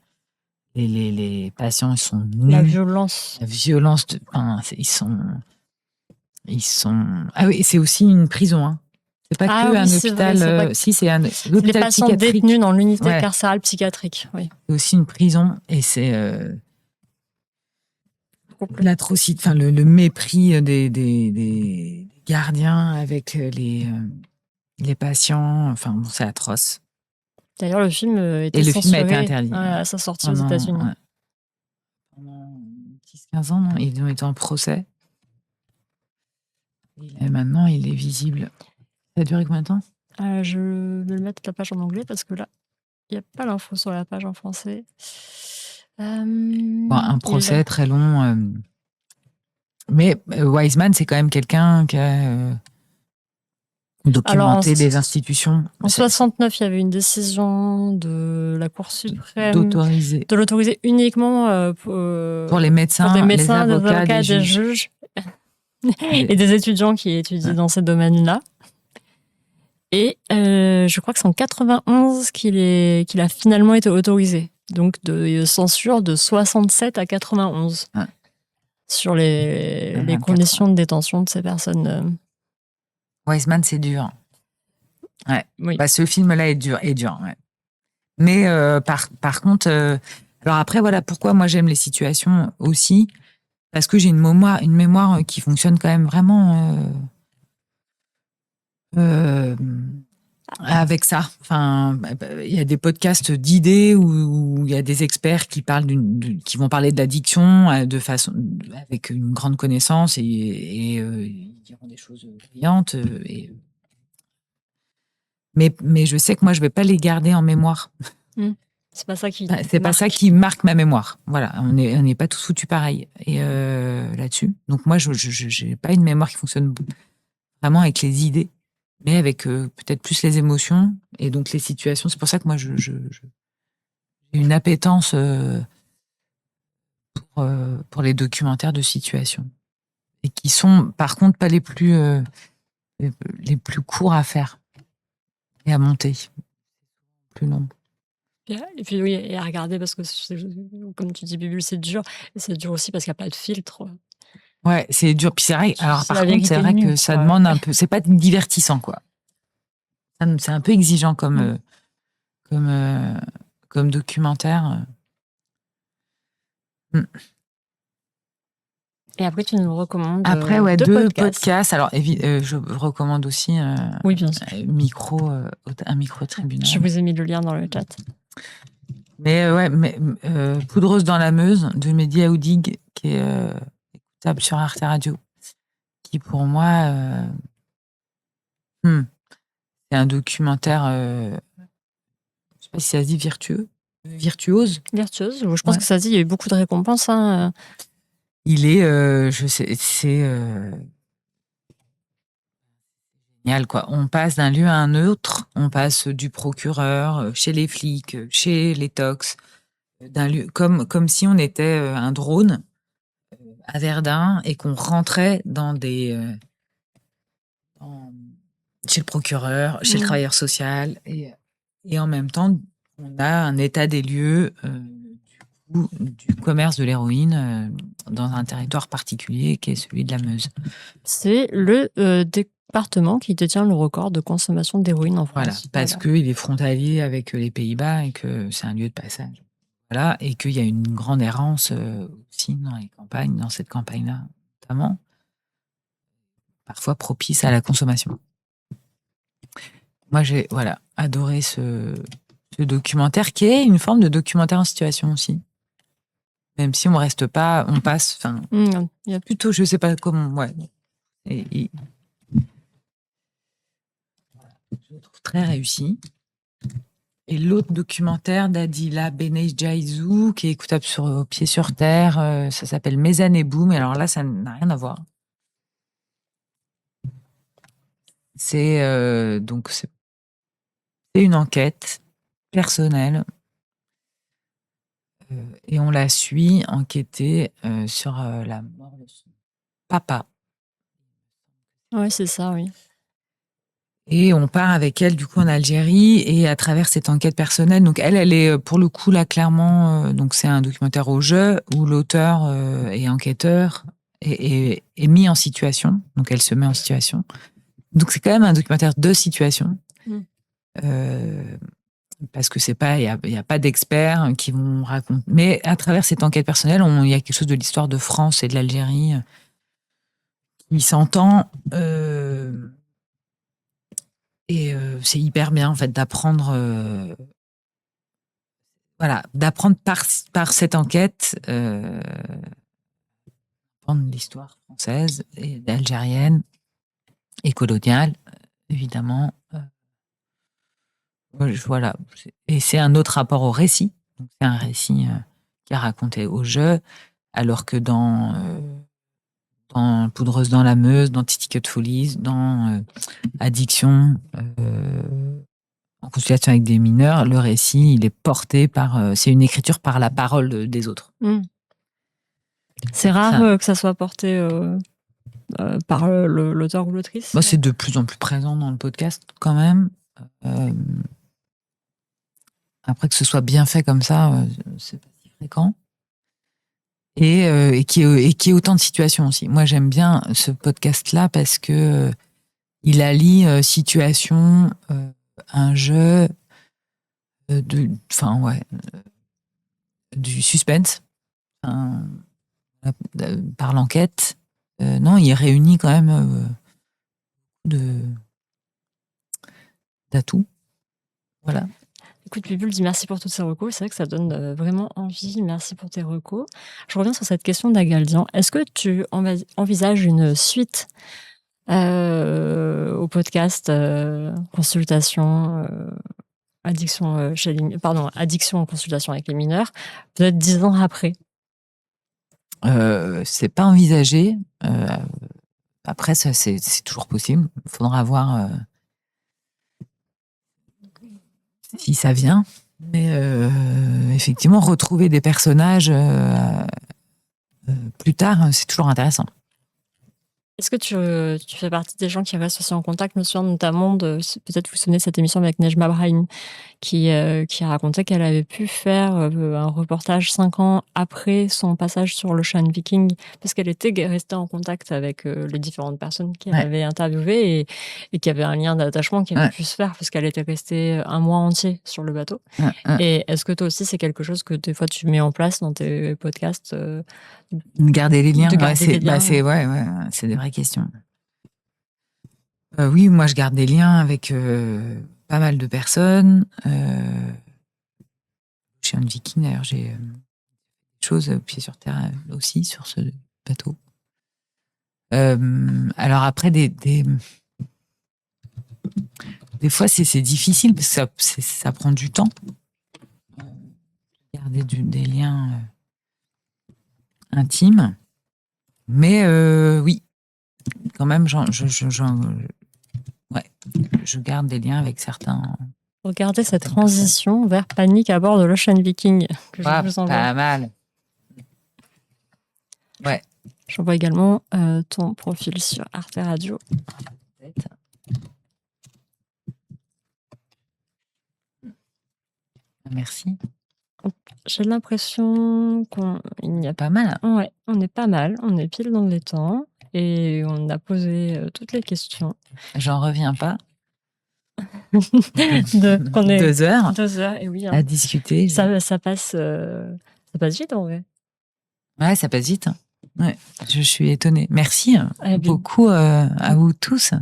Les patients, ils sont nus. La violence. Ils sont... Ils sont. Ah oui, c'est aussi une prison. Hein. C'est pas Ah que oui, un c'est vrai, hôpital. c'est pas- Si, c'est un Les l'hôpital patients psychiatrique. détenus dans l'unité Ouais. carcérale psychiatrique, oui. C'est aussi une prison. Et c'est l'atrocité, enfin le mépris des gardiens avec les patients. Enfin, bon, c'est atroce. D'ailleurs, le film était Et le film a été censuré interdit. à sa sortie aux Pendant, États-Unis. ouais. Pendant 10-15 ans, non, ils ont été en procès. Et maintenant, il est visible. Ça a duré combien de temps? Je vais le mettre la page en anglais parce que là, il n'y a pas l'info sur la page en français. Bon, un procès très long. Mais Wiseman, c'est quand même quelqu'un qui a documenté des institutions. En 69, il y avait une décision de la Cour suprême d'autoriser de l'autoriser uniquement pour les médecins, les avocats, avocats, des des juges. juges et des étudiants qui étudient dans ces domaines-là. Et je crois que c'est en 91 qu'il a finalement été autorisé. Donc de censure de 67 à 91 sur les conditions de détention de ces personnes. Wiseman, c'est dur. Ouais. Oui. Bah, ce film-là est dur. Ouais. Mais par contre, alors après, voilà pourquoi moi j'aime les situations aussi, parce que j'ai une mémoire qui fonctionne quand même vraiment avec ça. Enfin, il y a des podcasts d'idées où il y a des experts qui parlent qui vont parler de l'addiction de façon avec une grande connaissance et ils diront des choses brillantes. Mais je sais que moi je vais pas les garder en mémoire. C'est pas ça qui. C'est pas ça qui marque ma mémoire. Voilà, on n'est pas tous foutus pareil et là-dessus. Donc moi je j'ai pas une mémoire qui fonctionne vraiment avec les idées, mais avec peut-être plus les émotions et donc les situations. C'est pour ça que moi j'ai une appétence pour les documentaires de situation et qui sont par contre pas les plus courts à faire et à monter, plus longs. Et puis oui, et à regarder parce que comme tu dis, Bibule, c'est dur. Et c'est dur aussi parce qu'il n'y a pas de filtre. Ouais, c'est dur. Puis c'est vrai. Alors par contre, c'est vrai que ça quoi. demande un peu. C'est pas divertissant, quoi. C'est un peu exigeant comme documentaire. Et après, tu nous recommandes. Après, ouais, deux podcasts. Alors, je recommande aussi oui, bien sûr. un micro-tribunal. Je vous ai mis le lien dans le chat. Mais Poudreuse dans la Meuse de Mehdi Aoudig, qui est écoutable sur Arte Radio, qui pour moi, c'est un documentaire, je sais pas si ça se dit virtuose. Virtuose, je pense que ça se dit, il y a eu beaucoup de récompenses. Hein. Il est, c'est génial, quoi. On passe d'un lieu à un autre, on passe du procureur, chez les flics, chez les tox, d'un lieu, comme si on était un drone à Verdun et qu'on rentrait dans chez le procureur, chez le travailleur social et en même temps, on a un état des lieux du commerce de l'héroïne dans un territoire particulier qui est celui de la Meuse. C'est le département qui détient le record de consommation d'héroïne en France. Voilà, parce qu'il est frontalier avec les Pays-Bas et que c'est un lieu de passage. Voilà, et qu'il y a une grande errance aussi dans les campagnes, dans cette campagne-là notamment, parfois propice à la consommation. Moi, j'ai adoré ce documentaire qui est une forme de documentaire en situation aussi. Même si on reste pas, on passe, enfin, il y a plutôt, je sais pas comment, ouais. Je le trouve très réussi. Et l'autre documentaire d'Adila Benejaizou, qui est écoutable sur Pied sur Terre, ça s'appelle Mes années boom. Et alors là, ça n'a rien à voir. C'est une enquête personnelle. Et on la suit enquêter sur la mort de son papa. Oui, c'est ça, oui. Et on part avec elle, du coup, en Algérie, et à travers cette enquête personnelle. Donc, elle est, pour le coup, là, clairement, donc c'est un documentaire au jeu, où l'auteur est enquêteur, est mis en situation. Donc, elle se met en situation. Donc, c'est quand même un documentaire de situation. Parce que c'est pas, il y a pas d'experts qui vont raconter. Mais à travers cette enquête personnelle, il y a quelque chose de l'histoire de France et de l'Algérie qui s'entend. Et c'est hyper bien en fait d'apprendre. D'apprendre par cette enquête, apprendre l'histoire française et algérienne et coloniale, évidemment. Voilà. Et c'est un autre rapport au récit. Donc, c'est un récit qui est raconté au jeu, alors que dans Poudreuse dans la Meuse, dans Ticket Folies, dans Addiction, en consultation avec des mineurs, le récit, il est porté par... c'est une écriture par la parole des autres. C'est rare que ça soit porté par l'auteur ou l'autrice. C'est de plus en plus présent dans le podcast, quand même. Après, que ce soit bien fait comme ça, c'est pas si fréquent. Et qui est autant de situations aussi. Moi, j'aime bien ce podcast-là parce que il allie situation, un jeu, du suspense par l'enquête. Non, il réunit quand même d'atouts. Voilà. Écoute, Bibule dit merci pour toutes ces recos. C'est vrai que ça donne vraiment envie. Merci pour tes recos. Je reviens sur cette question d'Agaldian. Est-ce que tu envisages une suite au podcast consultation addiction addiction en consultation avec les mineurs, peut-être 10 ans après? C'est pas envisagé. Après, ça, c'est toujours possible. Il faudra voir si ça vient. Mais effectivement, retrouver des personnages plus tard, c'est toujours intéressant. Est-ce que tu fais partie des gens qui restent aussi en contact? Je me souviens notamment peut-être vous vous souvenez de cette émission avec Nejma Brahimi qui a raconté qu'elle avait pu faire un reportage 5 ans après son passage sur l'Ocean Viking parce qu'elle était restée en contact avec les différentes personnes qu'elle avait interviewées et qu'il y avait un lien d'attachement qui avait pu se faire parce qu'elle était restée un mois entier sur le bateau. Et est-ce que toi aussi c'est quelque chose que des fois tu mets en place dans tes podcasts? Garder les liens, c'est des vraies questions. Oui, moi je garde des liens avec pas mal de personnes. Je suis un viking, d'ailleurs j'ai des choses pieds sur terre aussi sur ce bateau. Alors après, des fois c'est difficile parce que ça prend du temps. Garder des liens intimes. Mais oui, quand même, je garde des liens avec certains. Regardez cette transition vers Panique à bord de l'Ocean Viking. Que je vous envoie. Pas mal. Ouais. J'envoie également ton profil sur Arte Radio. Merci. J'ai l'impression qu'il y a pas mal. Ouais, on est pas mal. On est pile dans les temps et on a posé toutes les questions. J'en reviens pas. On est 2 heures. 2 heures, et oui. À discuter. Ça passe vite en vrai. Ouais, ça passe vite. Ouais, je suis étonnée. Merci beaucoup à vous tous.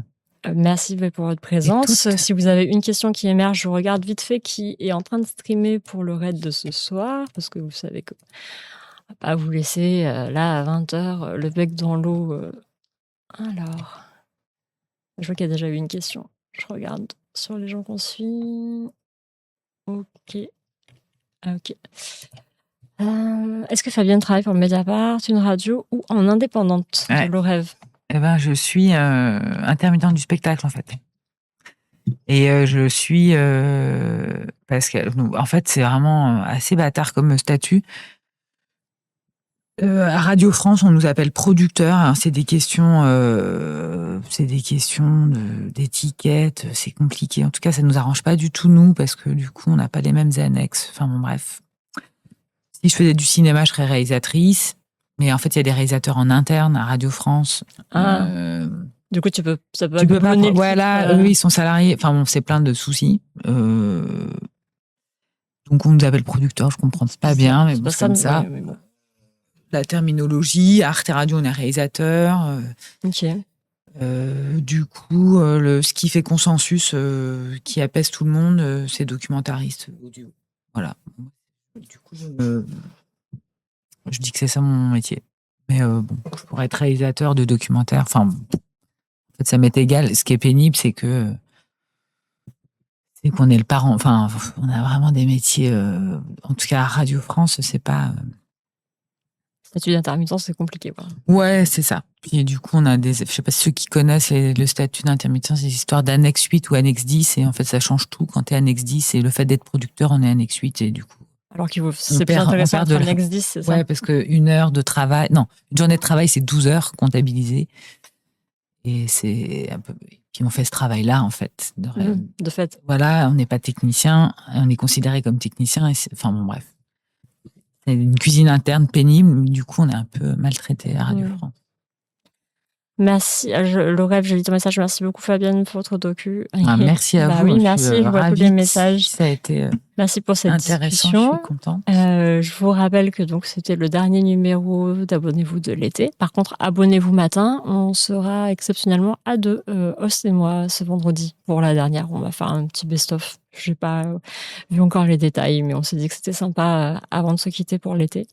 Merci pour votre présence. Si vous avez une question qui émerge, je regarde vite fait qui est en train de streamer pour le raid de ce soir, parce que vous savez que on va pas vous laisser là à 20h le bec dans l'eau. Alors, je vois qu'il y a déjà eu une question. Je regarde sur les gens qu'on suit. Ok. Est-ce que Fabienne travaille pour Mediapart, une radio ou en indépendante de l'Orève? Je suis intermittente du spectacle, en fait. Et je suis... parce que, en fait, c'est vraiment assez bâtard comme statut. À Radio France, on nous appelle producteurs. Hein, c'est des questions d'étiquette. C'est compliqué. En tout cas, ça nous arrange pas du tout, nous, parce que du coup, on n'a pas les mêmes annexes. Enfin, bon, bref. Si je faisais du cinéma, je serais réalisatrice. Mais en fait, il y a des réalisateurs en interne à Radio France. Ah. Du coup, ça peut Tu peux pas. donner le Voilà, titre, eux, ils sont salariés. Enfin bon, c'est plein de soucis. Donc on nous appelle producteur, je comprends pas bien, mais bon, c'est comme ça. Ouais, mais bon. La terminologie, Arte Radio, on est réalisateur. Ok. Du coup, ce qui fait consensus, qui apaise tout le monde, c'est documentariste audio. Voilà. Du coup, je dis que c'est ça mon métier. Mais bon, je pourrais être réalisateur de documentaires. Enfin, bon, en fait, ça m'est égal. Ce qui est pénible, c'est qu'on est le parent. Enfin, on a vraiment des métiers. En tout cas, à Radio France, c'est pas. Statut d'intermittent, c'est compliqué, quoi. Ouais, c'est ça. Puis du coup, on a je sais pas si ceux qui connaissent le statut d'intermittent, c'est des histoires d'annexe 8 ou annexe 10, et en fait, ça change tout. Quand t'es annexe 10, et le fait d'être producteur, on est annexe 8, et du coup. Alors c'est plus intéressant d'être annexe 10, c'est ça? Ouais, parce une heure de travail, non, une journée de travail, c'est 12 heures comptabilisées. Et c'est un peu, puis on fait ce travail-là, en fait. De fait. Voilà, on n'est pas technicien, on est considéré comme technicien, enfin bon, bref. C'est une cuisine interne pénible, du coup, on est un peu maltraité à Radio France. Merci. Le rêve, je lis ton message. Merci beaucoup, Fabienne, pour votre docu. Merci à vous. Oui, merci. Je vois tous les messages. Ça a été merci pour cette intéressant. discussion. Je suis contente. Je vous rappelle que donc c'était le dernier numéro d'Abonnez-vous de l'été. Par contre, abonnez-vous matin. On sera exceptionnellement à 2, Os et moi, ce vendredi pour la dernière. On va faire un petit best-of. Je n'ai pas vu encore les détails, mais on s'est dit que c'était sympa avant de se quitter pour l'été.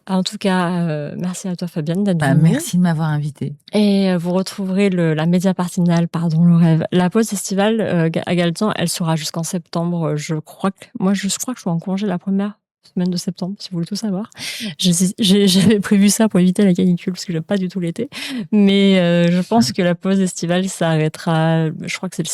En tout cas, merci à toi, Fabienne, d'être venue. Merci de m'avoir invitée. Et vous retrouverez la média partinale, le rêve. La pause estivale à Galtan, elle sera jusqu'en septembre. Je crois que je suis en congé la première semaine de septembre, si vous voulez tout savoir. J'avais prévu ça pour éviter la canicule, parce que j'aime pas du tout l'été. Mais je pense que la pause estivale s'arrêtera, je crois que c'est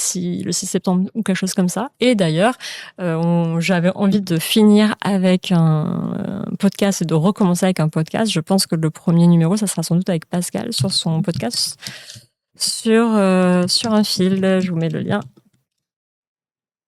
le 6 septembre ou quelque chose comme ça. Et d'ailleurs, j'avais envie de finir avec un podcast et de recommencer avec un podcast. Je pense que le premier numéro, ça sera sans doute avec Pascal sur son podcast sur un fil. Je vous mets le lien.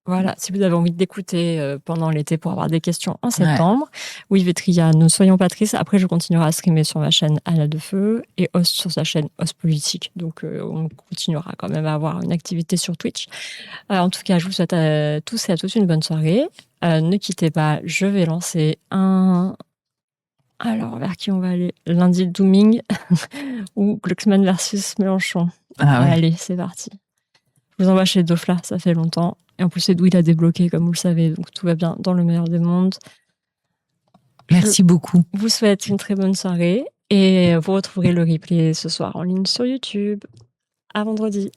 Voilà, si vous avez envie d'écouter pendant l'été pour avoir des questions en septembre. Oui, Vétria, nous soyons Patrice. Après, je continuerai à streamer sur ma chaîne Anna de Feu et Host sur sa chaîne Host Politique. Donc, on continuera quand même à avoir une activité sur Twitch. En tout cas, je vous souhaite à tous et à toutes une bonne soirée. Ne quittez pas, je vais lancer un... Alors, vers qui on va aller? Lundi Dooming ou Glucksmann versus Mélenchon. Allez, c'est parti. Je vous envoie chez Dofla, ça fait longtemps. Et en plus, c'est d'où il a débloqué, comme vous le savez. Donc, tout va bien dans le meilleur des mondes. Merci beaucoup. Je vous souhaite une très bonne soirée. Et vous retrouverez le replay ce soir en ligne sur YouTube. À vendredi.